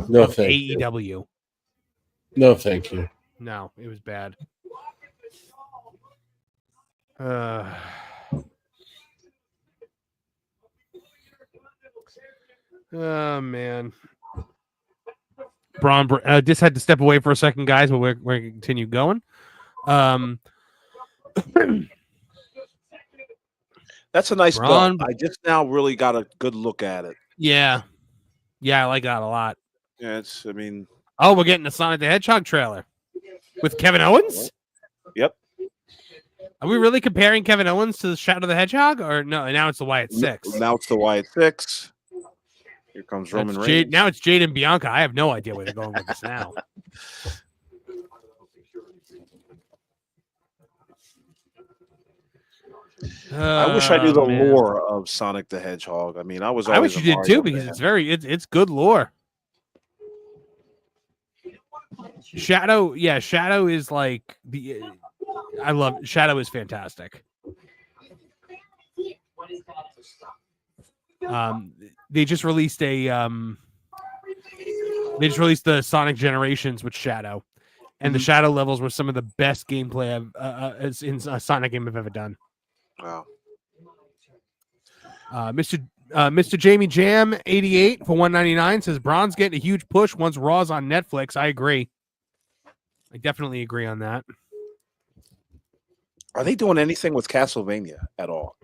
No, thank AEW. You. No, thank you. No, it was bad. Oh man, Braun just had to step away for a second, guys, but we're going to continue going. That's a nice belt. I just now really got a good look at it. Yeah, I like that a lot. Yeah, we're getting a Sonic the Hedgehog trailer with Kevin Owens. Yep. Are we really comparing Kevin Owens to the Shadow the Hedgehog, or no? Now it's the Wyatt Six. Now it's the Wyatt Six. Here comes Roman Reigns. Now it's Jade and Bianca. I have no idea where they're going with this now. I wish I knew the lore of Sonic the Hedgehog. I mean, I wish you did too, because it's good lore. Shadow is like Shadow is fantastic. They just released the Sonic Generations with Shadow, and the Shadow levels were some of the best gameplay in a Sonic game I've ever done. Wow. Mr. Jamie Jam 88 for 199 says Braun's getting a huge push once Raw's on Netflix. I agree. I definitely agree on that. Are they doing anything with Castlevania at all?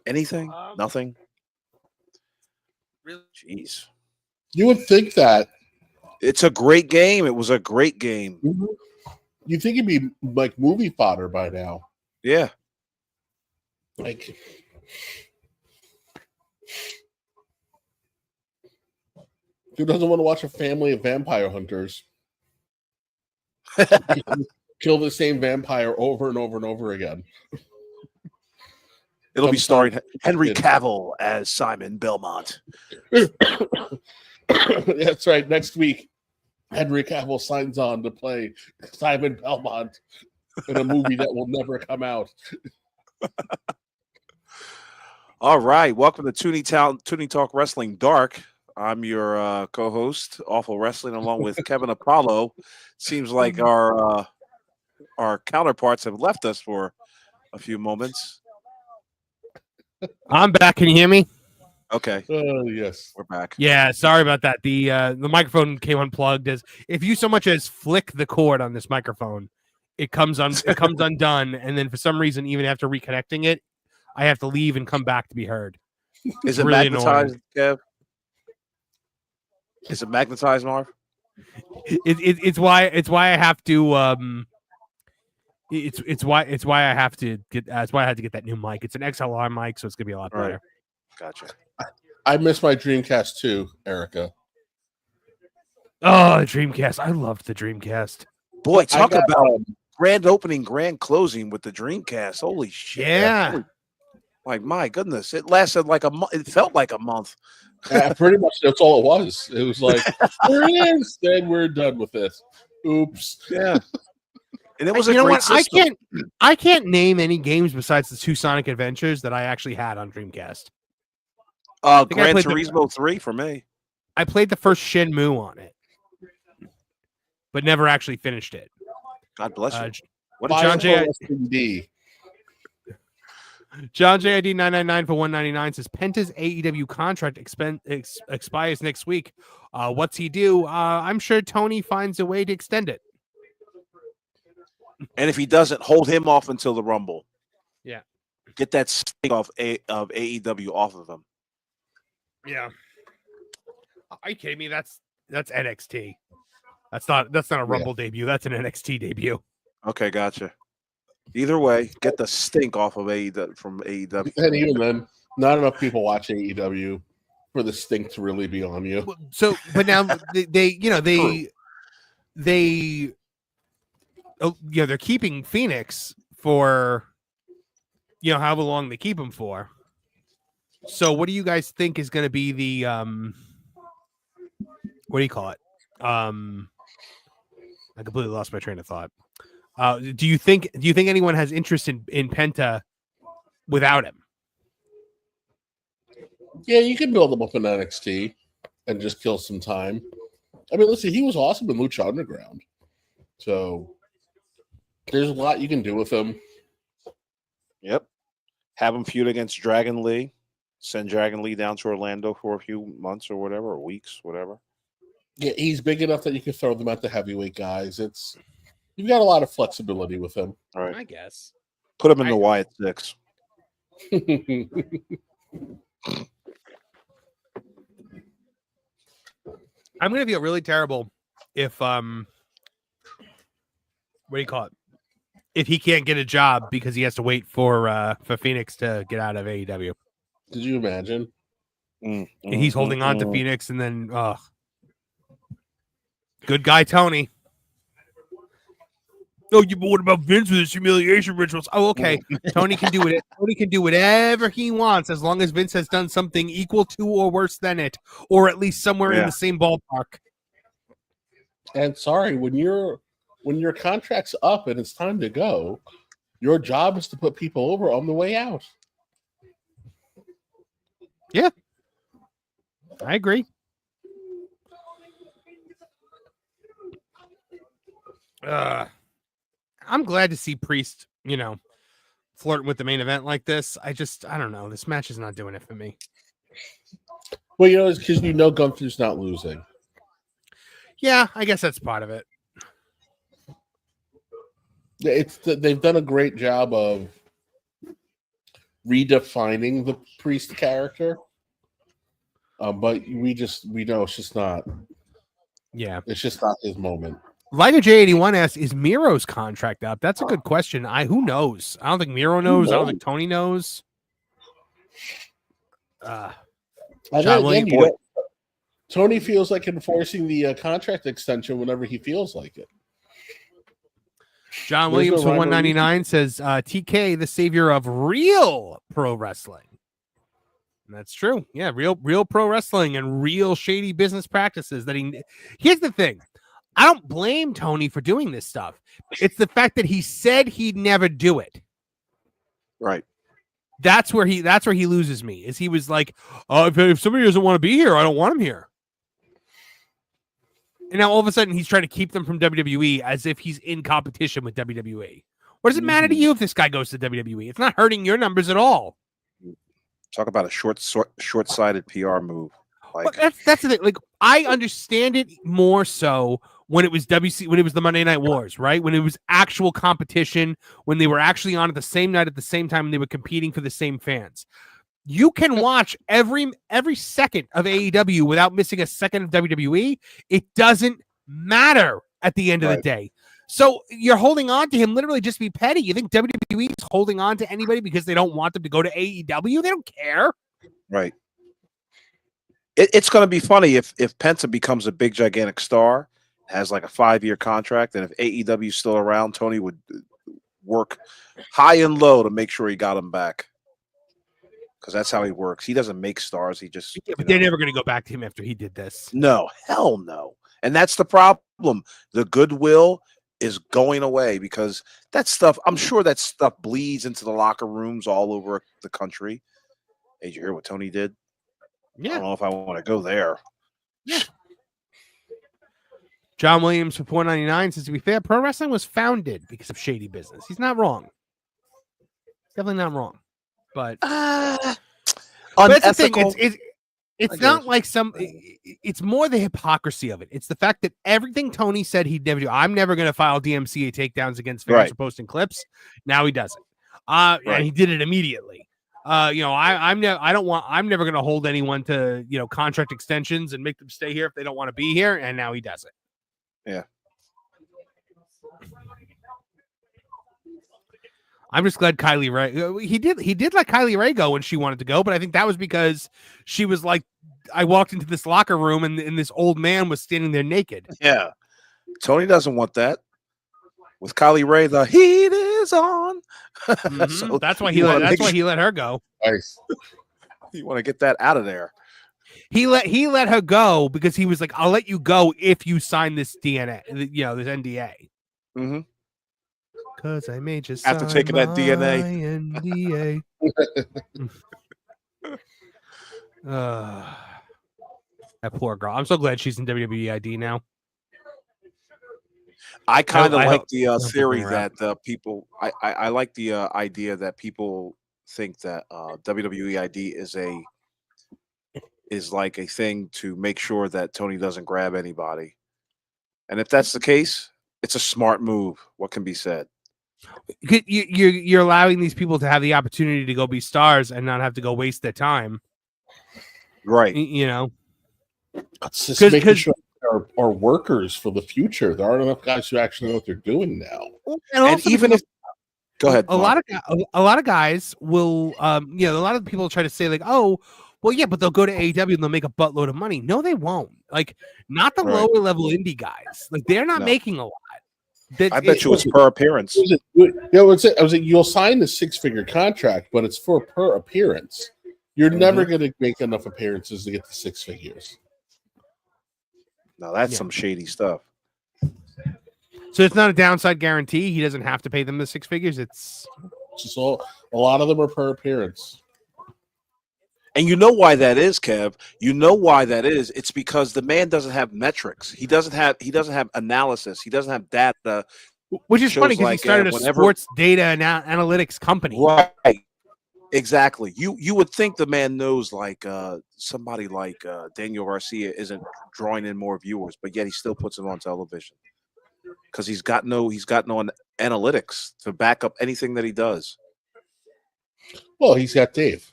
Anything? Nothing? Really? Jeez. You would think that. It's a great game. It was a great game. You think he'd be like movie fodder by now? Yeah. Like, who doesn't want to watch a family of vampire hunters kill the same vampire over and over and over again? It'll be starring Henry Cavill as Simon Belmont. That's right. Next week, Henry Cavill signs on to play Simon Belmont in a movie that will never come out. All right. Welcome to Tooney Town, Tooney Talk Wrestling Dark. I'm your co-host, Awful Wrestling, along with Kevin Apollo. Seems like our counterparts have left us for a few moments. I'm back. Can you hear me? Okay. Yes. We're back. Yeah, sorry about that. The microphone came unplugged. If you so much as flick the cord on this microphone, it comes undone, and then for some reason, even after reconnecting it, I have to leave and come back to be heard. Is it really magnetized, Kev? Is it magnetized, Marv? It's why I have to it's why I have to get that's why I had to get that new mic. It's an XLR mic, so it's gonna be a lot better. Right. Gotcha. I miss my Dreamcast too, Erica. Oh, Dreamcast! I loved the Dreamcast. Boy, talk about grand opening, grand closing with the Dreamcast. Holy shit! Yeah. Like my goodness, it lasted like a month. It felt like a month. Pretty much that's all it was. It was like, there it is. Then we're done with this. Oops. Yeah. And it was a you know great what? system. I can't name any games besides the two Sonic Adventures that I actually had on Dreamcast. Gran Turismo 3 for me. I played the first Shenmue on it, but never actually finished it. God bless you. What did John JID 999 for 199 says Penta's AEW contract expires next week. What's he do? I'm sure Tony finds a way to extend it. And if he doesn't, hold him off until the Rumble. Yeah. Get that stink of AEW off of him. Yeah. Are you kidding me? That's NXT. That's not a Rumble debut. That's an NXT debut. Okay, gotcha. Either way, get the stink off of AEW from AEW. And even then, not enough people watch AEW for the stink to really be on you. So, but now they're keeping Phoenix for however long they keep him for. So, what do you guys think is going to be the what do you call it? I completely lost my train of thought. Do you think anyone has interest in Penta without him? Yeah, you can build him up in NXT and just kill some time. I mean, listen, he was awesome in Lucha Underground. So there's a lot you can do with him. Yep. Have him feud against Dragon Lee. Send Dragon Lee down to Orlando for a few months or whatever, or weeks, whatever. Yeah, he's big enough that you can throw them at the heavyweight guys. You've got a lot of flexibility with him. All right. I guess. Put him in the Wyatt 6. I'm going to feel really terrible if what do you call it? If he can't get a job because he has to wait for Phoenix to get out of AEW. Did you imagine? He's holding on to Phoenix, and then good guy Tony. Oh, what about Vince with his humiliation rituals? Oh, okay. Tony can do it. Tony can do whatever he wants as long as Vince has done something equal to or worse than it, or at least somewhere in the same ballpark. And sorry, when your contract's up and it's time to go, your job is to put people over on the way out. Yeah, I agree. I'm glad to see Priest, flirting with the main event like this. I don't know. This match is not doing it for me. Well, it's because Gunther's not losing. Yeah, I guess that's part of it. They've done a great job of redefining the Priest character, but we know it's just not. Yeah, it's just not his moment. Liger J81 asks, is Miro's contract up? That's a good question. Who knows? I don't think Miro knows. I don't think Tony knows. And John then Williams. again, Tony feels like enforcing the contract extension whenever he feels like it. John Williams for 199 says TK, the savior of real pro wrestling. And that's true. Yeah, real pro wrestling and real shady business practices that here's the thing. I don't blame Tony for doing this stuff. It's the fact that he said he'd never do it. Right. That's where he loses me. Is he was like, oh, if somebody doesn't want to be here, I don't want him here. And now all of a sudden he's trying to keep them from WWE as if he's in competition with WWE. What does it matter to you if this guy goes to WWE? It's not hurting your numbers at all. Talk about a short-sighted PR move. Like that's the thing. Like, I understand it more so when it was when it was the Monday Night Wars, right? When it was actual competition, when they were actually on at the same night at the same time, and they were competing for the same fans. You can watch every second of AEW without missing a second of WWE. It doesn't matter at the end of the day. So you're holding on to him literally just to be petty. You think WWE is holding on to anybody because they don't want them to go to AEW? They don't care. Right. It's going to be funny if Penta becomes a big, gigantic star, has like a 5-year contract, and if AEW is still around, Tony would work high and low to make sure he got him back. Because that's how he works. He doesn't make stars. He just. Yeah, but they're never going to go back to him after he did this. No, hell no. And that's the problem. The goodwill is going away because that stuff, I'm sure that stuff bleeds into the locker rooms all over the country. Hey, did you hear what Tony did? Yeah. I don't know if I want to go there. Yeah. John Williams for 499 says, to be fair, pro wrestling was founded because of shady business. He's not wrong. Definitely not wrong. But unethical. It's not like it's more the hypocrisy of it. It's the fact that everything Tony said he'd never do. I'm never going to file DMCA takedowns against fans for posting clips. Now he does it. And he did it immediately. I'm never going to hold anyone to, contract extensions and make them stay here if they don't want to be here. And now he does it. Yeah. I'm just glad Kylie Ray. He did let Kylie Ray go when she wanted to go, but I think that was because she was like, I walked into this locker room and this old man was standing there naked. Yeah, Tony doesn't want that. With Kylie Ray, the heat is on. Mm-hmm. So that's why he let her go. Nice. You want to get that out of there. He let her go because he was like, I'll let you go if you sign this DNA, this NDA. Mm-hmm. Because I made you after taking that DNA. NDA. That poor girl. I'm so glad she's in WWE ID now. I kind of like the theory that people. I like the idea that people think that WWE ID is like a thing to make sure that Tony doesn't grab anybody, and if that's the case, it's a smart move. What can be said? You're allowing these people to have the opportunity to go be stars and not have to go waste their time, right? It's just making sure are workers for the future. There aren't enough guys who actually know what they're doing now. And even if, go ahead, a lot of guys will, a lot of people try to say like, oh, well, yeah, but they'll go to AEW and they'll make a buttload of money. No, they won't. Like, not the lower level indie guys. Like, they're not making a lot. I bet you it's per appearance. You'll sign a 6-figure contract, but it's for per appearance. You're never going to make enough appearances to get to 6 figures. Now that's some shady stuff. So it's not a downside guarantee. He doesn't have to pay them the 6 figures. It's just a lot of them are per appearance. And you know why that is, Kev? You know why that is? It's because the man doesn't have metrics. He doesn't have analysis. He doesn't have data. Which is funny because he started a sports data and analytics company. Right. Exactly. You would think the man knows like somebody like Daniel Garcia isn't drawing in more viewers, but yet he still puts it on television because he's got no analytics to back up anything that he does. Well, he's got Dave.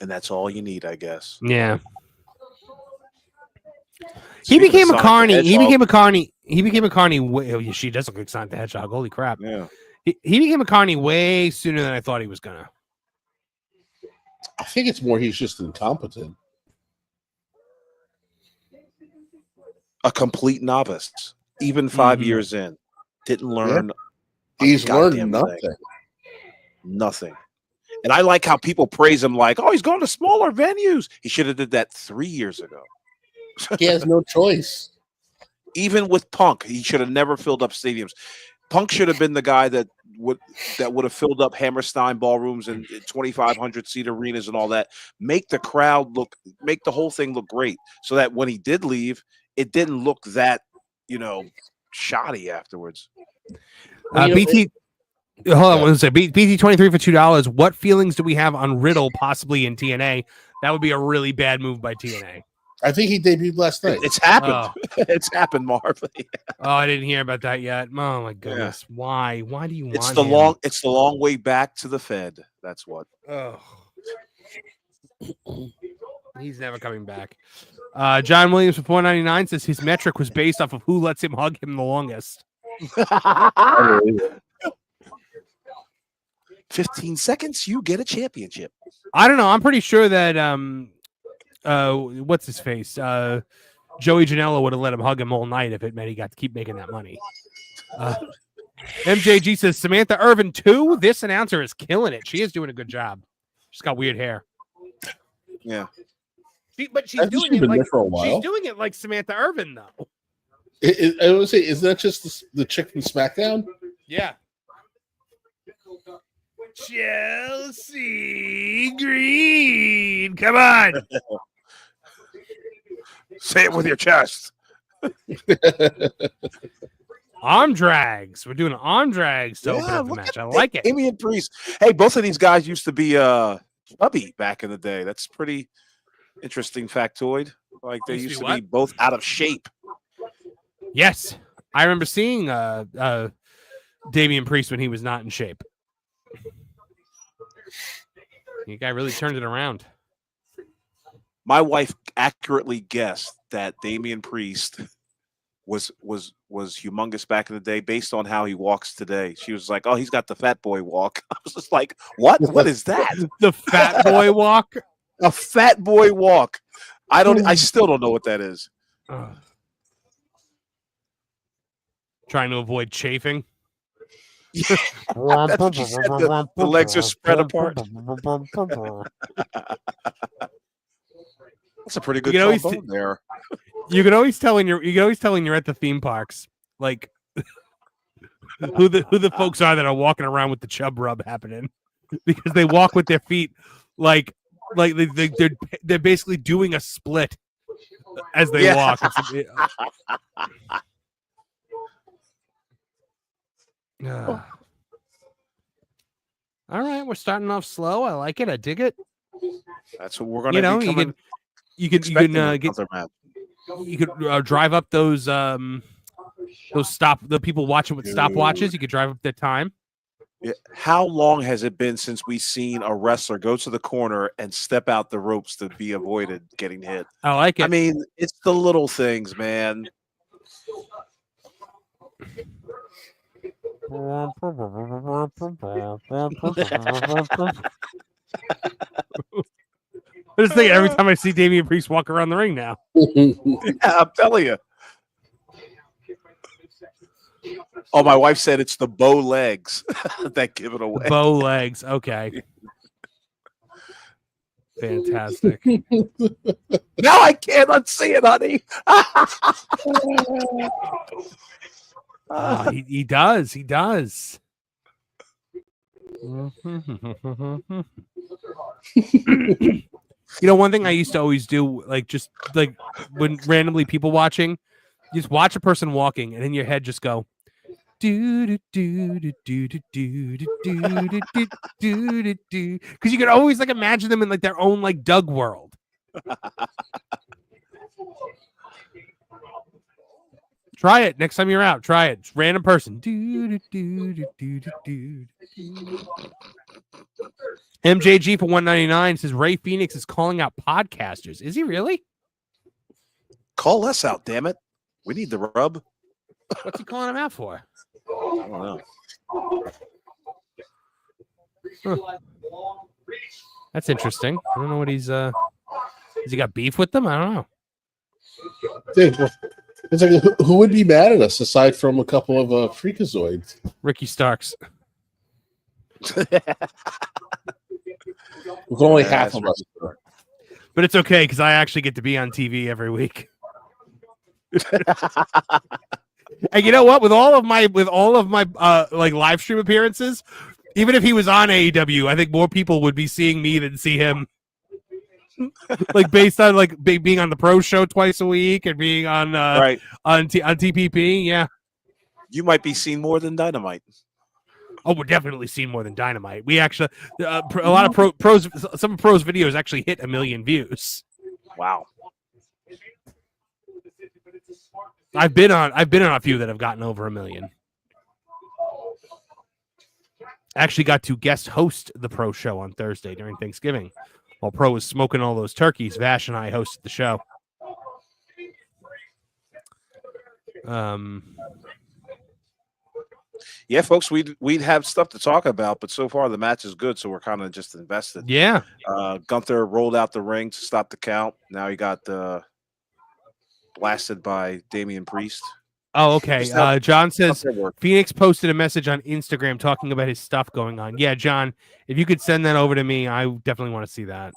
And that's all you need, I guess. Yeah. He became a Sonic the carny. He Hedgehog. became a carny. He became a carny. Oh, she does look like Sonic the Hedgehog. Holy crap! Yeah. He became a carny way sooner than I thought he was gonna. I think it's more he's just incompetent. A complete novice, even 5 Mhm. years in, didn't learn. He's learned goddamn nothing. thing. Nothing. And I like how people praise him like, oh, he's going to smaller venues. He should have did that 3 years ago. He has no choice. Even with Punk, he should have never filled up stadiums. Punk should have been the guy that would have filled up Hammerstein ballrooms and 2,500 seat arenas and all that. Make the crowd make the whole thing look great, so that when he did leave, it didn't look that shoddy afterwards. BT. Hold on, I want to say BT 23 for $2. What feelings do we have on Riddle possibly in TNA? That would be a really bad move by TNA. I think he debuted last night. It's happened. Oh. It's happened, Marv. Oh, I didn't hear about that yet. Oh my goodness. Yeah. Why? Why do you want it's the him? It's the long way back to the Fed. That's what. Oh. He's never coming back. John Williams for $4.99 says his metric was based off of who lets him hug him the longest. 15 seconds, you get a championship. I don't know. I'm pretty sure that what's his face? Joey Janela would have let him hug him all night if it meant he got to keep making that money. MJG says Samantha Irvin 2. This announcer is killing it. She is doing a good job. She's got weird hair. Yeah. But she's doing it like for a while. She's doing it like Samantha Irvin though. I would say, is that just the chick from SmackDown? Yeah. Chelsea Green. Come on. Say it with your chest. Arm drags. We're doing arm drags to open up the match. I like it. Damian Priest. Hey, both of these guys used to be chubby back in the day. That's pretty interesting factoid. Like they used to be both out of shape. Yes. I remember seeing Damian Priest when he was not in shape. The guy really turned it around. My wife accurately guessed that Damian Priest was humongous back in the day based on how he walks today. She was like, "Oh, he's got the fat boy walk." I was just like, "What? What is that? The fat boy walk? A fat boy walk?" I still don't know what that is. Trying to avoid chafing. That's what she said. The legs are spread apart. That's a pretty good trombone there. You can always tell when you're at the theme parks, like who the folks are that are walking around with the chub rub happening, because they walk with their feet like they're basically doing a split as they walk. All right, we're starting off slow. I like it. I dig it. That's what we're going to be coming. You could drive up those the people watching with stopwatches. You could drive up their time. Yeah. How long has it been since we've seen a wrestler go to the corner and step out the ropes to be avoided getting hit? I like it. I mean, it's the little things, man. I just think every time I see Damian Priest walk around the ring now. Yeah, I'm telling you. Oh, my wife said it's the bow legs that give it away. Bow legs. Okay. Fantastic. Now I can't unsee it, honey. He does. He does. One thing I used to always do, just when randomly people watching, you just watch a person walking, and in your head just go, do do do do do do do do do do do, because you could always imagine them in their own Doug world. Try it next time you're out. Try it. It's random person. MJG for $1.99 says Ray Phoenix is calling out podcasters. Is he really? Call us out, damn it. We need the rub. What's he calling him out for? I don't know. Huh. That's interesting. I don't know what he's has he got beef with them? I don't know. Dude, well, it's like who would be mad at us aside from a couple of freakazoids? Ricky Starks. With only half of us. But it's okay because I actually get to be on TV every week. And you know what? With all of my like live stream appearances, even if he was on AEW, I think more people would be seeing me than see him. Like based on like being on the Pro Show twice a week and being on right on TPP, yeah. You might be seen more than Dynamite. Oh, we're definitely seen more than Dynamite. We actually a lot of pros. Some of pros videos actually hit 1 million views. Wow. I've been on a few that have gotten over 1 million. I actually got to guest host the Pro Show on Thursday during Thanksgiving. While Pro was smoking all those turkeys, Vash and I hosted the show. Yeah, folks, we'd have stuff to talk about, but so far the match is good, so we're kind of just invested. Yeah. Gunther rolled out the ring to stop the count. Now he got blasted by Damian Priest. Oh, okay. John says Phoenix posted a message on Instagram talking about his stuff going on. Yeah, John, if you could send that over to me, I definitely want to see that.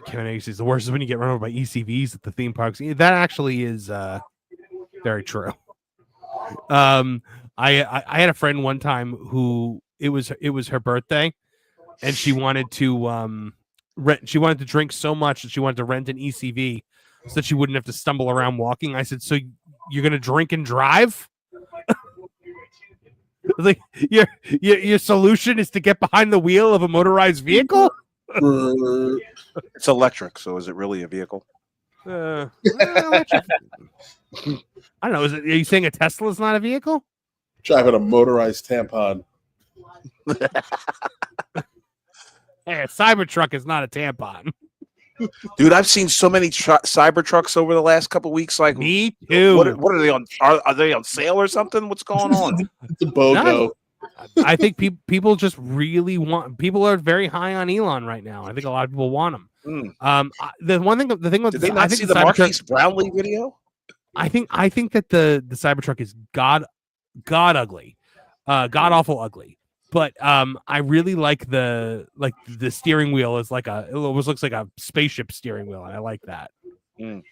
Kevin Egg says the worst is when you get run over by ECVs at the theme parks. That actually is very true. I had a friend one time who it was her birthday, and she wanted to she wanted to drink so much that she wanted to rent an ECV so that she wouldn't have to stumble around walking. I said, "So you're gonna drink and drive?" Like your solution is to get behind the wheel of a motorized vehicle? It's electric, so is it really a vehicle? I don't know. Are you saying a Tesla is not a vehicle? Driving a motorized tampon. Hey, a Cybertruck is not a tampon. Dude, I've seen so many Cybertrucks over the last couple weeks. Like, me too. What are they on? Are they on sale or something? What's going on? It's a BOGO. I think people just really want. People are very high on Elon right now. I think a lot of people want him. The thing with did they not see the Marquise Brownlee video? I think that the Cybertruck is god ugly, god awful ugly. But I really like the steering wheel is it almost looks like a spaceship steering wheel, and I like that. I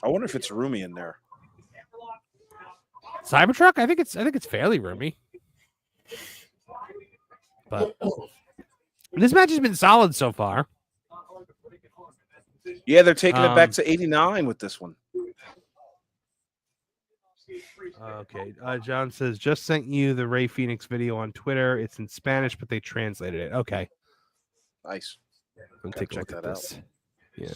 wonder if it's roomy in there. Cybertruck? I think it's fairly roomy. But this match has been solid so far. Yeah, they're taking it back to 89 with this one. Okay. John says, just sent you the Ray Phoenix video on Twitter. It's in Spanish, but they translated it. Okay. Nice. Let me take a look at this. Yeah.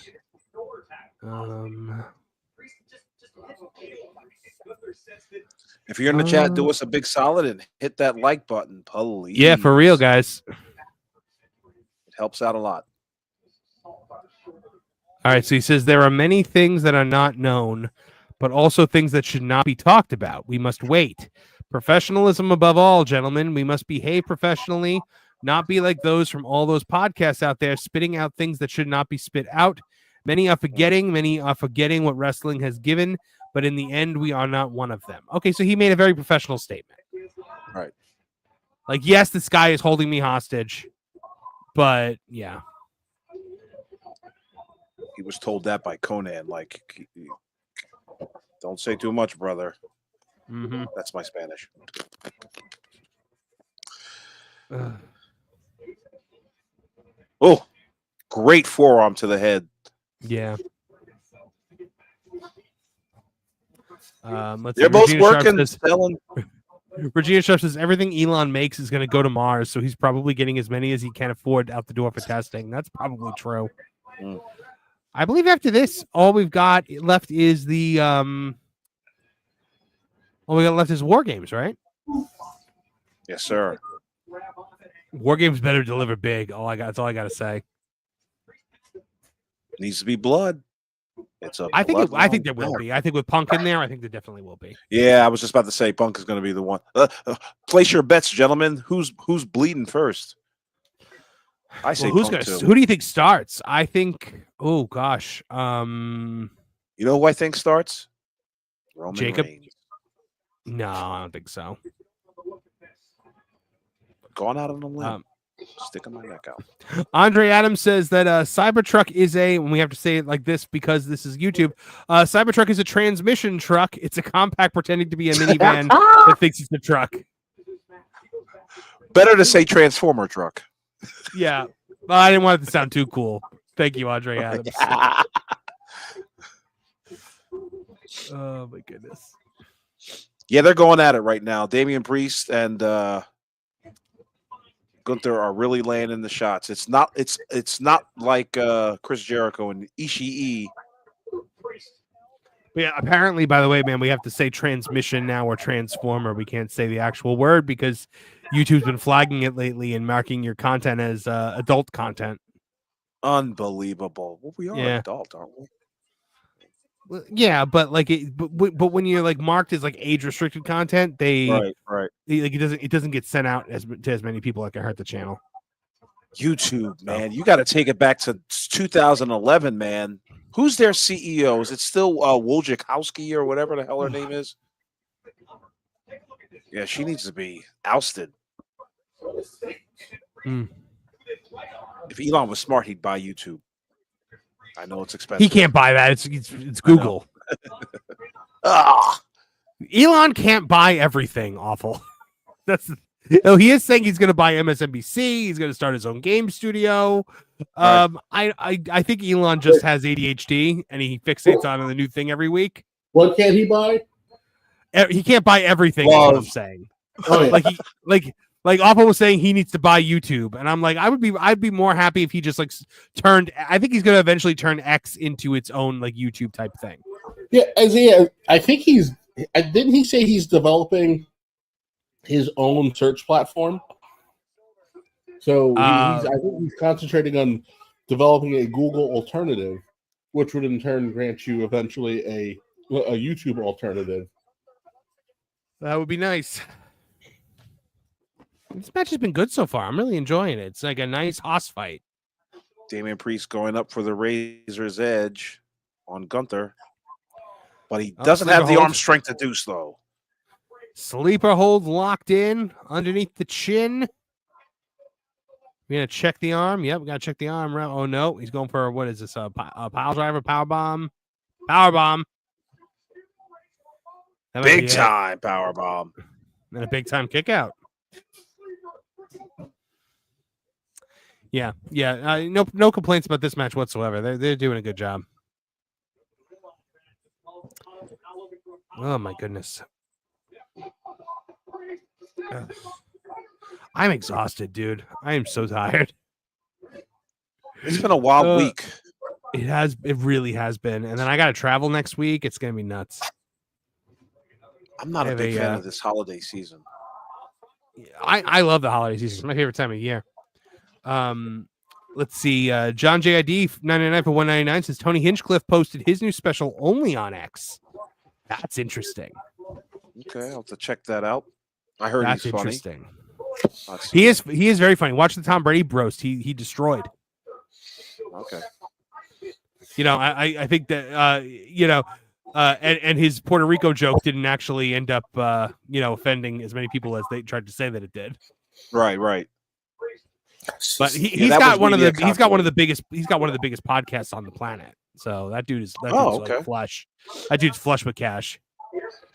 If you're in the chat, do us a big solid and hit that like button, please. Yeah, for real, guys. It helps out a lot. All right, so he says there are many things that are not known, but also things that should not be talked about. We must wait. Professionalism above all, gentlemen. We must behave professionally, not be like those from all those podcasts out there spitting out things that should not be spit out. Many are forgetting what wrestling has given, but in the end, we are not one of them. Okay, so he made a very professional statement. Right. Like, yes, this guy is holding me hostage, but yeah. He was told that by Conan, like, don't say too much, brother. Mm-hmm. That's my Spanish. Oh, great forearm to the head. Yeah. They're both working. Regina Sharp says everything Elon makes is going to go to Mars, so he's probably getting as many as he can afford out the door for testing. That's probably true. I believe after this, all we've got left is the all we got left is War Games, right? Yes, sir. War Games better deliver big. That's all I got to say. Needs to be blood. It's a I think there will match. be. I think with Punk in there, I think there definitely will be. Yeah, I was just about to say Punk is going to be the one. Place your bets, gentlemen. Who's bleeding first? I say who's Punk gonna? too. Who do you think starts? I think. Oh gosh. You know who I think starts? Roman Jacob? Reigns. No, I don't think so. Gone out on a limb. Sticking my neck out. Andre Adams says that Cybertruck is and we have to say it like this because this is YouTube. Cybertruck is a transmission truck. It's a compact pretending to be a minivan that thinks it's a truck. Better to say Transformer truck. Yeah. Well, I didn't want it to sound too cool. Thank you, Andre Adams. Oh, my goodness. Yeah, they're going at it right now. Damian Priest and Gunther are really laying in the shots. It's not like Chris Jericho and Ishii. Yeah, apparently, by the way, man, we have to say transmission now or transformer. We can't say the actual word because YouTube's been flagging it lately and marking your content as adult content. Unbelievable. Well, we are adult, aren't we? Well, yeah, but like but when you're like marked as like age restricted content, right. It doesn't get sent out to as many people like I hurt the channel. YouTube, man, you got to take it back to 2011, man. Who's their CEO? Is it still Wojciechowski or whatever the hell her name is? Yeah, she needs to be ousted. If Elon was smart, he'd buy YouTube. I know it's expensive. He can't buy that. It's Google. Elon can't buy everything. Awful. He is saying he's going to buy MSNBC. He's going to start his own game studio. I think Elon just has ADHD and he fixates on the new thing every week. What can't he buy? He can't buy everything. Is what I'm saying. Oh, yeah. Like Oppo was saying, he needs to buy YouTube, and I'm like, I'd be more happy if he just like turned. I think he's going to eventually turn X into its own like YouTube type thing. Yeah, I think didn't he say he's developing his own search platform? So I think he's concentrating on developing a Google alternative, which would in turn grant you eventually a YouTube alternative. That would be nice. This match has been good so far. I'm really enjoying it. It's like a nice hoss fight. Damian Priest going up for the Razor's Edge on Gunther, but he doesn't have the arm strength to do so. Sleeper hold locked in underneath the chin. We're gonna check the arm. Yep, we gotta check the arm. Oh no, he's going for what is this? A pile driver, power bomb, Big time power bomb, and a big time kick out. Yeah. No complaints about this match whatsoever. They're doing a good job. Oh my goodness. I'm exhausted, dude. I am so tired. It's been a wild week. It really has been. And then I got to travel next week. It's going to be nuts. I'm not a big fan of this holiday season. I love the holiday season. It's my favorite time of year. Let's see. John JID 99 for 199 says Tony Hinchcliffe posted his new special only on X. That's interesting. Okay, I'll have to check that out. I heard that's he's funny. Interesting. He is very funny. Watch the Tom Brady roast. He destroyed. Okay. I think that and his Puerto Rico joke didn't actually end up offending as many people as they tried to say that it did. Right. But he's got one of the biggest podcasts on the planet. So that dude is like flush. That dude's flush with cash.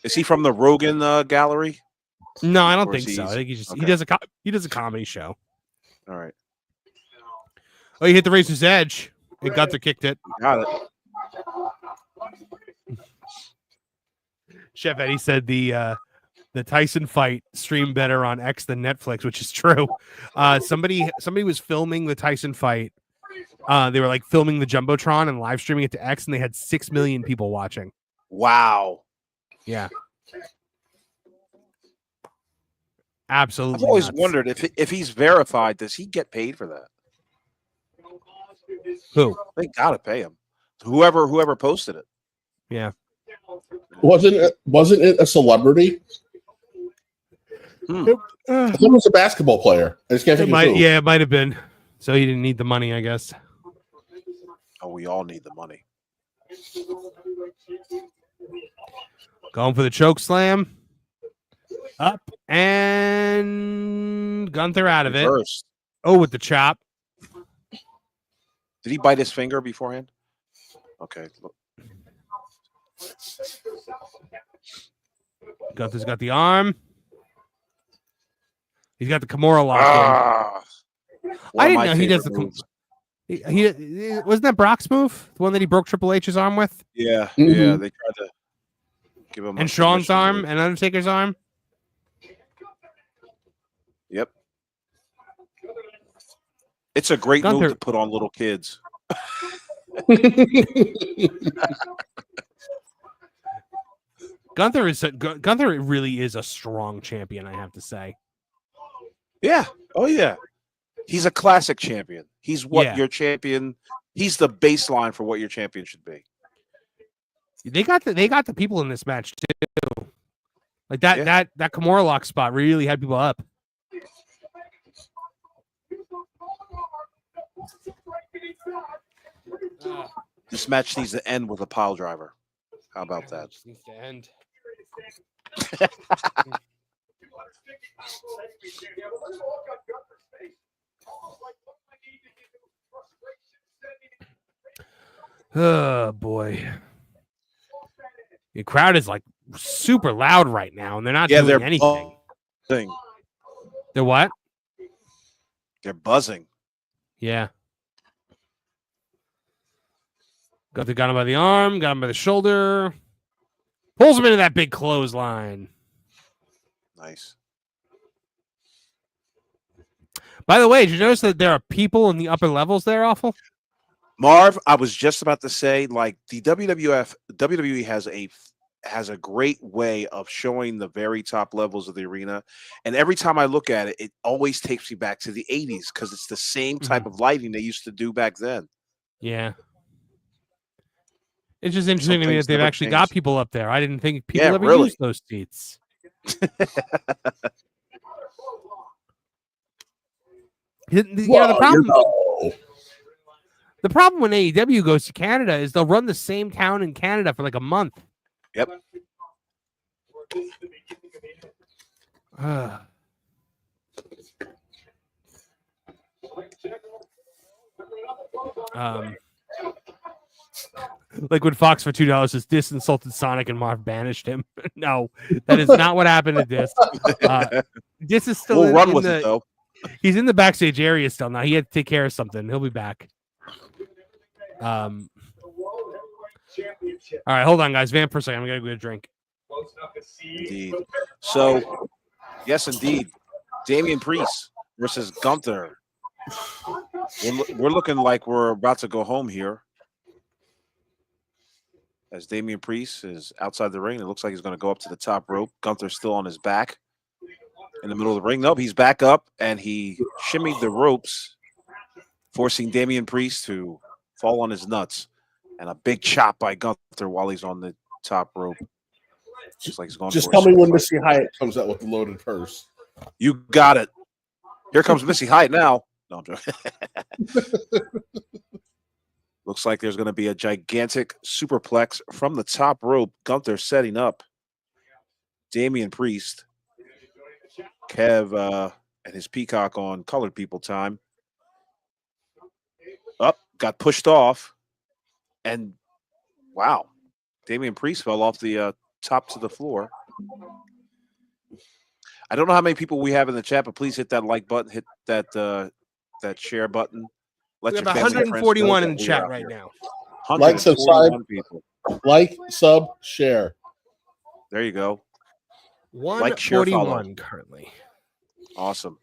Is he from the Rogan gallery? No, I don't think so. I think he does a comedy show. All right. Oh, he hit the Razor's Edge. And Gunther kicked it. Got it. Chef Eddie said the Tyson fight streamed better on X than Netflix, which is true. Somebody was filming the Tyson fight. They were like filming the Jumbotron and live streaming it to X, and they had 6 million people watching. Wow. Yeah. Absolutely. I've always nuts. wondered if he's verified, does he get paid for that? Who? They gotta pay him. Whoever posted it. Yeah. Wasn't it a celebrity? Hmm. I thought it was a basketball player. I just can't think of who. Yeah, it might have been. So he didn't need the money, I guess. Oh, we all need the money. Going for the choke slam. Up and Gunther out of it. Reversed. Oh, with the chop. Did he bite his finger beforehand? Okay. Look. Gunther's got the arm. He's got the Kimura lock in. I didn't know he does the. He wasn't that Brock's move, the one that he broke Triple H's arm with? Yeah, Mm-hmm. yeah. They tried to give him and Shawn's arm and Undertaker's arm. Yep. It's a great Gunther. move to put on little kids. Gunther really is a strong champion, I have to say. Yeah. Oh yeah. He's a classic champion. He's what your champion. He's the baseline for what your champion should be. They got the people in this match too. Like that Kimura lock spot really had people up. This match needs to end with a pile driver. How about that? It just needs to end. Oh boy. The crowd is like super loud right now, and they're not doing they're anything. Buzzing. They're what? They're buzzing. Yeah. Got him by the arm, got him by the shoulder. Pulls him into that big clothesline. Nice. By the way, did you notice that there are people in the upper levels there, Awful? Marv, I was just about to say, like, the WWE has a great way of showing the very top levels of the arena. And every time I look at it, it always takes me back to the 80s because it's the same type of lighting they used to do back then. Yeah. It's just interesting to me that they've actually got people up there. I didn't think people ever used those seats. The problem when AEW goes to Canada is they'll run the same town in Canada for like a month. Yep. Like when Fox for $2 says Dis insulted Sonic and Marv banished him. No, that is not what happened to Dis. Dis is still it though. He's in the backstage area still now. He had to take care of something. He'll be back. All right, hold on, guys. Vamp for a second. I'm gonna go get a drink. Indeed. So, yes, indeed. Damian Priest versus Gunther. We're looking like we're about to go home here. As Damian Priest is outside the ring, it looks like he's going to go up to the top rope. Gunther's still on his back in the middle of the ring. Nope, he's back up, and he shimmied the ropes, forcing Damian Priest to fall on his nuts. And a big chop by Gunther while he's on the top rope. Just like he's going. Just tell me when Missy Hyatt comes out with the loaded purse. You got it. Here comes Missy Hyatt now. No, I'm joking. Looks like there's going to be a gigantic superplex from the top rope. Gunther setting up Damian Priest. Kev and his peacock on Colored People time. Up, got pushed off. And wow, Damian Priest fell off the top to the floor. I don't know how many people we have in the chat, but please hit that like button, hit that that share button. We have 141 in the chat right now. Like, subscribe, like, sub, share. There you go. 141 currently. Awesome.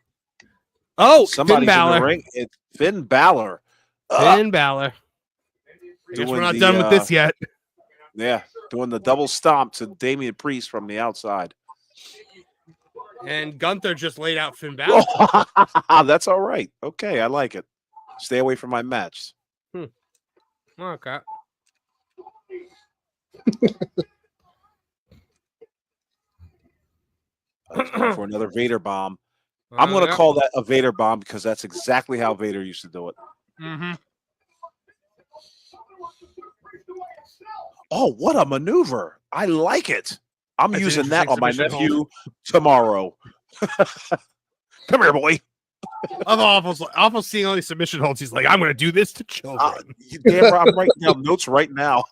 Oh, somebody's Finn Balor. In the ring. It's Finn Balor. Finn Balor. I guess we're not done with this yet. Yeah, doing the double stomp to Damian Priest from the outside. And Gunther just laid out Finn Balor. That's all right. Okay, I like it. Stay away from my match. Okay. For another Vader bomb. I'm going to call that a Vader bomb because that's exactly how Vader used to do it. Mm-hmm. Oh, what a maneuver. I like it. I'm That's using an that on my interesting nephew tomorrow. Come here, boy. I'm almost seeing all these submission holds. He's like, I'm going to do this to children. Damn, I'm writing down notes right now.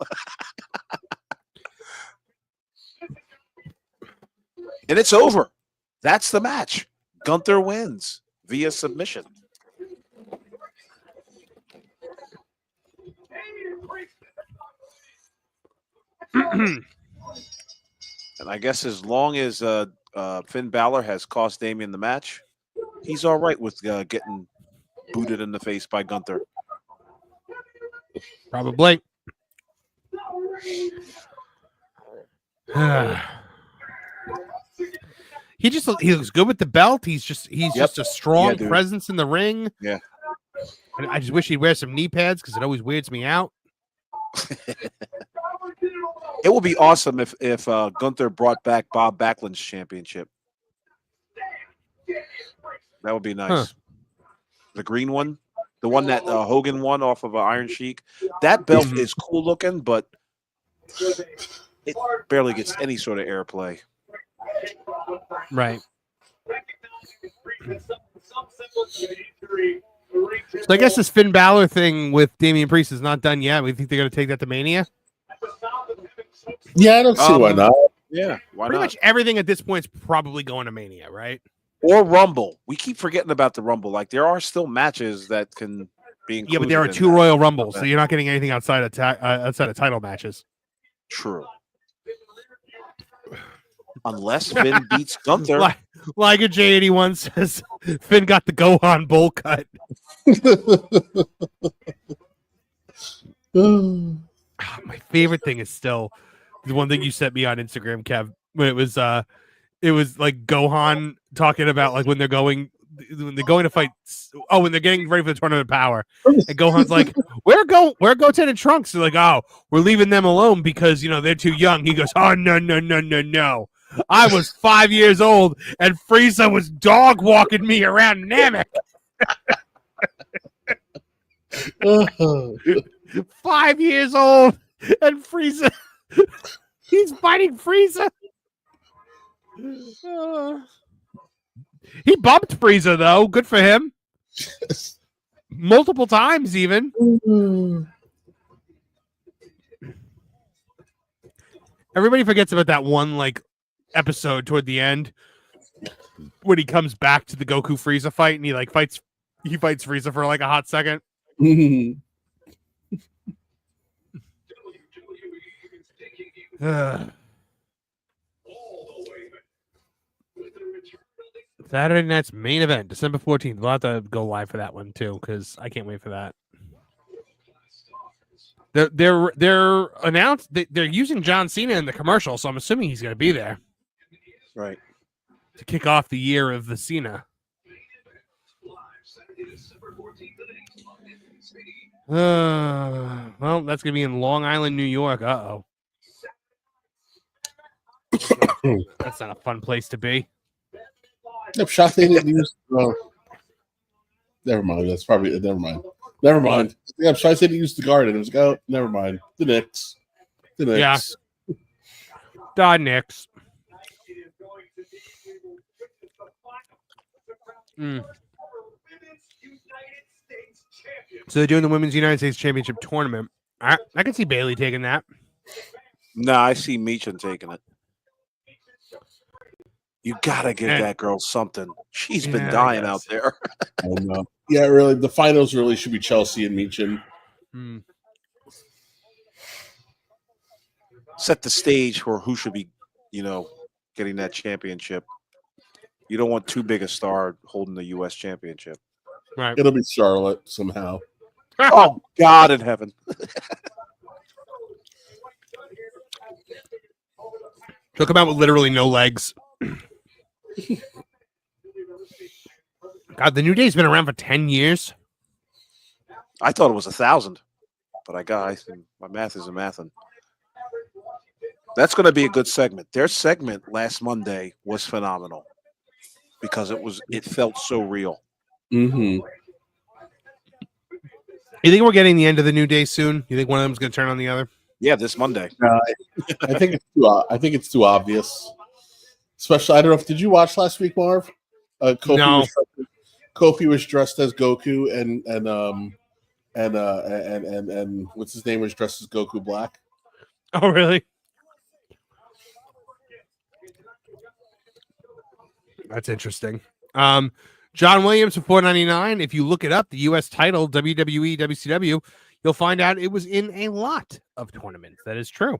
And it's over. That's the match. Gunther wins via submission. And I guess as long as Finn Balor has cost Damian the match, he's all right with getting booted in the face by Gunther. Probably. He looks good with the belt. He's just a strong presence in the ring. Yeah. And I just wish he'd wear some knee pads because it always weirds me out. It would be awesome if Gunther brought back Bob Backlund's championship. That would be nice. Huh. The green one, the one that Hogan won off of Iron Sheik. That belt is cool looking, but it barely gets any sort of airplay. Right. So I guess this Finn Balor thing with Damian Priest is not done yet. We think they're going to take that to Mania. Yeah, I don't see why not. Yeah, why Pretty not? much everything at this point is probably going to Mania, right? Or Rumble. We keep forgetting about the Rumble. Like there are still matches that can be included. Yeah, but there are two Royal Rumbles, so you're not getting anything outside of title matches. True. Unless Finn beats Gunther. Like a J81 says, Finn got the Gohan bowl cut. My favorite thing is still the one thing you sent me on Instagram, Kev, when it was like Gohan talking about like when they're going to fight. Oh, when they're getting ready for the Tournament of Power, and Gohan's like, "Where are Goten and Trunks?" They're like, "Oh, we're leaving them alone because they're too young." He goes, "Oh no! I was 5 years old, and Frieza was dog walking me around Namek." 5 years old, and Frieza, he's fighting Frieza. He bumped Frieza, though. Good for him. Multiple times, even. Everybody forgets about that one episode toward the end when he comes back to the Goku Frieza fight and he fights Frieza for a hot second. Saturday night's main event, December 14th. We'll have to go live for that one too, because I can't wait for that. They're announced they're using John Cena in the commercial, so I'm assuming he's going to be there, right, to kick off the year of the Cena. Well, that's going to be in Long Island, New York. Uh-oh. That's not a fun place to be. Yep, shot they didn't use. Never mind. That's probably never mind. Never mind. Yeah, I'm shocked they didn't use the Garden. It was like, oh, never mind. The Knicks. Yeah. The Knicks. So they're doing the Women's United States Championship tournament. I can see Bailey taking that. No, I see Meechan taking it. You gotta give that girl something. She's been dying out there. I know. Yeah, really. The finals really should be Chelsea and Meechan. Set the stage for who should be, getting that championship. You don't want too big a star holding the U.S. championship. Right. It'll be Charlotte somehow. Oh, God in heaven. She'll come out with literally no legs. God, the New Day's been around for 10 years. I thought it was 1,000, but I think my math isn't mathing. That's going to be a good segment. Their segment last Monday was phenomenal because it felt so real. Mm-hmm. You think we're getting the end of the New Day soon? You think one of them's going to turn on the other? Yeah, this Monday. I think it's too obvious. Especially, I don't know if did you watch last week, Marv? Kofi was dressed as Goku, and what's his name was dressed as Goku Black. Oh, really? That's interesting. John Williams for $4.99. If you look it up, the U.S. title, WWE, WCW, you'll find out it was in a lot of tournaments. That is true.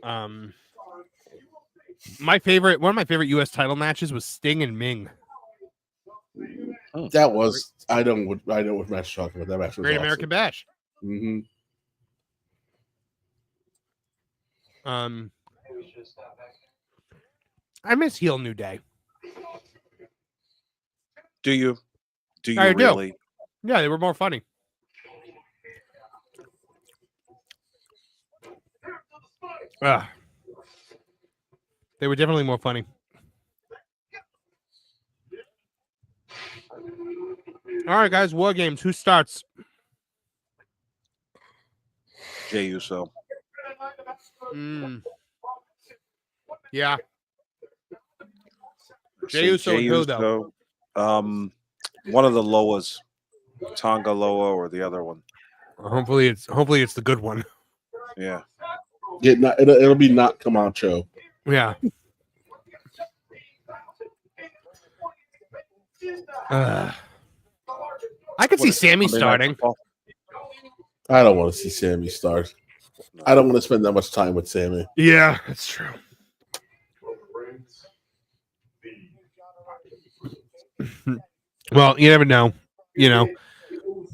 One of my favorite U.S. title matches was Sting and Ming. That was I know what match you're talking about. That match was Great awesome. American Bash. Mm-hmm. I miss heel New Day. Do you I really? do. Yeah, they were more funny. They were definitely more funny. All right, guys. War Games. Who starts? Jey Uso. Yeah. Jey Uso and who, though? One of the Loas. Tonga Loa or the other one. Hopefully it's the good one. Yeah. It'll be not Camacho. Yeah. I could see Sammy starting. I don't want to see Sammy start. I don't want to spend that much time with Sammy. Yeah, that's true. Well, you never know. You know,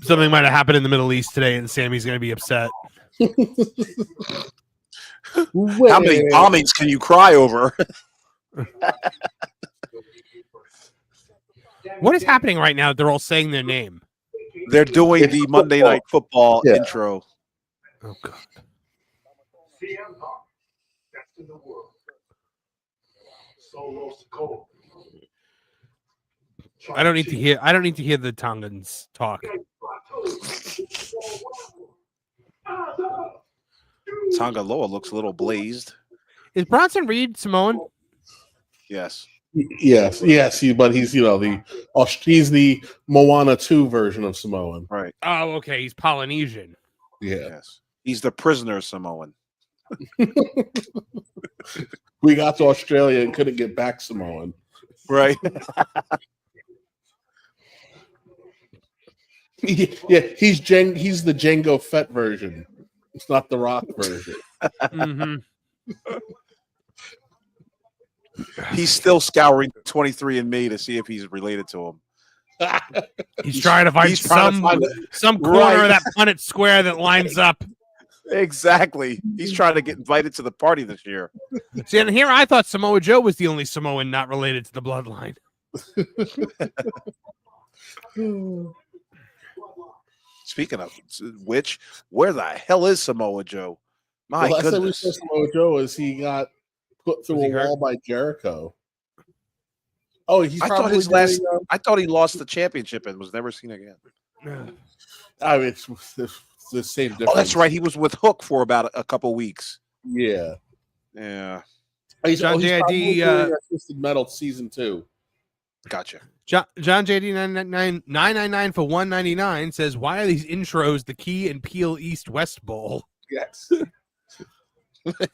something might have happened in the Middle East today, and Sammy's going to be upset. How many bombings can you cry over? What is happening right now? They're all saying their name. They're doing the Monday Night Football intro. Oh God. I don't need to hear the Tongans talk. Tonga Loa looks a little blazed. Is Bronson Reed Samoan? Yes. Yes. But he's he's the Moana 2 version of Samoan. Right. Oh, okay. He's Polynesian. Yeah. Yes. He's the prisoner Samoan. We got to Australia and couldn't get back Samoan. Right. Yeah, he's the Django Fett version. It's not the Rock version. Mm-hmm. He's still scouring 23andMe to see if he's related to him. He's trying to find some corner of that Punnett square that lines up. Exactly. He's trying to get invited to the party this year. See, and here I thought Samoa Joe was the only Samoan not related to the bloodline. Speaking of which, where the hell is Samoa Joe? My last time we goodness. saw Samoa Joe is he got put through a wall by Jericho. Oh, he's I thought he lost the championship and was never seen again. I mean, it's the same difference. Oh, that's right. He was with Hook for about a couple weeks. Yeah. Yeah. He's John JD Twisted Metal season 2. Gotcha. John JD 999 for $1.99 says, "Why are these intros the Key and Peel East West Bowl?" Yes.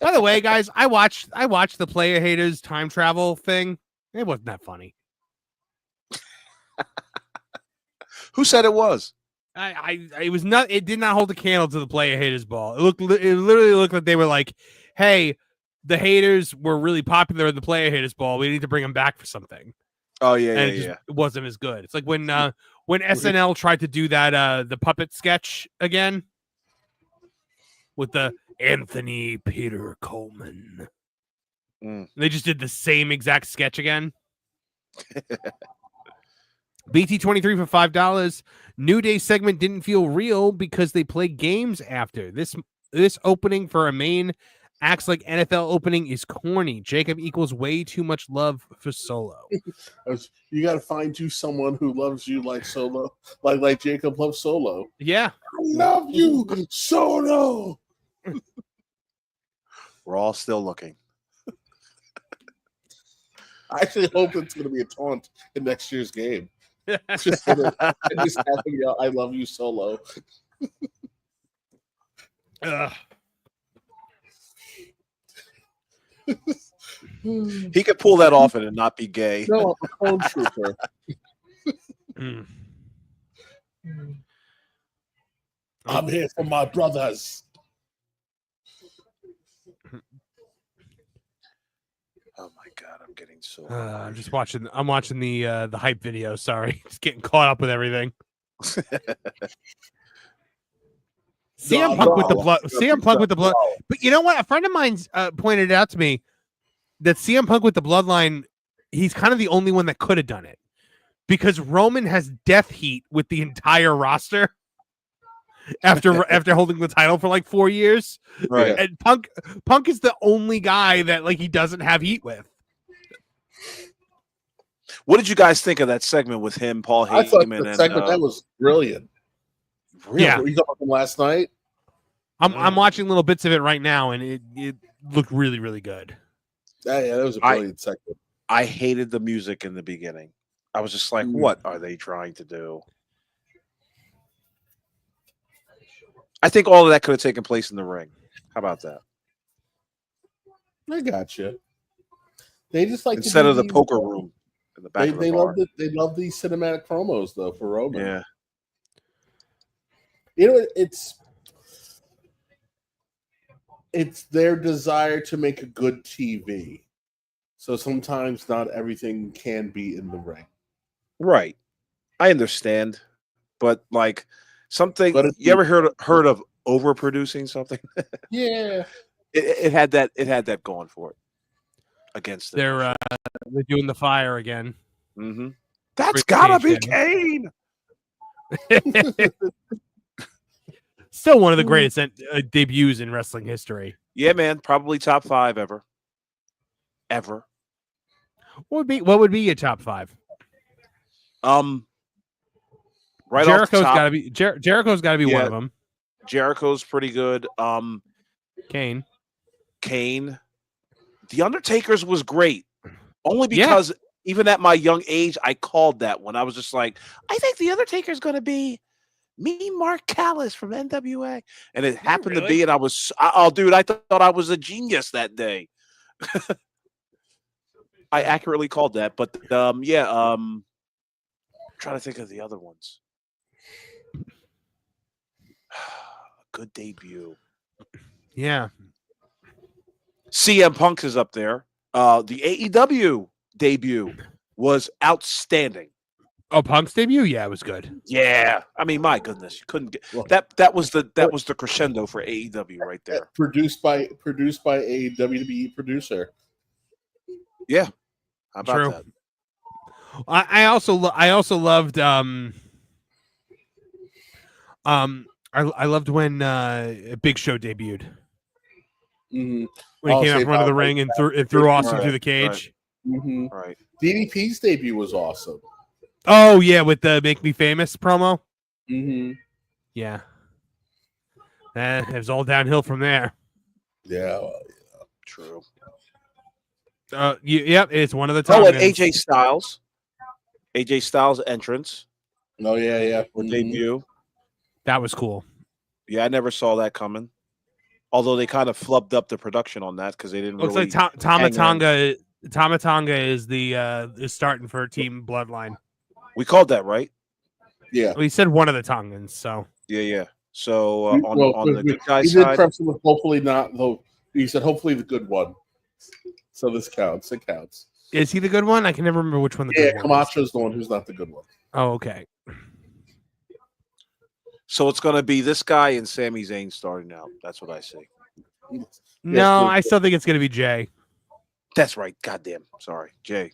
By the way, guys, I watched the Player Haters time travel thing. It wasn't that funny. Who said it was? It was not. It did not hold a candle to the Player Haters ball. It literally looked like they were like, "Hey, the haters were really popular in the Player Haters ball. We need to bring them back for something." Oh yeah, and it wasn't as good. It's like when SNL tried to do that the puppet sketch again with the Anthony Peter Coleman. They just did the same exact sketch again. BT23 for $5. New Day segment didn't feel real because they play games after. This opening for a main acts like NFL opening is corny. Jacob equals way too much love for Solo. You got to find you someone who loves you like Solo, like Jacob loves Solo. Yeah. I love you, Solo. We're all still looking. I actually hope it's going to be a taunt in next year's game. Just have him yell, I love you, Solo. He could pull that off and it not be gay. No, I'm a clone trooper. I'm here for my brothers. Oh my god, I'm getting so. I'm just watching. I'm watching the hype video. Sorry, just getting caught up with everything. CM Punk with the blood. CM Punk with the blood. But you know what? A friend of mine's pointed out to me that CM Punk with the bloodline. He's kind of the only one that could have done it because Roman has death heat with the entire roster after holding the title for like 4 years. Right. And Punk is the only guy that like he doesn't have heat with. What did you guys think of that segment with him, Paul Heyman? I thought the segment that was brilliant. Really? Yeah, were you talking about last night? I'm watching little bits of it right now, and it looked really, really good. Yeah, that was a brilliant segment. I hated the music in the beginning. I was just like, what are they trying to do? I think all of that could have taken place in the ring. How about that? I got you. They just like instead of the poker room in the back of the bar. They love these cinematic promos though for Roman. Yeah. You know, it's their desire to make a good TV. So sometimes not everything can be in the ring. Right. I understand. But like something you ever heard of overproducing something? Yeah. It had that going for it. Against it. They're doing the fire again. Mm-hmm. That's gotta be Kane. Still one of the greatest debuts in wrestling history. Yeah, man. Probably top 5 ever. What would be your top 5? Right. Jericho's got to be Jericho's got to be one of them. Jericho's pretty good. Kane. The Undertaker's was great. Only because even at my young age, I called that one. I was just like, I think the Undertaker's going to be Mean Mark Callis from NWA, and it happened to be. And I was, dude, I thought I was a genius that day. I accurately called that, but I'm trying to think of the other ones. Good debut. Yeah. CM Punk is up there. The AEW debut was outstanding. Oh, Punk's debut? Yeah, it was good. Yeah. I mean, my goodness, you couldn't get that was the crescendo for AEW right there. Produced by a WWE producer. Yeah. How about True. that? I also loved I loved when Big Show debuted. Mm-hmm. When he came out in front of the ring and threw Austin through the cage. Right. Mm-hmm. Right. DDP's debut was awesome. Oh yeah, with the "Make Me Famous" promo. Mm-hmm. Yeah. It was all downhill from there. Yeah. True. It's one of the Oh, and times. AJ Styles entrance. Oh yeah. Or debut. That was cool. Yeah, I never saw that coming. Although they kind of flubbed up the production on that because they didn't. Looks really like Tamatonga is is starting for Team Bloodline. We called that, right? Yeah. Well, he said one of the Tongans, so yeah. So on the good guy he side, did preface with hopefully not. Though he said hopefully the good one. So this counts. It counts. Is he the good one? I can never remember which one. The good one Camacho's the one who's not the good one. Oh, okay. So it's going to be this guy and Sami Zayn starting out. That's what I see. No, I still think it's going to be Jay. That's right. Goddamn. Sorry, Jay.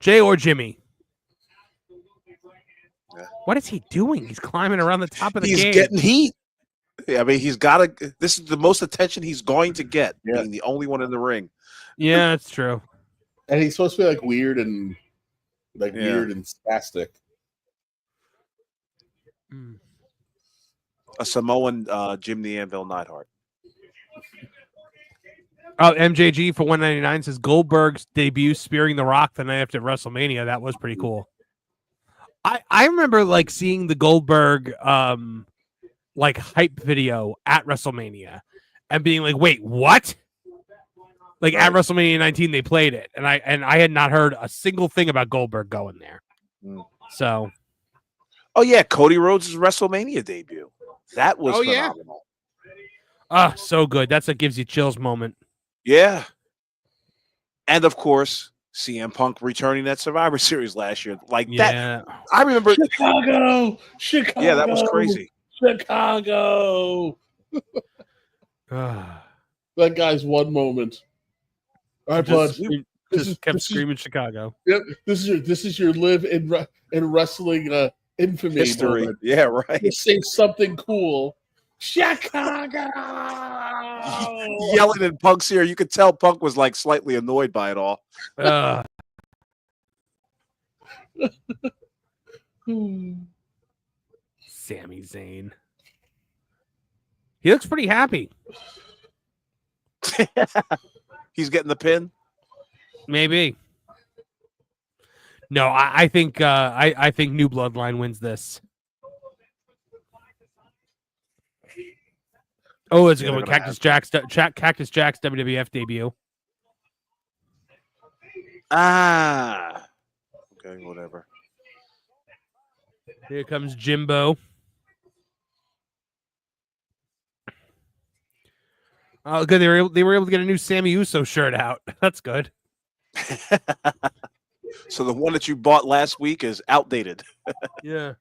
Jay or Jimmy? Yeah. What is he doing? He's climbing around the top of the He's cage. getting heat. Yeah, I mean, he's got to. This is the most attention he's going to get, Yeah. being the only one in the ring. Yeah, that's true. And he's supposed to be like weird and weird and spastic. A Samoan Jim the Anvil Neidhart. Oh, MJG for 199 says Goldberg's debut spearing The Rock the night after WrestleMania. That was pretty cool. I remember like seeing the Goldberg like hype video at WrestleMania and being like, wait, what? Like at WrestleMania 19, they played it, and I had not heard a single thing about Goldberg going there. So, oh yeah, Cody Rhodes' WrestleMania debut. That was phenomenal. Ah, so good. That's a gives you chills moment. Yeah, and of course, CM Punk returning that Survivor Series last year, like that. I remember Chicago. Yeah, that was crazy. Chicago. That guy's one moment. All right, bud. Just kept screaming Chicago. Yep, this is your live in wrestling infamy history. Moment. Yeah, right. Just say something cool. Chicago. Yelling in Punk's ear. You could tell Punk was like slightly annoyed by it all. Sami Zayn. He looks pretty happy. He's getting the pin. Maybe. No, I think I think New Bloodline wins this. Oh, it's going to Cactus Jack's WWF debut. Ah. Okay, whatever. Here comes Jimbo. Oh, good. They were able to get a new Sammy Uso shirt out. That's good. So the one that you bought last week is outdated. Yeah.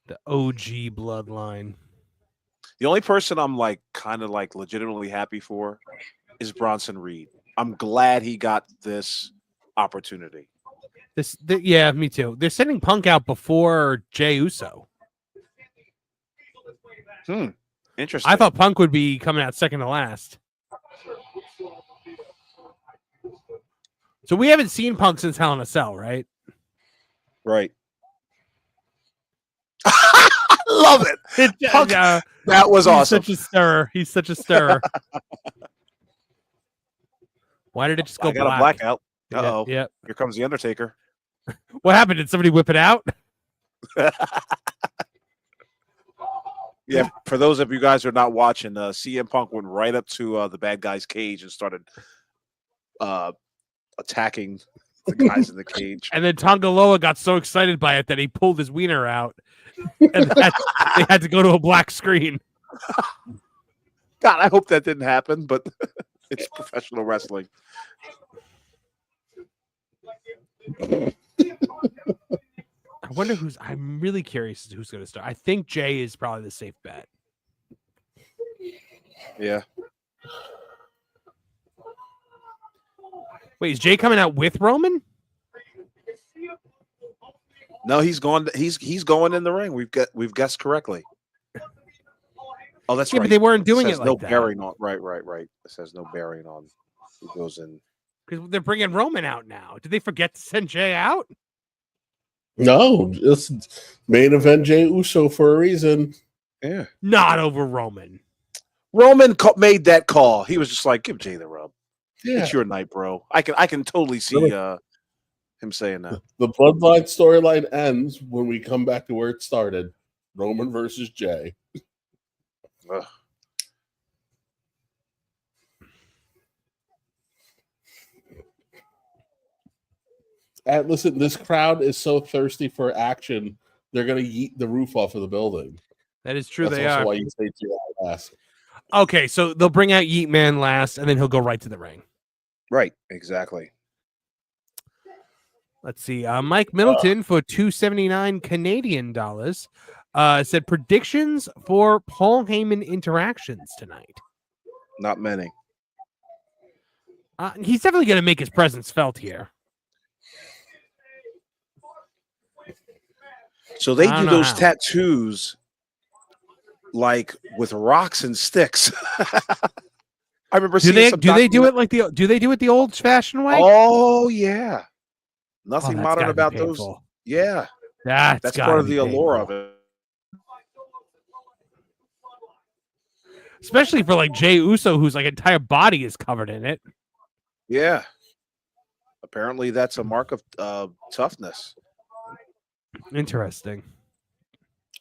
The OG Bloodline. The only person I'm like kind of like legitimately happy for is Bronson Reed. I'm glad he got this opportunity. Yeah, me too. They're sending Punk out before Jey Uso. Interesting. I thought Punk would be coming out second to last. So we haven't seen Punk since Hell in a Cell, right? Right. I love it. Punk, that was awesome. He's such a stirrer. Why did it just go got black? a blackout. Uh-oh. Yeah. Here comes the Undertaker. What happened? Did somebody whip it out? Yeah, for those of you guys who are not watching, CM Punk went right up to the bad guy's cage and started attacking the guys in the cage. And then Tongaloa got so excited by it that he pulled his wiener out. And they had to go to a black screen. God, I hope that didn't happen, but it's professional wrestling. I wonder I'm really curious as to who's going to start. I think Jay is probably the safe bet. Yeah. Wait, is Jay coming out with Roman? No, he's going. He's going in the ring. We've guessed correctly. Oh, that's right. But they weren't doing it like no that. bearing on. Right. It says no bearing on who goes in. Because they're bringing Roman out now. Did they forget to send Jay out? No, it's main event Jey Uso for a reason. Yeah. Not over Roman. Roman made that call. He was just like, give Jay the rub. Yeah. It's your night, bro. I can totally see him saying that. The Bloodline storyline ends when we come back to where it started. Roman versus Jay. Ugh. And listen, this crowd is so thirsty for action, they're going to yeet the roof off of the building. That is true. That's They also are. why you say Jay last. Okay, so they'll bring out Yeet Man last, and then he'll go right to the ring. Right, exactly. Let's see. Mike Middleton for $279 Canadian dollars said predictions for Paul Heyman interactions tonight. Not many. He's definitely going to make his presence felt here. So they do those tattoos like with rocks and sticks. I remember do seeing they do it like the old fashioned way? Oh yeah. Nothing modern about those. Painful. Yeah. That's part of the allure of it. Especially for like Jey Uso, whose like entire body is covered in it. Yeah. Apparently that's a mark of toughness. Interesting.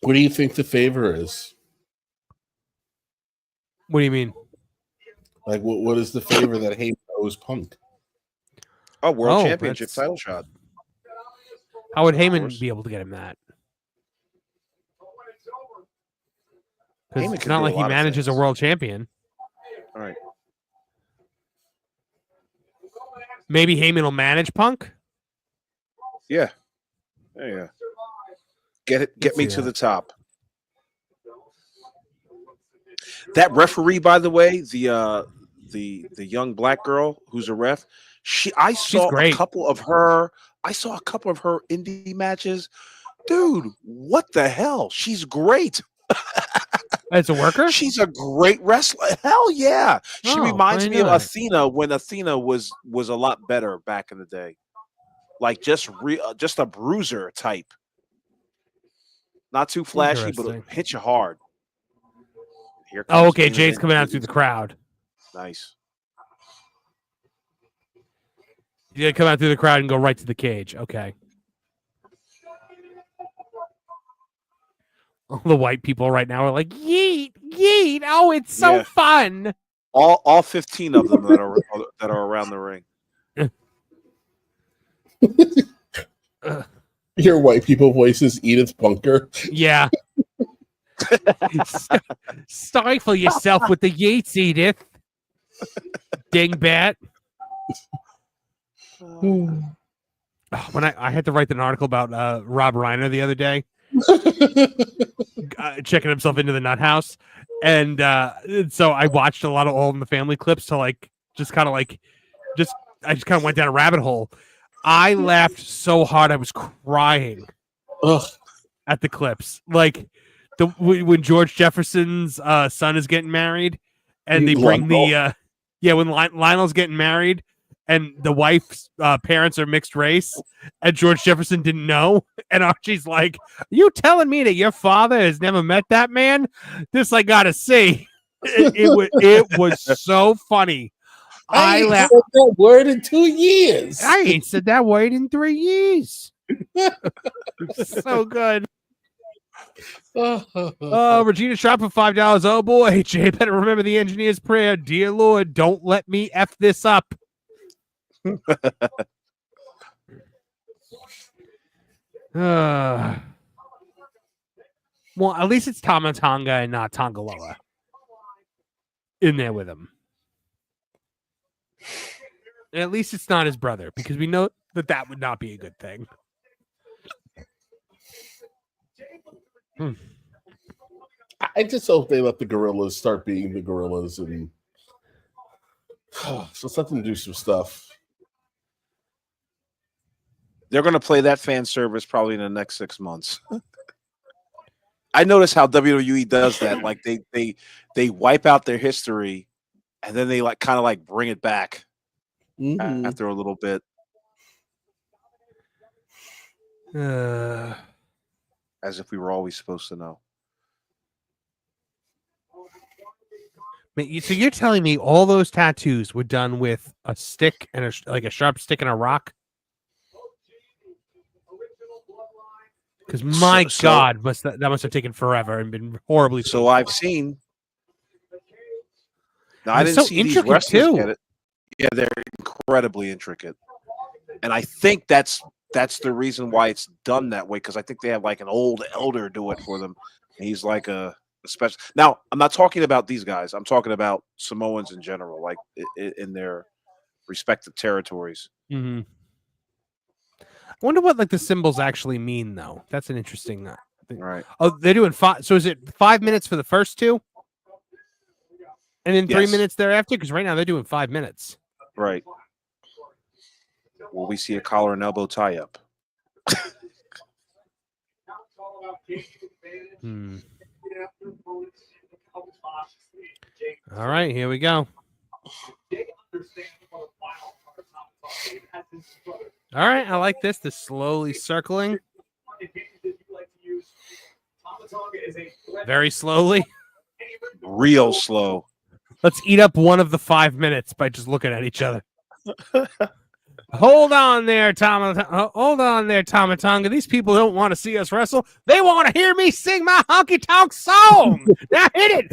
What do you think the favor is? What do you mean? Like, what is the favor that Heyman owes Punk? Oh, World Championship title shot. How would Heyman be able to get him that? Because it's not like he manages a world champion. All right. Maybe Heyman will manage Punk? Yeah. There you go. Get me to the top. That referee, by the way, the young black girl who's a ref, I saw a couple of her indie matches. Dude, what the hell? She's great. As a worker? She's a great wrestler. Hell yeah. She reminds me of Athena when Athena was a lot better back in the day. Like just a bruiser type. Not too flashy, but it'll hit you hard. Here comes okay. Jay's coming out through the crowd. Nice. You gotta come out through the crowd and go right to the cage. Okay. All the white people right now are like, yeet, yeet. Oh, it's so fun. All 15 of them that are around the ring. Your white people voices, Edith Bunker. Yeah. Stifle yourself with the Yates, Edith. Dingbat. When I had to write an article about Rob Reiner the other day, checking himself into the nut house, and so I watched a lot of All in the Family clips to like I just kind of went down a rabbit hole. I laughed so hard I was crying at the clips. Like when George Jefferson's son is getting married, and they bring when Lionel's getting married, and the wife's parents are mixed race, and George Jefferson didn't know, and Archie's like, "Are you telling me that your father has never met that man? This I gotta see." It was so funny. I ain't said that word in 2 years. I ain't said that word in 3 years. So good. Regina shot for $5. Oh boy, Jay better remember the engineer's prayer. Dear Lord, don't let me F this up. Well, at least it's Tama Tonga and not Tongaloa in there with him. And at least it's not his brother, because we know that would not be a good thing. I just hope they let the Gorillas start being the Gorillas and so something to do some stuff. They're going to play that fan service probably in the next 6 months. I notice how WWE does that. Like they wipe out their history, and then they kind of bring it back after a little bit. As if we were always supposed to know. So you're telling me all those tattoos were done with a stick and a sharp stick and a rock? Because my God, that must have taken forever and been horribly. So I've seen. Now, I didn't see these wrestlers get it. Yeah, they're incredibly intricate, and I think that's the reason why it's done that way. Because I think they have an old elder do it for them. And he's like a special. Now, I'm not talking about these guys. I'm talking about Samoans in general, like in their respective territories. Mm-hmm. I wonder what the symbols actually mean, though. That's an interesting thing. Right. Oh, they're doing 5. So is it 5 minutes for the first two, and then 3 minutes thereafter? Because right now they're doing 5 minutes. Right. Will we see a collar and elbow tie up? All right, here we go. All right, I like this. The slowly circling. Very slowly. Real slow. Let's eat up one of the 5 minutes by just looking at each other. Hold on there, Hold on there, Tomatonga. These people don't want to see us wrestle. They want to hear me sing my honky tonk song. Now hit it.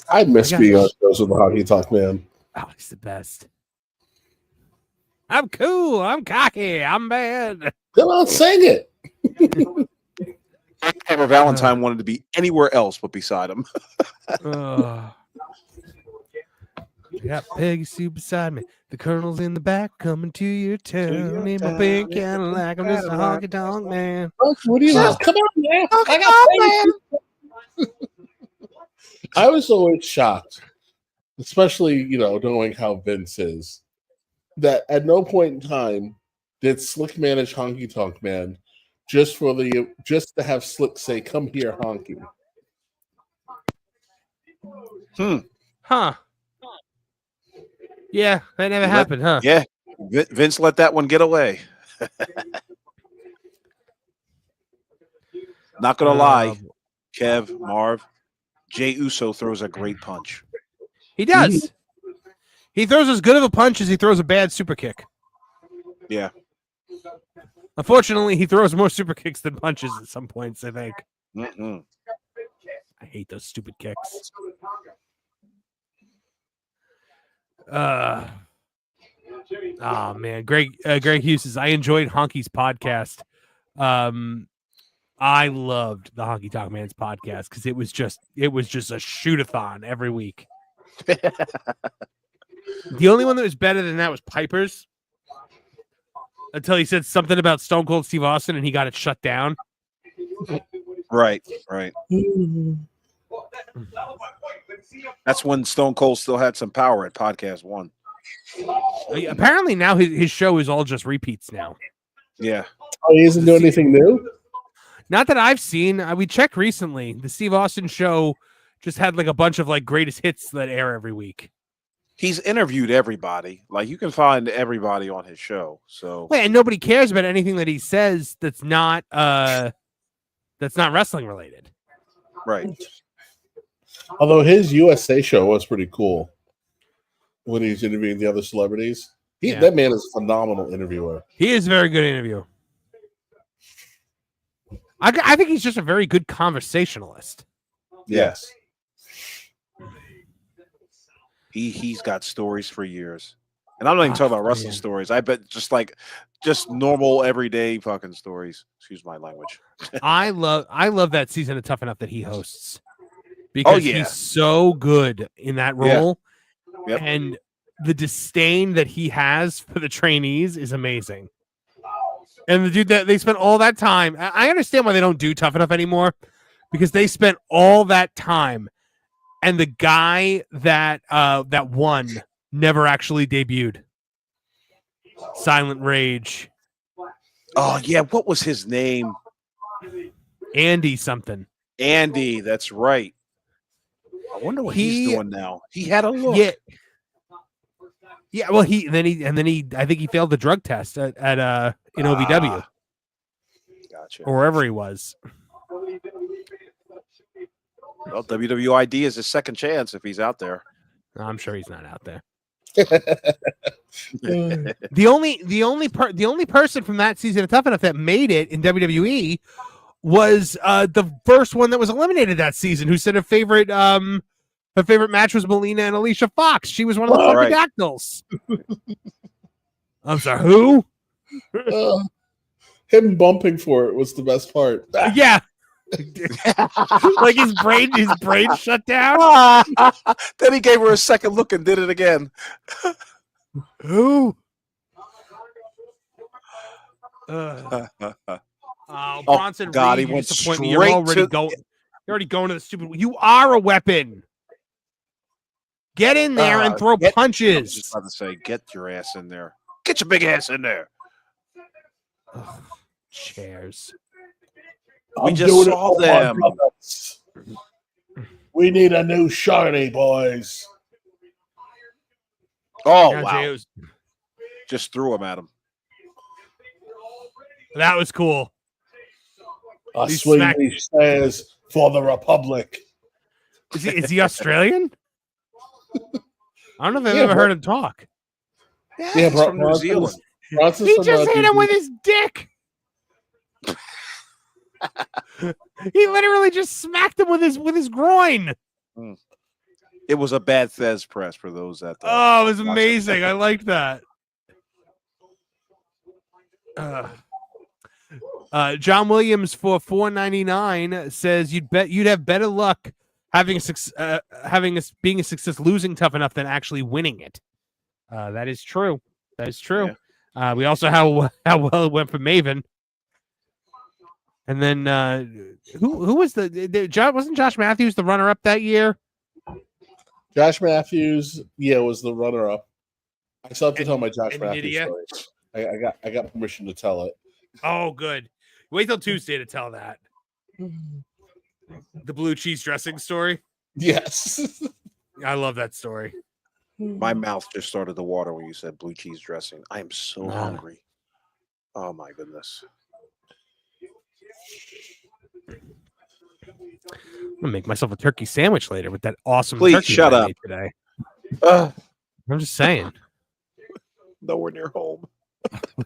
I miss being on shows with the Hockey Talk Man. Oh, he's the best. I'm cool. I'm cocky. I'm bad. Come on, sing it. Hammer Valentine wanted to be anywhere else but beside him. I got Peggy Sue beside me. The Colonel's in the back coming to your town. In my big Cadillac. I'm just a honky tonk man. What do you want? Come on, man. I got I was always shocked, especially, knowing how Vince is, that at no point in time did Slick manage Honky Tonk Man just to have Slick say, "Come here, Honky." Huh. Yeah, that never happened, huh? Yeah. Vince let that one get away. Not going to lie, Kev, Marv, Jey Uso throws a great punch. He does. He throws as good of a punch as he throws a bad super kick. Yeah. Unfortunately, he throws more super kicks than punches at some points, I think. Mm-mm. I hate those stupid kicks. Oh man, Greg Hughes says, I enjoyed Honky's podcast. I loved the Honky Talk Man's podcast because it was just a shoot-a-thon every week. The only one that was better than that was Piper's, until he said something about Stone Cold Steve Austin and he got it shut down. Right. That's when Stone Cold still had some power at Podcast One. Apparently now his show is all just repeats now. Yeah. Oh, he isn't doing anything new? Not that I've seen. We checked recently. The Steve Austin show just had like a bunch of like greatest hits that air every week. He's interviewed everybody. Like, you can find everybody on his show. So wait, and nobody cares about anything that he says that's not wrestling related. Right. Although his USA show was pretty cool when he's interviewing the other celebrities. That man is a phenomenal interviewer. He is a very good interviewer. I think he's just a very good conversationalist. Yes. He's got stories for years. And I'm not even talking about wrestling stories. I bet just normal everyday fucking stories. Excuse my language. I love that season of Tough Enough that he hosts. Because he's so good in that role. Yeah. Yep. And the disdain that he has for the trainees is amazing. And the dude that they spent all that time, I understand why they don't do Tough Enough anymore, because they spent all that time, and the guy that won never actually debuted. Silent Rage. Oh yeah, what was his name? Andy something. Andy, that's right. I wonder what he's doing now. He had a look. Yeah. Well, he I think he failed the drug test at in OVW. Gotcha. Or wherever he was. Well, WWID is his second chance if he's out there. I'm sure he's not out there. The only person from that season of Tough Enough that made it in WWE was the first one that was eliminated that season, who said her favorite match was Melina and Alicia Fox. She was one of the Funky Dactyls. I'm sorry, who? Him bumping for it was the best part. Yeah. Like his brain shut down. Then he gave her a second look and did it again. Who? Bronson God, Reed, he went You're You're already going to the stupid. You are a weapon. Get in there and throw I was punches. just about to say, get your ass in there. Get your big ass in there. Ugh, chairs. We just saw them. We need a new shiny, boys. Oh, Now wow. J.O.'s Just threw him at him. That was cool. I He swing smacked- these stairs for the Republic. Is he Australian? I don't know if I've Yeah, ever bro. heard him talk. Yeah, Yeah, he's from New Zealand. He just hit him with his dick. He literally just smacked him with his groin. It was a bad Thez press for those that. Oh, it was watch amazing. I like that. John Williams for $4.99 says you'd have better luck having being a success losing tough enough than actually winning it. That is true. That is true. Yeah. We also how well it went for Maven. And then who was wasn't Josh Matthews the runner up that year? Josh Matthews, was the runner-up. I still have to tell my Josh Matthews Nydia? story. I got permission to tell it. Oh, good. Wait till Tuesday to tell that. The blue cheese dressing story. Yes. I love that story. My mouth just started to water when you said blue cheese dressing. I am so hungry. Oh my goodness. I'm gonna make myself a turkey sandwich later with that awesome Please turkey shut that I up. made today. Uh, I'm just saying. nowhere near home.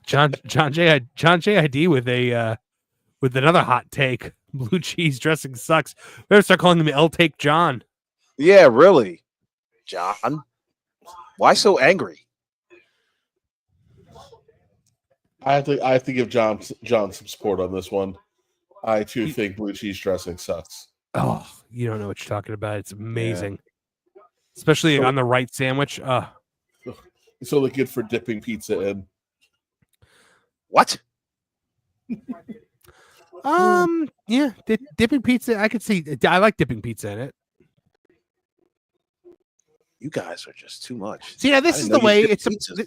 John JID with another hot take. Blue cheese dressing sucks. Better start calling him L Take John. Yeah, really. John. Why so angry? I have to give John some support on this one. I too think blue cheese dressing sucks. Oh, you don't know what you're talking about. It's amazing. Especially So- on the right sandwich. It's only good for dipping pizza in. What? Yeah, dipping pizza. I could see. I like dipping pizza in it. You guys are just too much. See, now this I is didn't the know you way dip it's. pizzas.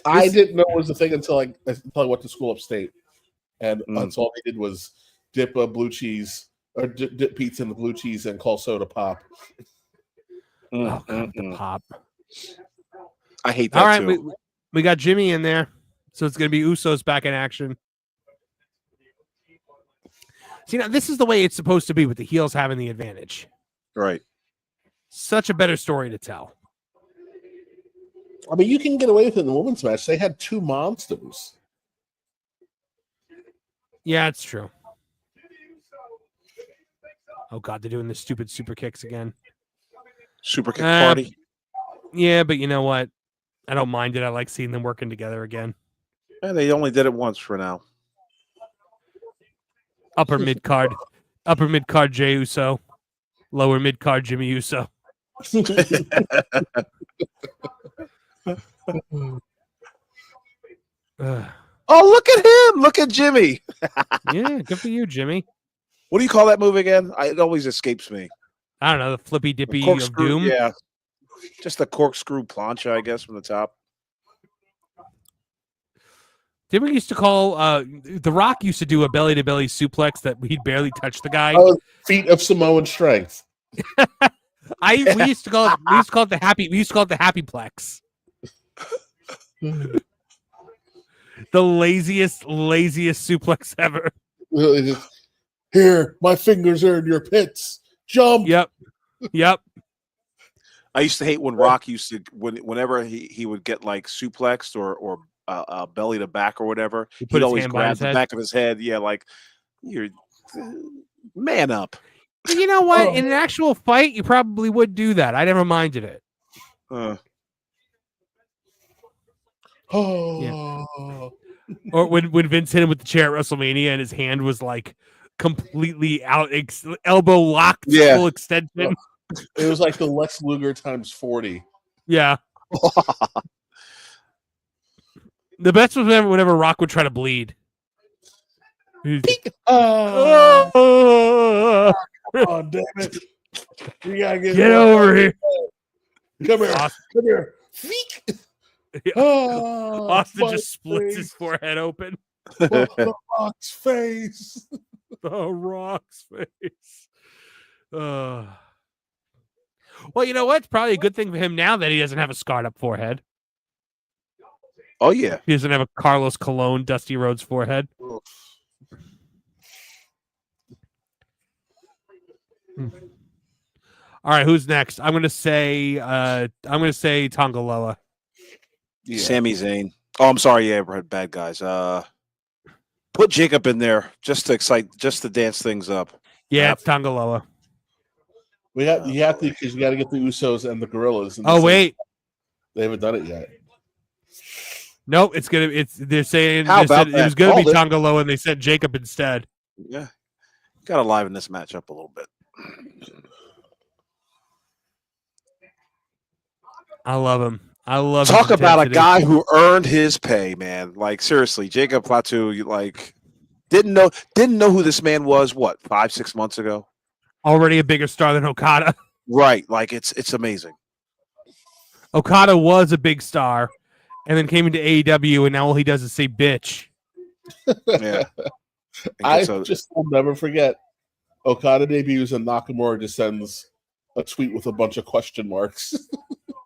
I didn't know it was a thing until I went to school upstate, and Mm. that's all they did was dip a blue cheese or dip pizza in the blue cheese and call soda pop. Oh, God, the pop. I hate that All right, too. we got Jimmy in there, so it's gonna be Usos back in action. See, now this is the way it's supposed to be with the heels having the advantage. Right. Such a better story to tell. I mean, you can get away with it in the women's match. They had two monsters. Yeah, it's true. Oh God, they're doing the stupid super kicks again. Super kick party. Yeah, but you know what? I don't mind it. I like seeing them working together again. Yeah, they only did it once for now. Upper mid card Jey Uso, lower mid card Jimmy Uso. Ugh. Oh, look at him! Look at Jimmy. Yeah, good for you, Jimmy. What do you call that move again? It always escapes me. I don't know, the flippy dippy of Corkscrew, doom. yeah. Just the corkscrew plancha, I guess, from the top. Didn't we used to call The Rock used to do a belly to belly suplex that he'd barely touch the guy? Oh, feat of Samoan strength. We used to call it the happy plex. The laziest suplex ever. Here, my fingers are in your pits. Jump. Yep. I used to hate when Rock used to whenever he would get like suplexed or belly to back or whatever, put he'd his always hand by grab his the head. back of his head. Yeah, like you're man up. You know what? In an actual fight, you probably would do that. I never minded it. Oh. Or when Vince hit him with the chair at WrestleMania and his hand was like completely out, elbow locked, full extension. It was like the Lex Luger times 40. Yeah. The best was whenever Rock would try to bleed. Come Oh, damn it. You gotta Get over here. Come here. Austin, Come here. Austin just splits his forehead open. The Rock's face. The Rock's face. Well, you know what? It's probably a good thing for him now that he doesn't have a scarred up forehead. Oh yeah, He doesn't have a Carlos Colon, Dusty Rhodes forehead. All right, who's next? I'm gonna say Tongaloa. Yeah. Sami Zayn. Oh, I'm sorry. Yeah, we're bad guys. Put Jacob in there just to dance things up. Yeah, it's Tongaloa. You have to, because you got to get the Usos and the Gorillas. Oh wait, they haven't done it yet. Nope, they're saying How about it was that? gonna be Called it. Tongaloa, and they sent Jacob instead. Yeah, got to liven this match up a little bit. I love him. I love Talk his about a intensity. guy who earned his pay, man. Like seriously, Jacob Plateau, didn't know who this man was. What, 5-6 months ago? Already a bigger star than Okada. Right, like it's amazing. Okada was a big star, and then came into AEW, and now all he does is say "bitch." Yeah, I just will never forget. Okada debuts and Nakamura just sends a tweet with a bunch of question marks.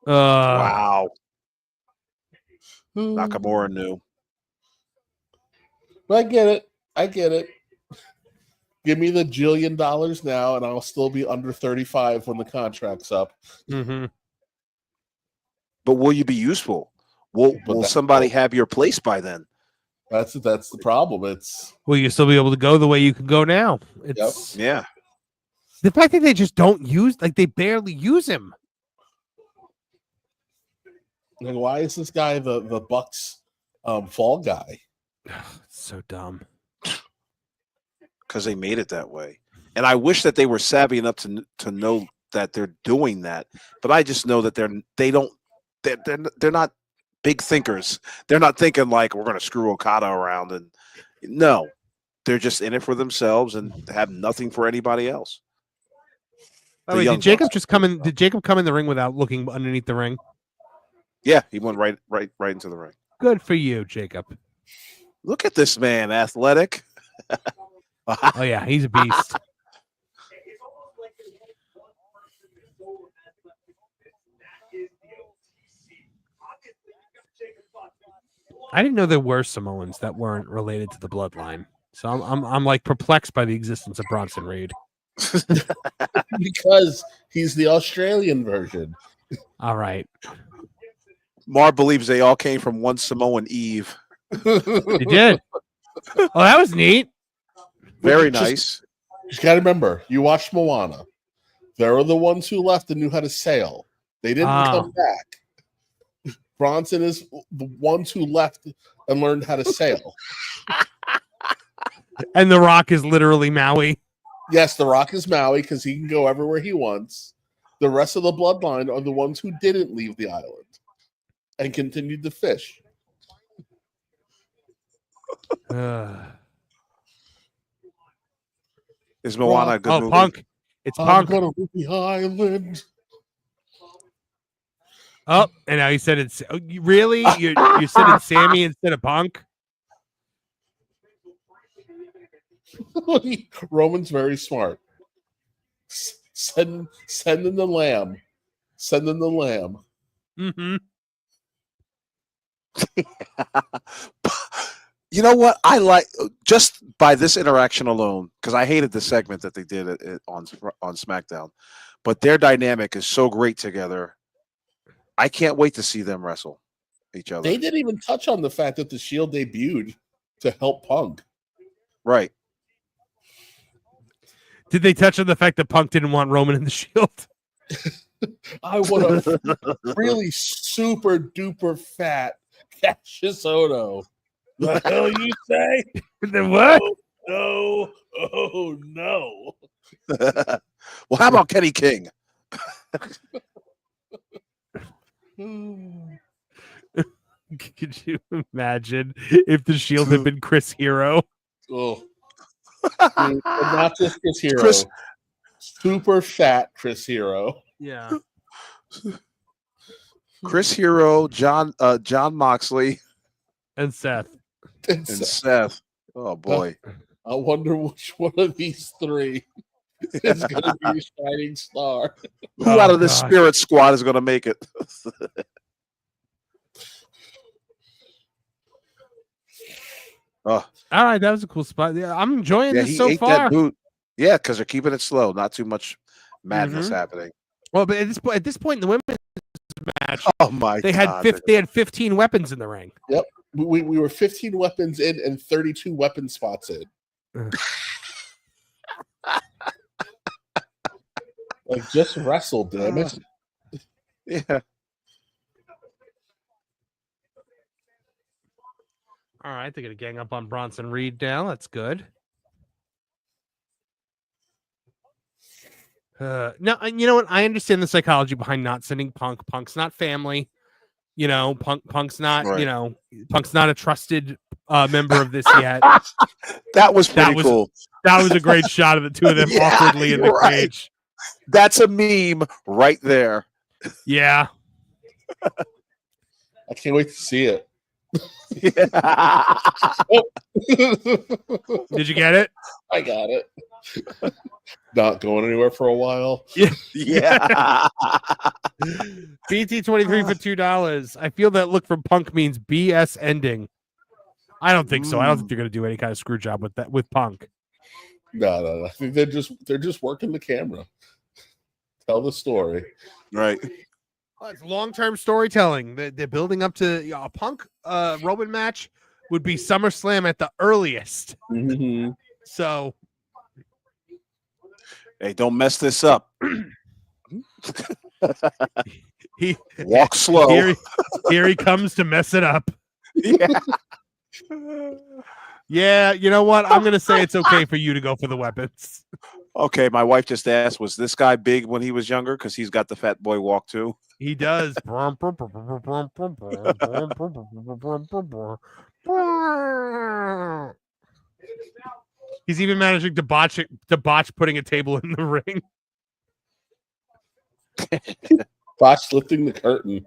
Wow. Nakamura knew. I get it. Give me the $1 jillion now, and I'll still be under 35 when the contract's up. Mm-hmm. But will you be useful? Will somebody have your place by then? That's the problem. Will you still be able to go the way you can go now? It's Yeah. the fact that they just don't use, like, they barely use him. Like, why is this guy the Bucks fall guy? It's so dumb. Because they made it that way. And I wish that they were savvy enough to know that they're doing that. But I just know that they're not big thinkers. They're not thinking like we're going to screw Okada around. And no, they're just in it for themselves and have nothing for anybody else. Oh, wait, did Jacob come in the ring without looking underneath the ring? Yeah, he went right into the ring. Good for you, Jacob. Look at this man, athletic. Oh yeah, he's a beast. I didn't know there were Samoans that weren't related to the bloodline, so I'm like perplexed by the existence of Bronson Reed. Because he's the Australian version. All right, Marv believes they all came from one Samoan Eve. they did. Oh, that was neat. Very nice. Just got to remember, you watched Moana. There are the ones who left and knew how to sail. They didn't come back. Bronson is the ones who left and learned how to sail. And The Rock is literally Maui. Yes, The Rock is Maui because he can go everywhere he wants. The rest of the bloodline are the ones who didn't leave the island and continued to fish. Is Moana a good movie? Punk. It's Punk. I'm gonna leave the island. Oh, and now you said it's really you're sending Sammy instead of Punk. Roman's very smart. Send in the lamb. Send in the lamb. Mm-hmm. You know what? I like just by this interaction alone, because I hated the segment that they did on SmackDown, but their dynamic is so great together. I can't wait to see them wrestle each other. They didn't even touch on the fact that the Shield debuted to help Punk. Right. Did they touch on the fact that Punk didn't want Roman in the Shield? I want a really super duper fat Cassius Ohno. The hell you say? The what? No. Oh no. Well, how about Kenny King? Could you imagine if the Shield had been Chris Hero? Oh. Dude, not just Chris Hero. super fat Chris Hero. Yeah. Chris Hero, John Moxley, And Seth. and Seth. Oh boy. I wonder which one of these three is going to be a shining star. Who out of this Spirit Squad is going to make it? All right, that was a cool spot. Yeah, I'm enjoying this so far. That boot. Yeah, because they're keeping it slow. Not too much madness happening. Well, but at this point in the women's match, oh my they God. had 15 weapons in the ring. Yep, we were 15 weapons in and 32 weapon spots in. Like, just wrestle, damn it. Yeah. All right, they're gonna gang up on Bronson Reed now. That's good. No, you know what? I understand the psychology behind not sending Punk. Punk's not family. You know, Punk's not. Right. You know, Punk's not a trusted member of this yet. That was pretty cool. That was a great shot of the two of them awkwardly in the cage. That's a meme right there. Yeah. I can't wait to see it. Did you get it? I got it. Not going anywhere for a while. Yeah. BT23 for $2. I feel that look from Punk means BS ending. I don't think so. I don't think they're going to do any kind of screw job with Punk. No. I think they're just working the camera. Tell the story. Right. Oh, it's long-term storytelling. They're building up to a Punk Roman match would be SummerSlam at the earliest. Mm-hmm. So, hey, don't mess this up. he walk slow. Here he comes to mess it up. Yeah. Yeah, you know what? I'm gonna say it's okay for you to go for the weapons. Okay, my wife just asked, was this guy big when he was younger? Because he's got the fat boy walk too. He does. He's even managing to botch putting a table in the ring. Botch lifting the curtain.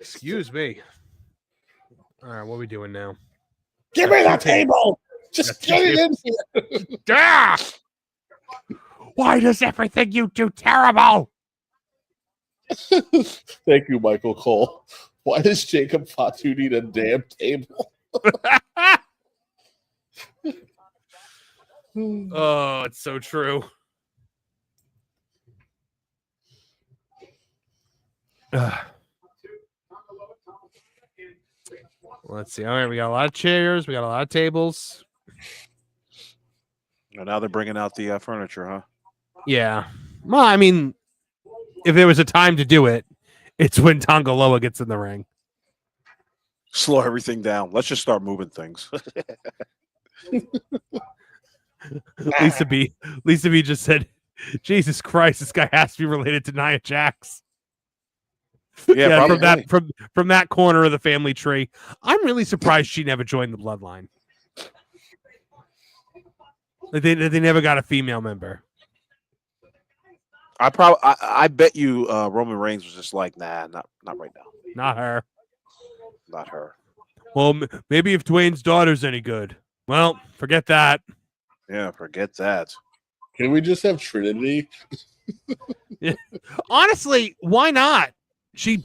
Excuse me. All right, what are we doing now? Give me the table. Just get it in here. Why does everything you do terrible? Thank you, Michael Cole. Why does Jacob Fatu need a damn table? Oh, it's so true. Let's see. All right, we got a lot of chairs. We got a lot of tables. And now they're bringing out the furniture, huh? Yeah. Well, I mean, if there was a time to do it, it's when Tongaloa gets in the ring. Slow everything down. Let's just start moving things. Lisa B just said, Jesus Christ, this guy has to be related to Nia Jax. Yeah, from that corner of the family tree. I'm really surprised she never joined the Bloodline. They never got a female member. I bet you Roman Reigns was just like, nah, not right now. Not her. Not her. Well, maybe if Dwayne's daughter's any good. Well, forget that. Yeah, forget that. Can we just have Trinity? Yeah. Honestly, why not? She's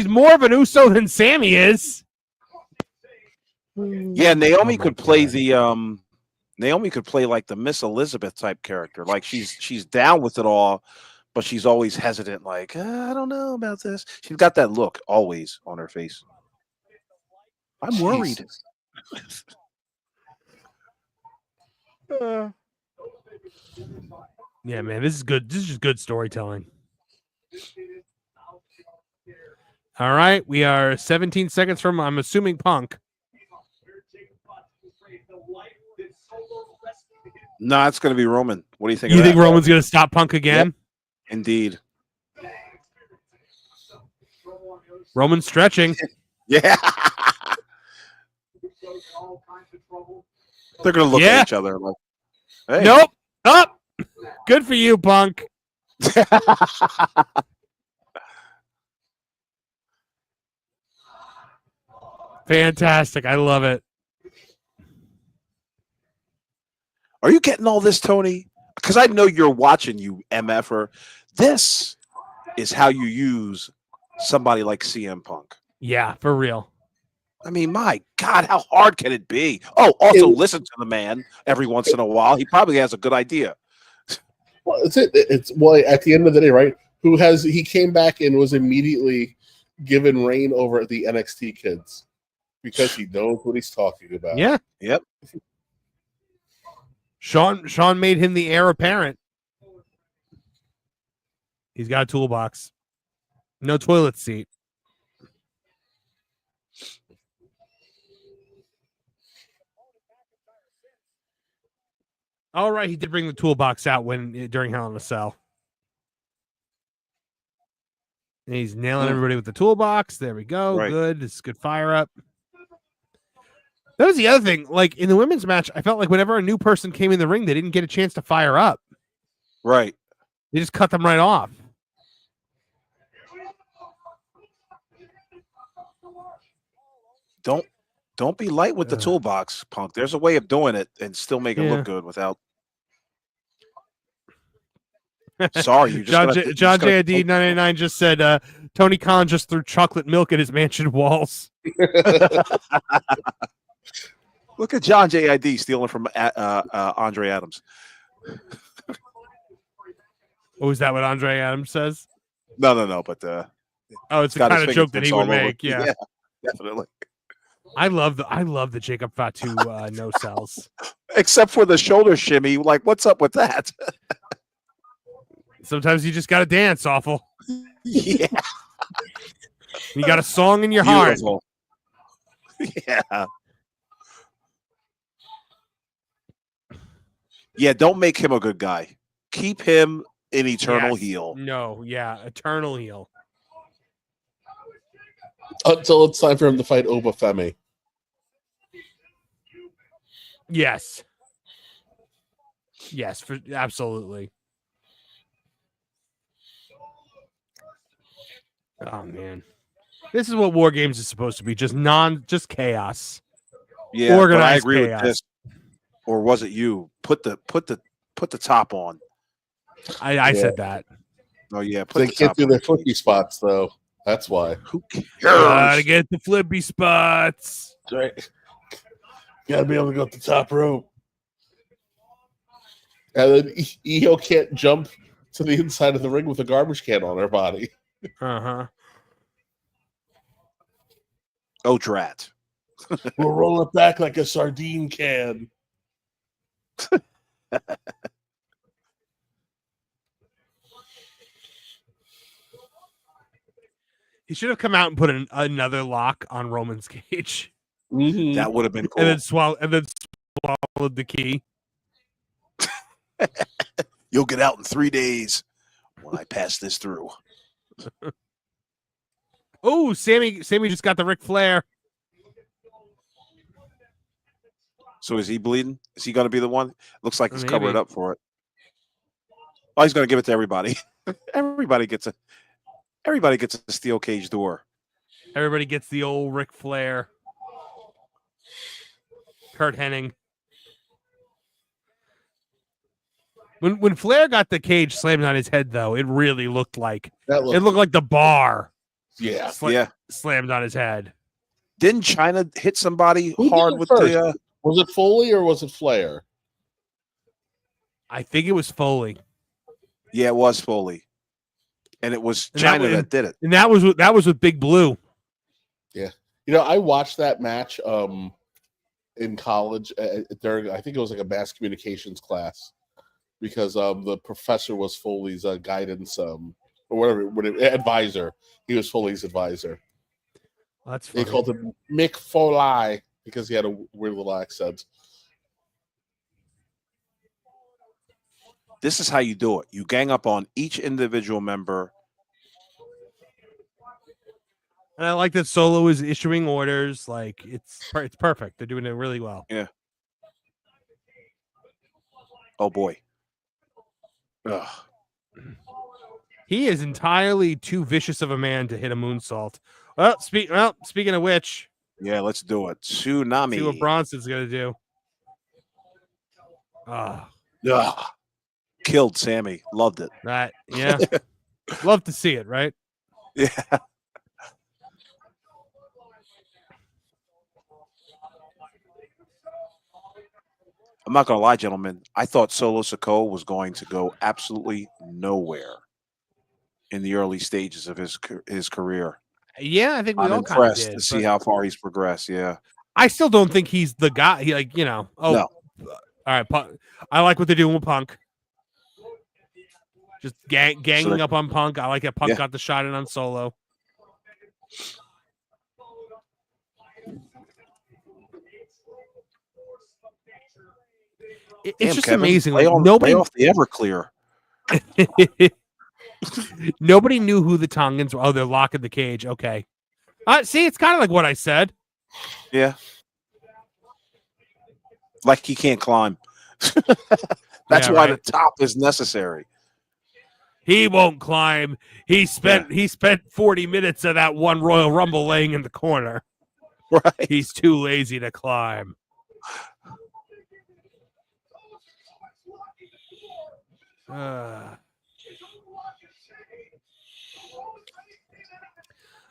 more of an Uso than Sammy is. Yeah, Naomi could play the Naomi could play like the Miss Elizabeth type character. Like she's down with it all, but she's always hesitant. Like, I don't know about this. She's got that look always on her face. I'm worried. Yeah, man, this is good. This is just good storytelling. All right, we are 17 seconds from, I'm assuming, Punk. No, it's going to be Roman. What do you think? You think Roman's going to stop Punk again? Yep. Indeed. Roman stretching. Yeah. They're gonna look at each other like, hey. Nope. Up. Good for you, Punk. Fantastic. I love it. Are you getting all this, Tony? Because I know you're watching, you MFer. This is how you use somebody like CM Punk. Yeah, for real. I mean, my God, how hard can it be? Oh, also listen to the man every once in a while. He probably has a good idea. Well, it's well, at the end of the day, right? He came back and was immediately given reign over the NXT kids because he knows what he's talking about. Yeah. Yep. Sean made him the heir apparent. He's got a toolbox. No toilet seat. All right, he did bring the toolbox out during Hell in a Cell. And he's nailing everybody with the toolbox. There we go. Right. Good. It's good fire up. That was the other thing. Like in the women's match, I felt like whenever a new person came in the ring, they didn't get a chance to fire up. Right. They just cut them right off. Don't be light with the toolbox, Punk. There's a way of doing it and still make it look good without. Sorry, you just John JID 999 just said Tony Khan just threw chocolate milk at his mansion walls. Look at John JID stealing from Andre Adams. Oh, is that what Andre Adams says? No. But it's the kind of joke that he would make. Yeah, definitely. I love the Jacob Fatu no cells. Except for the shoulder shimmy. Like, what's up with that? Sometimes you just got to dance, awful. Yeah. You got a song in your heart. Yeah. Yeah, don't make him a good guy. Keep him an eternal heel. No, yeah, eternal heel. Until it's time for him to fight Obafemi. Yes, absolutely. Oh man, this is what War Games is supposed to be. Just chaos. Yeah, organized but I agree chaos. with this. Or was it you? Put the top on. I said that. Oh yeah, they can't do their flippy spots though. That's why. Who cares? Gotta get the flippy spots. That's right. Gotta be able to go up the top rope. And then Io can't jump to the inside of the ring with a garbage can on her body. Uh-huh. Oh, drat. We'll roll it back like a sardine can. He should have come out and put another lock on Roman's cage. Mm-hmm. That would have been cool. And then swallowed the key. You'll get out in 3 days when I pass this through. Oh, Sammy just got the Ric Flair. So is he bleeding? Is he going to be the one? Looks like he's Maybe. covered up for it. Oh, he's going to give it to everybody. Everybody gets a steel cage door. Everybody gets the old Ric Flair. Kurt Hennig. When Flair got the cage slammed on his head, though, it really looked like it looked like the bar. Yeah, slammed on his head. Didn't China hit somebody Who hard did it with first? the? Was it Foley or was it Flair? I think it was Foley. Yeah, it was Foley, and it was China that did it. And that was with Big Blue. Yeah, I watched that match in college during, I think it was like a mass communications class, because the professor was Foley's guidance or whatever advisor. He was Foley's advisor. That's funny. They called him Mick Foley because he had a weird little accent. This is how you do it. You gang up on each individual member And I like that Solo is issuing orders. Like it's perfect. They're doing it really well. Yeah. Oh boy. Ugh. He is entirely too vicious of a man to hit a moonsault. Well, speaking of which, Yeah, let's do it. see what Tsunami. Bronson's gonna do. Ah, Ugh. Killed Sammy. Loved it. that yeah. Love to see it, right? Yeah. I'm not gonna lie, gentlemen. I thought Solo Sikoa was going to go absolutely nowhere in the early stages of his career. Yeah, I think we I'm all kind of impressed did. to see but how far he's progressed. Yeah. I still don't think he's the guy. He oh, No. all right. I like what they're doing with Punk. Just ganging up on Punk. I like that Punk got the shot in on Solo. It's Damn, just Kevin, amazing. Lay Like, on, nobody, lay off the Everclear. nobody knew who the Tongans were. Oh, they're locking the cage. Okay. See, it's kind of like what I said. Yeah. Like he can't climb. That's why the top is necessary. He won't climb. He spent 40 minutes of that one Royal Rumble laying in the corner. Right. He's too lazy to climb. All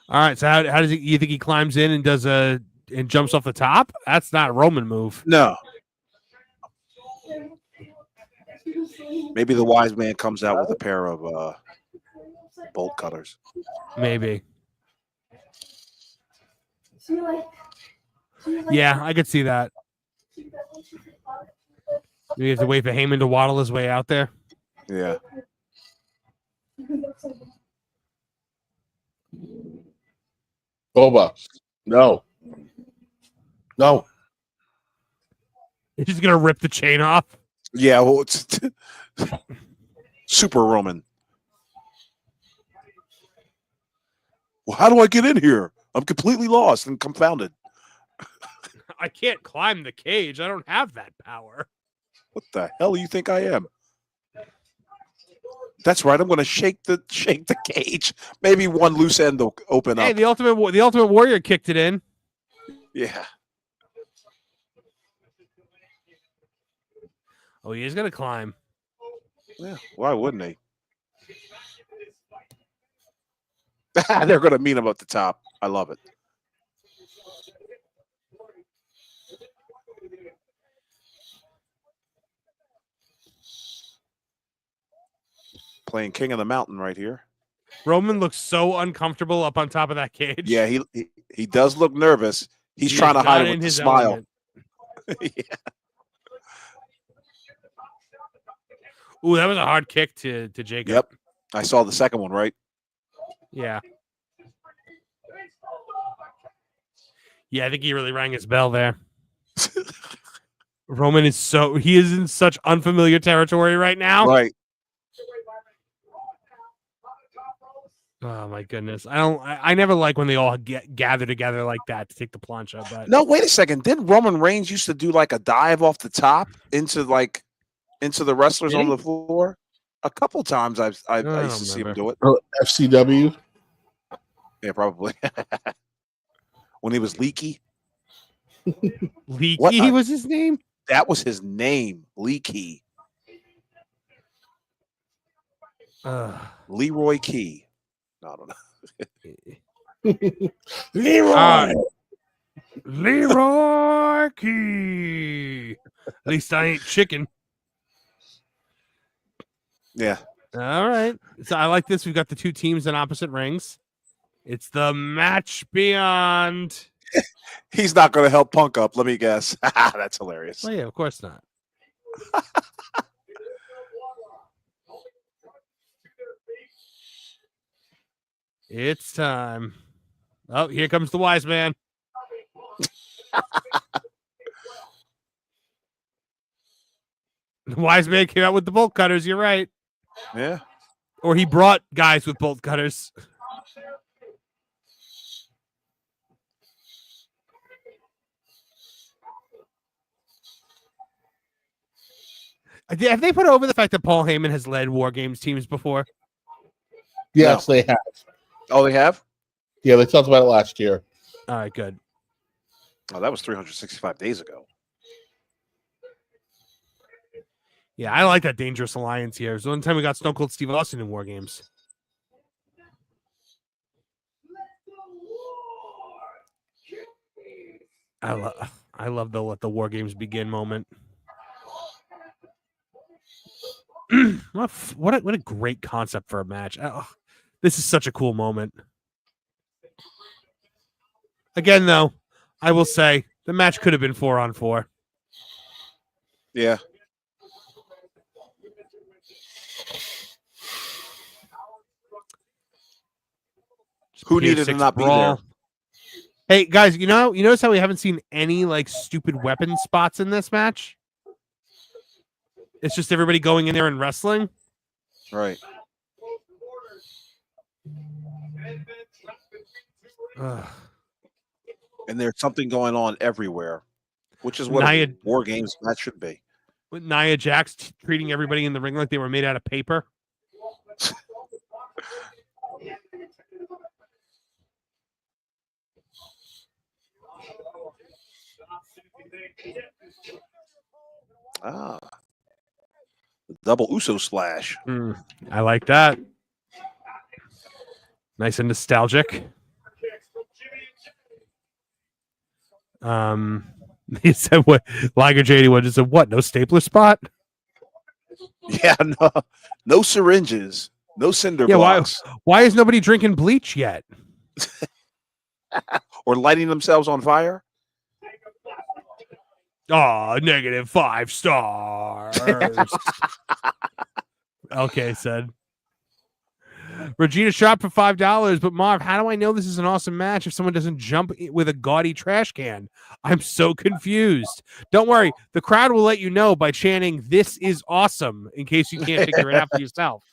right. So how does you think he climbs in and does and jumps off the top? That's not a Roman move. No. Maybe the wise man comes out with a pair of bolt cutters. Maybe. Yeah, I could see that. You have to wait for Heyman to waddle his way out there. Yeah. Boba. No. No. He's just gonna rip the chain off. Yeah, well, it's Super Roman. Well, how do I get in here? I'm completely lost and confounded. I can't climb the cage. I don't have that power. What the hell do you think I am? That's right. I'm going to shake the cage. Maybe one loose end will open up. Hey, the Ultimate Warrior kicked it in. Yeah. Oh, he is gonna climb. Yeah. Why wouldn't he? They're going to meet him at the top. I love it. Playing King of the Mountain right here. Roman looks so uncomfortable up on top of that cage. Yeah, he does look nervous. He's trying to hide it with a smile. Yeah. Ooh, that was a hard kick to Jacob. Yep. I saw the second one, right? Yeah. Yeah, I think he really rang his bell there. Roman is in such unfamiliar territory right now. Right. Oh my goodness. I never like when they all gather together like that to take the plancha, but No, wait a second. Didn't Roman Reigns used to do like a dive off the top into the wrestlers on the floor? A couple times I used to see him do it. FCW. Yeah, probably. When he was Leaky. Leaky was his name? That was his name, Leaky. Leroy Key. No, I don't know. Leroy. Leroy Key. At least I ain't chicken. Yeah. All right. So I like this. We've got the two teams in opposite rings. It's the match beyond. He's not going to help Punk up. Let me guess. That's hilarious. Well, yeah, of course not. It's time. Oh, here comes the wise man. The wise man came out with the bolt cutters. You're right. Yeah. Or he brought guys with bolt cutters. Have they put over the fact that Paul Heyman has led War Games teams before? Yes, they have. Oh, they have? Yeah, they talked about it last year. All right, good. Oh, that was 365 days ago. Yeah, I like that Dangerous Alliance here. It was the one time we got Stone Cold Steve Austin in War Games. I love the let the War Games begin moment. what a great concept for a match. Oh, this is such a cool moment. Again, though, I will say the match could have been 4-on-4. Yeah. Who needed to not be there? Hey guys, you notice how we haven't seen any like stupid weapon spots in this match? It's just everybody going in there and wrestling. Right. And there's something going on everywhere, which is what a War Games match should be. With Nia Jax treating everybody in the ring like they were made out of paper. Ah, the double Uso splash. I like that. Nice and nostalgic. He said what? Liger J81 just said what? No stapler spot? Yeah, no syringes, no cinder blocks. Why is nobody drinking bleach yet? Or lighting themselves on fire? Oh, -5 stars. Okay, said. Regina shot for $5, but Marv, how do I know this is an awesome match if someone doesn't jump with a gaudy trash can? I'm so confused. Don't worry, the crowd will let you know by chanting, "This is awesome," in case you can't figure it out for yourself.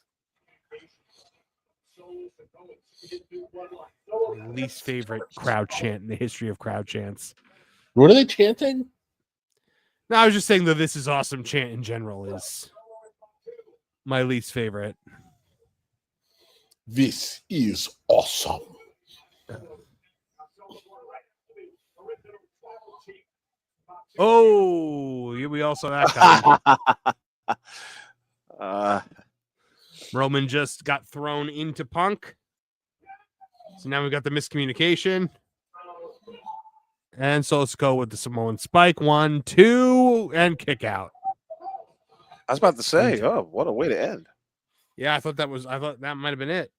My least favorite crowd chant in the history of crowd chants. What are they chanting? No, I was just saying the "This is awesome" chant in general is my least favorite. This is awesome. Oh, we all saw that coming. Roman just got thrown into Punk. So now we've got the miscommunication. And so let's go with the Samoan Spike. 1, 2, and kick out. I was about to say, oh, what a way to end. Yeah, I thought that might have been it.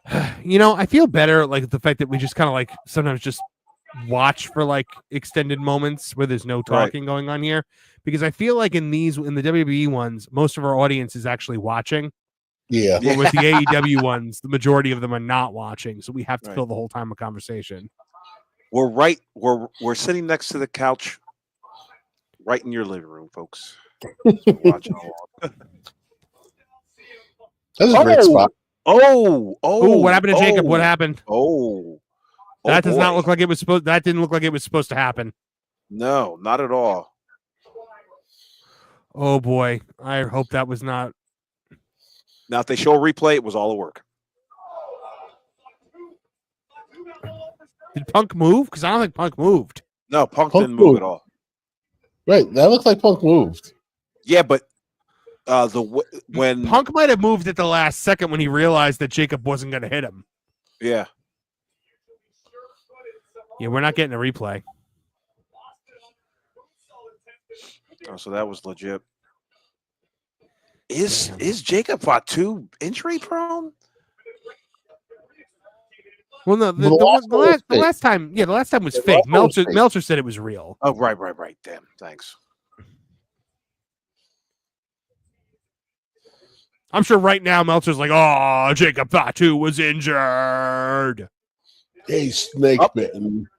I feel better like the fact that we just kind of like sometimes just watch for like extended moments where there's no talking going on here, because I feel like in the WWE ones, most of our audience is actually watching. Yeah. But with the AEW ones, the majority of them are not watching, so we have to fill the whole time of conversation. We're sitting next to the couch, right in your living room, folks. Watching along. That's a great spot. What happened to Jacob? What happened? That does not look like it was supposed. That didn't look like it was supposed to happen. No, not at all. Oh boy, I hope that was not. Now, if they show a replay, it was all a work. Did Punk move? Because I don't think Punk moved. No, Punk didn't move at all. Right, that looks like Punk moved. Yeah, but when Punk might have moved at the last second when he realized that Jacob wasn't going to hit him. Yeah. Yeah, we're not getting a replay. Oh, so that was legit. Is Jacob Fatu injury prone? Well, no, the last time was fake. Meltzer said it was real. Oh, right. Damn, thanks. I'm sure right now Meltzer's like, "Oh, Jacob Fatu was injured." Hey, snake bitten.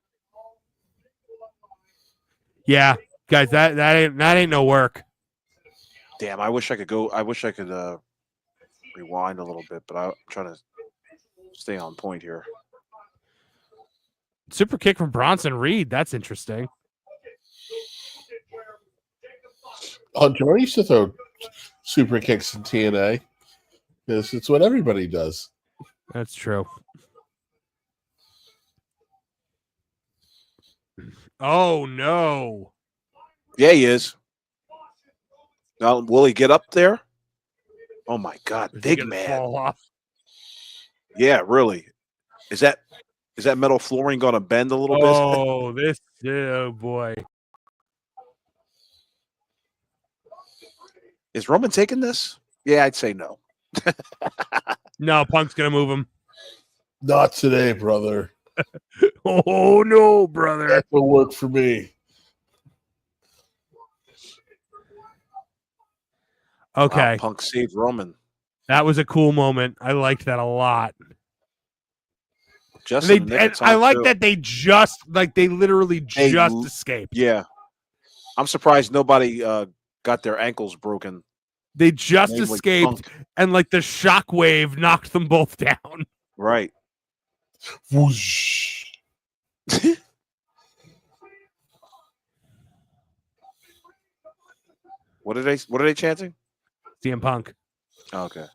Yeah, guys, that ain't no work. Damn, I wish I could rewind a little bit, but I'm trying to stay on point here. Super kick from Bronson Reed. That's interesting. Oh, Jordan used to throw super kicks in TNA. Because it's what everybody does. That's true. Oh no! Yeah, he is. Now, will he get up there? Oh my God, Is he big gonna man. fall off? Yeah, really. Is that metal flooring going to bend a little bit? Oh, oh boy. Is Roman taking this? Yeah, I'd say no. No, Punk's gonna move him. Not today, brother. Oh no, brother. That will work for me. Okay. Wow, Punk saved Roman. That was a cool moment. I liked that a lot. Just And in the nick of time, I like too. that they literally just escaped. Yeah. I'm surprised nobody got their ankles broken. They just Namely escaped, Punk. and like the shockwave knocked them both down. Right. Whoosh. What are they chanting? CM Punk. Okay.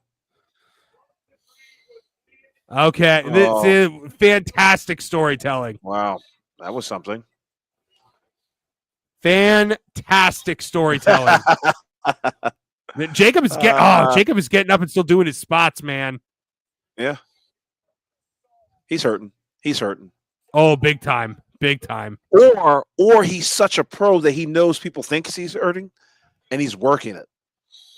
Okay, this is fantastic storytelling. Wow, that was something. Fantastic storytelling. Jacob is getting up and still doing his spots, man. Yeah. He's hurting. Oh, big time. Big time. Or he's such a pro that he knows people think he's hurting and he's working it.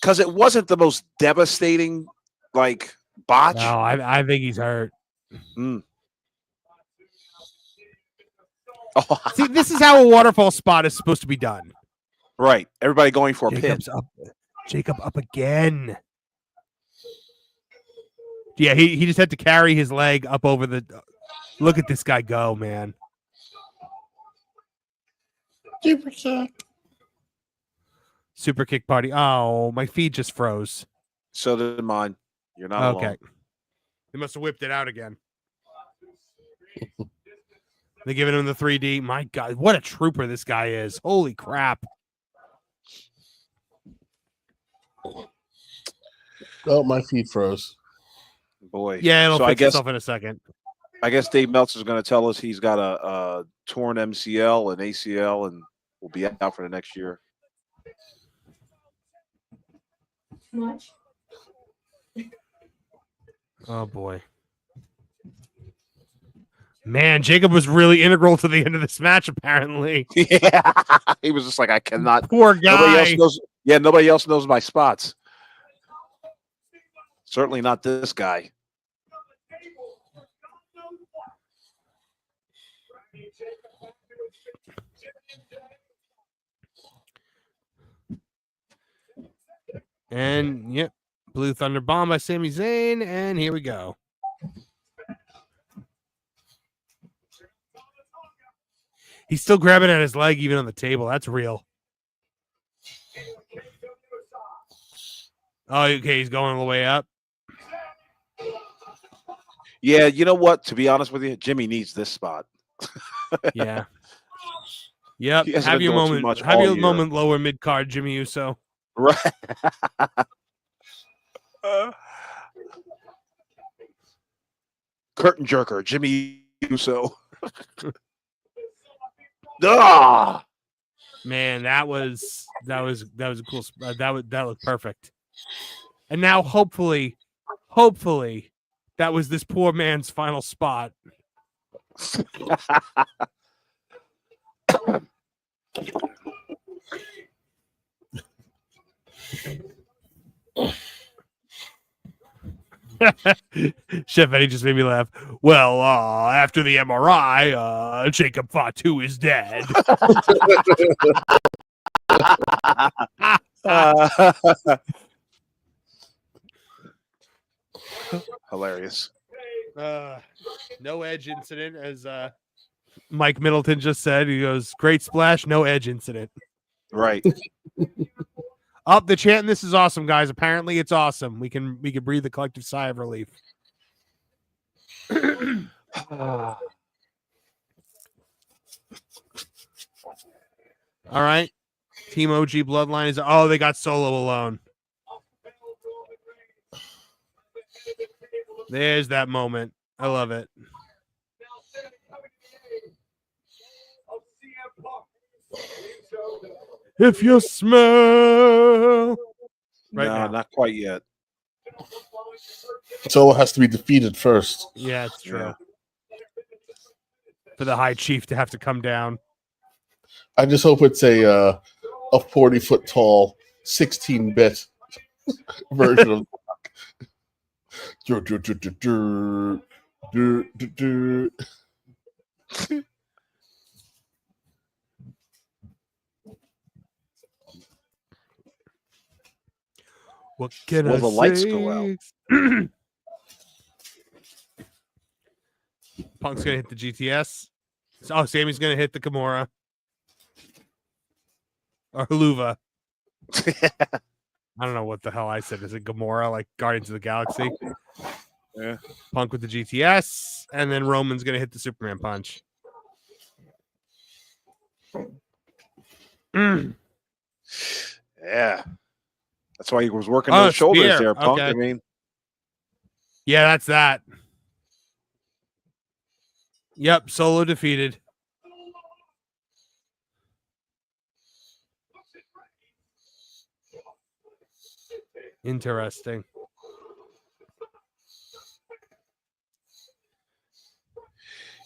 Because it wasn't the most devastating, like, botch. No, I think he's hurt. Mm. See, this is how a waterfall spot is supposed to be done. Right. Everybody going for a pin. Jacob up again. Yeah, he just had to carry his leg up over the. Look at this guy go, man. Super kick. Super kick party. Oh, my feed just froze. So did mine. You're not Okay. alone. They must have whipped it out again. They're giving him the 3D. My God, what a trooper this guy is. Holy crap. Oh, my feet froze. Boy. Yeah, it'll so fix itself in a second. I guess Dave Meltzer's going to tell us he's got a torn MCL and ACL and will be out for the next year. Much. Oh, boy. Man, Jacob was really integral to the end of this match, apparently. Yeah. He was just like, I cannot. Poor guy. Nobody else knows my spots. Certainly not this guy. And, yep, Blue Thunder Bomb by Sami Zayn, and here we go. He's still grabbing at his leg even on the table. That's real. Oh, okay, he's going all the way up. Yeah, you know what? To be honest with you, Jimmy needs this spot. Yeah. Yep. He hasn't Have been your doing too moment. much Have all your year. moment lower mid card, Jimmy Uso. Right. Curtain jerker, Jimmy Uso. Man, that was a cool spot. That looked perfect. And now hopefully that was this poor man's final spot. Chef Eddie just made me laugh. Well, after the MRI, Jacob Fatu is dead. Hilarious. No edge incident, as Mike Middleton just said. He goes, great splash, no edge incident. Right. Up the chant. This is awesome, guys. Apparently, it's awesome. We can breathe a collective sigh of relief. All right. Team OG Bloodline is. Oh, they got Solo alone. There's that moment. I love it. If you smell. Right no, now. not quite yet. Solo has to be defeated first. Yeah, it's true. Yeah. For the High Chief to have to come down. I just hope it's a 40-foot tall, 16-bit version of What can Will I the say? lights go out? Punk's gonna hit the GTS. Oh, Sammy's gonna hit the Kimura. Or Luva. I don't know what the hell I said. Is it Gamora, like Guardians of the Galaxy? Yeah. Punk with the GTS, and then Roman's gonna hit the Superman punch. Yeah. That's why he was working those shoulders spear. there, Punk. Okay. I mean, Yeah, that's that. Yep, Solo defeated. Interesting.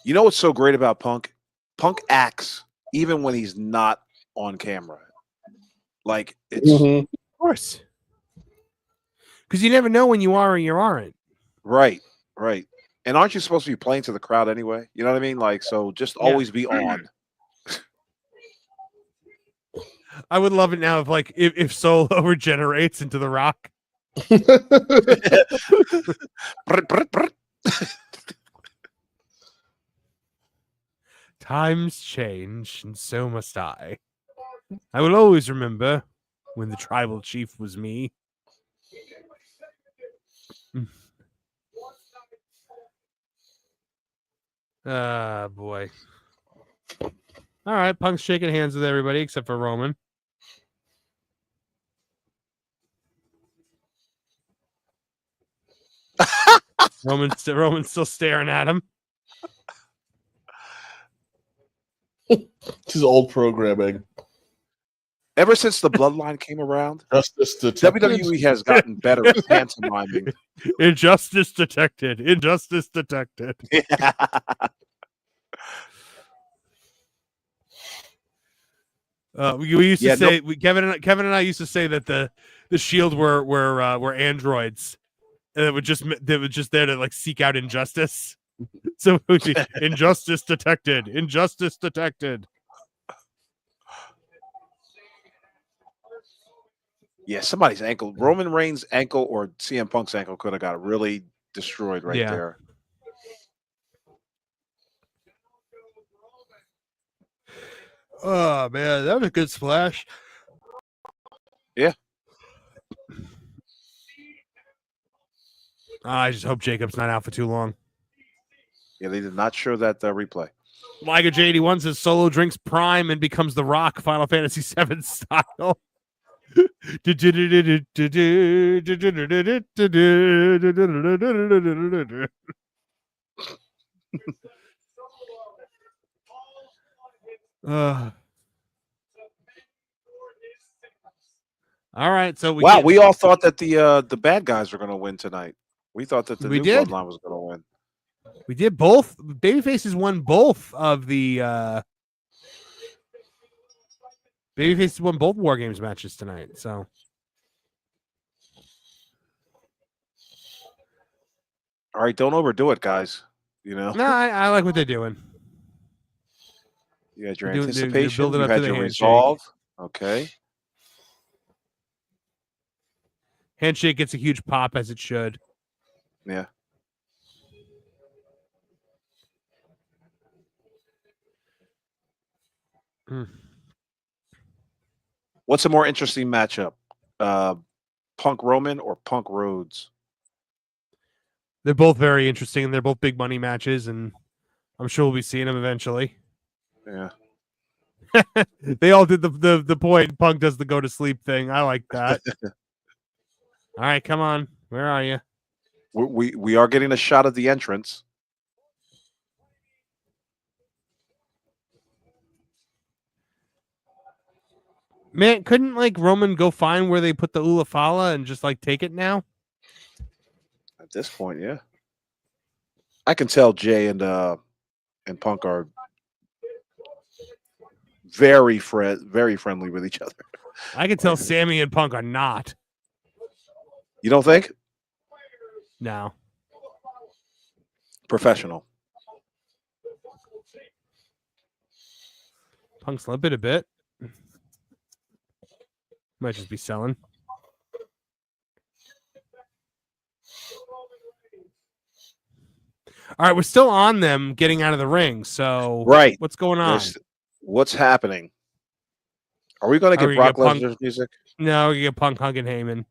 you know what's so great about Punk? Punk acts even when he's not on camera. Like it's Of course. Because you never know when you are or you aren't. right, right. And aren't you supposed to be playing to the crowd anyway? You know what I mean? Like, so just always be on. I would love it now if Solo regenerates into the Rock. Times change, and so must I. I will always remember when the tribal chief was me. Ah, boy. All right, Punk's shaking hands with everybody except for Roman. Roman's still staring at him. This is old programming. Ever since the Bloodline came around, Justice detected. WWE has gotten better at pantomiming. Injustice detected. Injustice detected. Yeah. We used to say Kevin and I used to say that the Shield were androids, and they were just there to like seek out injustice. So it would be injustice detected. Injustice detected. Yeah, somebody's ankle, Roman Reigns' ankle or CM Punk's ankle could have got really destroyed right there. Oh man, that was a good splash. Yeah. I just hope Jacob's not out for too long. Yeah, they did not show that replay. Liger J81 says Solo drinks Prime and becomes the Rock, Final Fantasy VII style. All right, so we all thought that the bad guys were going to win tonight. We thought that the new Bloodline was going to win. We did both. Babyfaces won both of the Babyfaces won both War Games matches tonight. So all right, don't overdo it, guys. You know. No, I like what they're doing. You had your anticipation. They're you had your resolve. Okay. Handshake gets a huge pop, as it should. Yeah. What's a more interesting matchup? Punk Roman or Punk Rhodes? They're both very interesting, and they're both big money matches, and I'm sure we'll be seeing them eventually. Yeah. They all did the point. Punk does the go to sleep thing. I like that. All right, come on. Where are you? We are getting a shot of the entrance. Man, couldn't like Roman go find where they put the Ulafala and just like take it now? At this point, yeah. I can tell Jay and Punk are very friendly with each other. I can tell Sammy and Punk are not. You don't think? No. Professional. Punk's limping a bit. Might just be selling. All right, we're still on them getting out of the ring. So, right, what's going on? What's happening? Are we going to get Brock Lesnar's music? No, we get Punk hugging Heyman.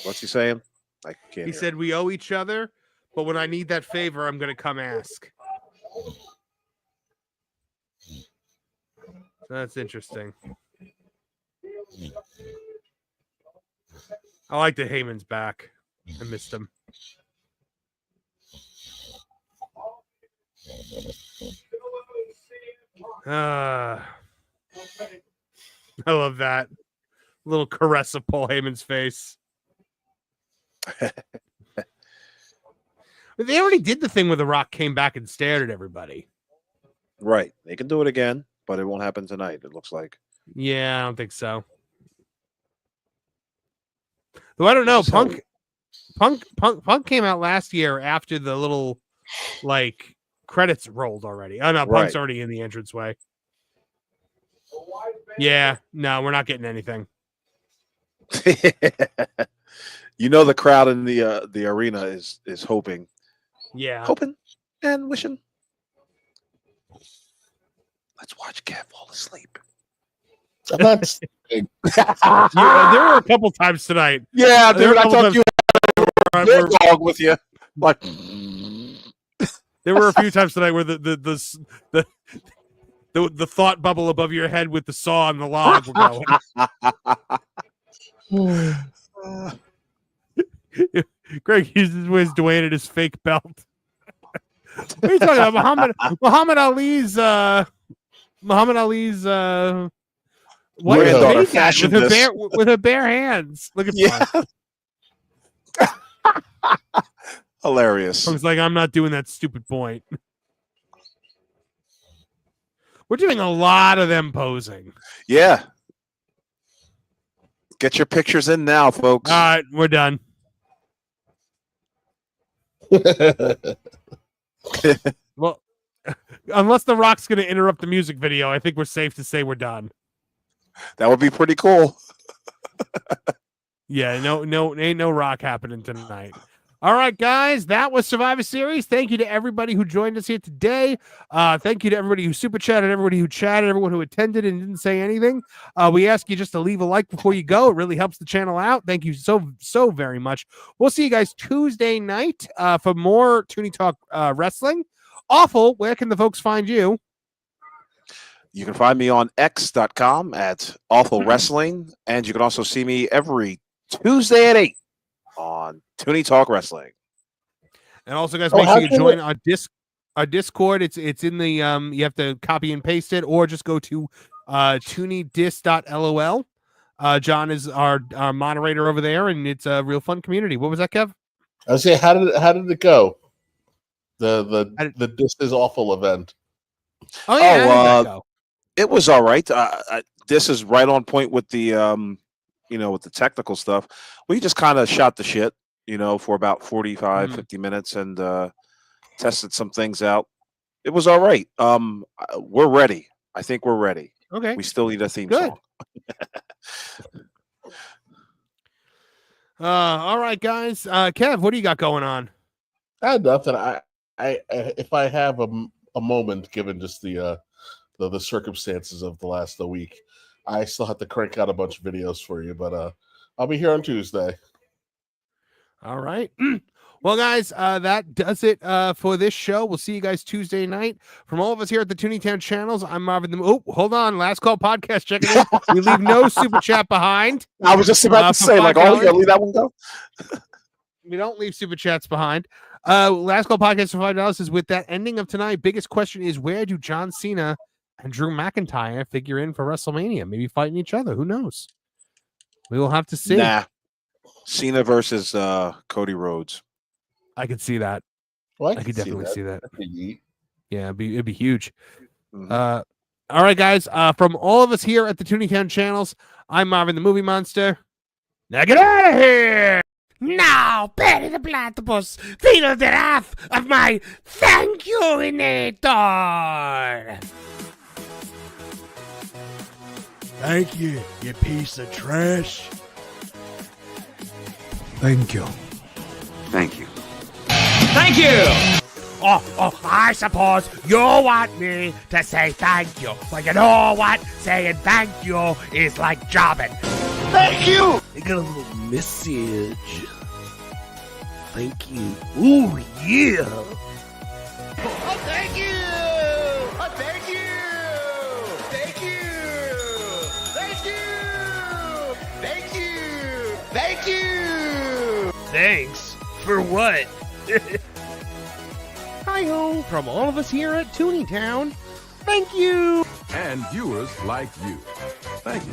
What's he saying? I can't. He said we owe each other, but when I need that favor, I'm going to come ask. That's interesting. I like that Heyman's back. I missed him. I love that little caress of Paul Heyman's face. They already did the thing where The Rock came back and stared at everybody. Right. They can do it again, but it won't happen tonight, it looks like. Yeah, I don't think so. Though I don't know. Punk came out last year after the little like credits rolled already. Oh no, Punk's already in the entranceway. Yeah, no, we're not getting anything. You know the crowd in the arena is hoping. Yeah. Hoping and wishing. Let's watch Kev fall asleep. I'm not. There were a couple times tonight. Yeah, dude, I thought you had a dog with you. Like, there were a few times tonight where the thought bubble above your head with the saw and the log were going. Greg uses his Dwayne and his fake belt. What are you talking about? Muhammad Ali's what with her bare hands. Look at hilarious. I was like, I'm not doing that stupid point. We're doing a lot of them posing. Yeah. Get your pictures in now, folks. All right, we're done. Well, unless The Rock's going to interrupt the music video, I think we're safe to say we're done. That would be pretty cool. Yeah, ain't no Rock happening tonight. All right, guys, that was Survivor Series. Thank you to everybody who joined us here today. Thank you to everybody who super chatted, everybody who chatted, everyone who attended and didn't say anything. We ask you just to leave a like before you go. It really helps the channel out. Thank you so very much. We'll see you guys Tuesday night for more Tooney Talk wrestling. Awful, where can the folks find you? You can find me on x.com at Awful Wrestling, and you can also see me every Tuesday at 8 on Tooney Talk Wrestling. And also, guys, make sure you join our Discord. It's in the you have to copy and paste it, or just go to TooneyDis.lol. John is our moderator over there, and it's a real fun community. What was that, Kev? I was saying, how did it go? The This Is Awful event. Oh yeah, how did that go? It was all right. This is right on point with the with the technical stuff. We just kind of shot the shit, for about 45, 50 minutes and tested some things out. It was all right. We're ready. I think we're ready. Okay. We still need a theme Good. song. All right, guys. Kev, what do you got going on? I had nothing. I if I have a moment, given just the circumstances of the last week, I still have to crank out a bunch of videos for you, but I'll be here on Tuesday. All right. Well, guys, that does it for this show. We'll see you guys Tuesday night. From all of us here at the Tooney Town channels, I'm Marvin. Oh, hold on. Last Call Podcast checking in. We leave no super chat behind. I was just about to say, like, oh, you leave that one go? We don't leave super chats behind. Last Call Podcast for $5 is with that ending of tonight. Biggest question is, where do John Cena and Drew McIntyre figure in for WrestleMania? Maybe fighting each other. Who knows? We will have to see. Nah. Cena versus Cody Rhodes. I could see that. Well, I could definitely see that. Neat. Yeah, it'd be huge. Mhm. All right, guys. From all of us here at the Tooney Town channels, I'm Marvin the Movie Monster. Now get out of here! Now, Perry the Platypus, feel the wrath of my thank you-inator! Thank you, you piece of trash. Thank you. Thank you. Thank you! Oh, I suppose you want me to say thank you. Well, you know what? Saying thank you is like jobbing. Thank you! I got a little message. Thank you. Ooh, yeah! Oh, thank you! Oh, thank you! Thank you! Thank you! Thank you! Thank you! Thanks? For what? Hi-ho from all of us here at Tooney Town. Thank you. And viewers like you. Thank you.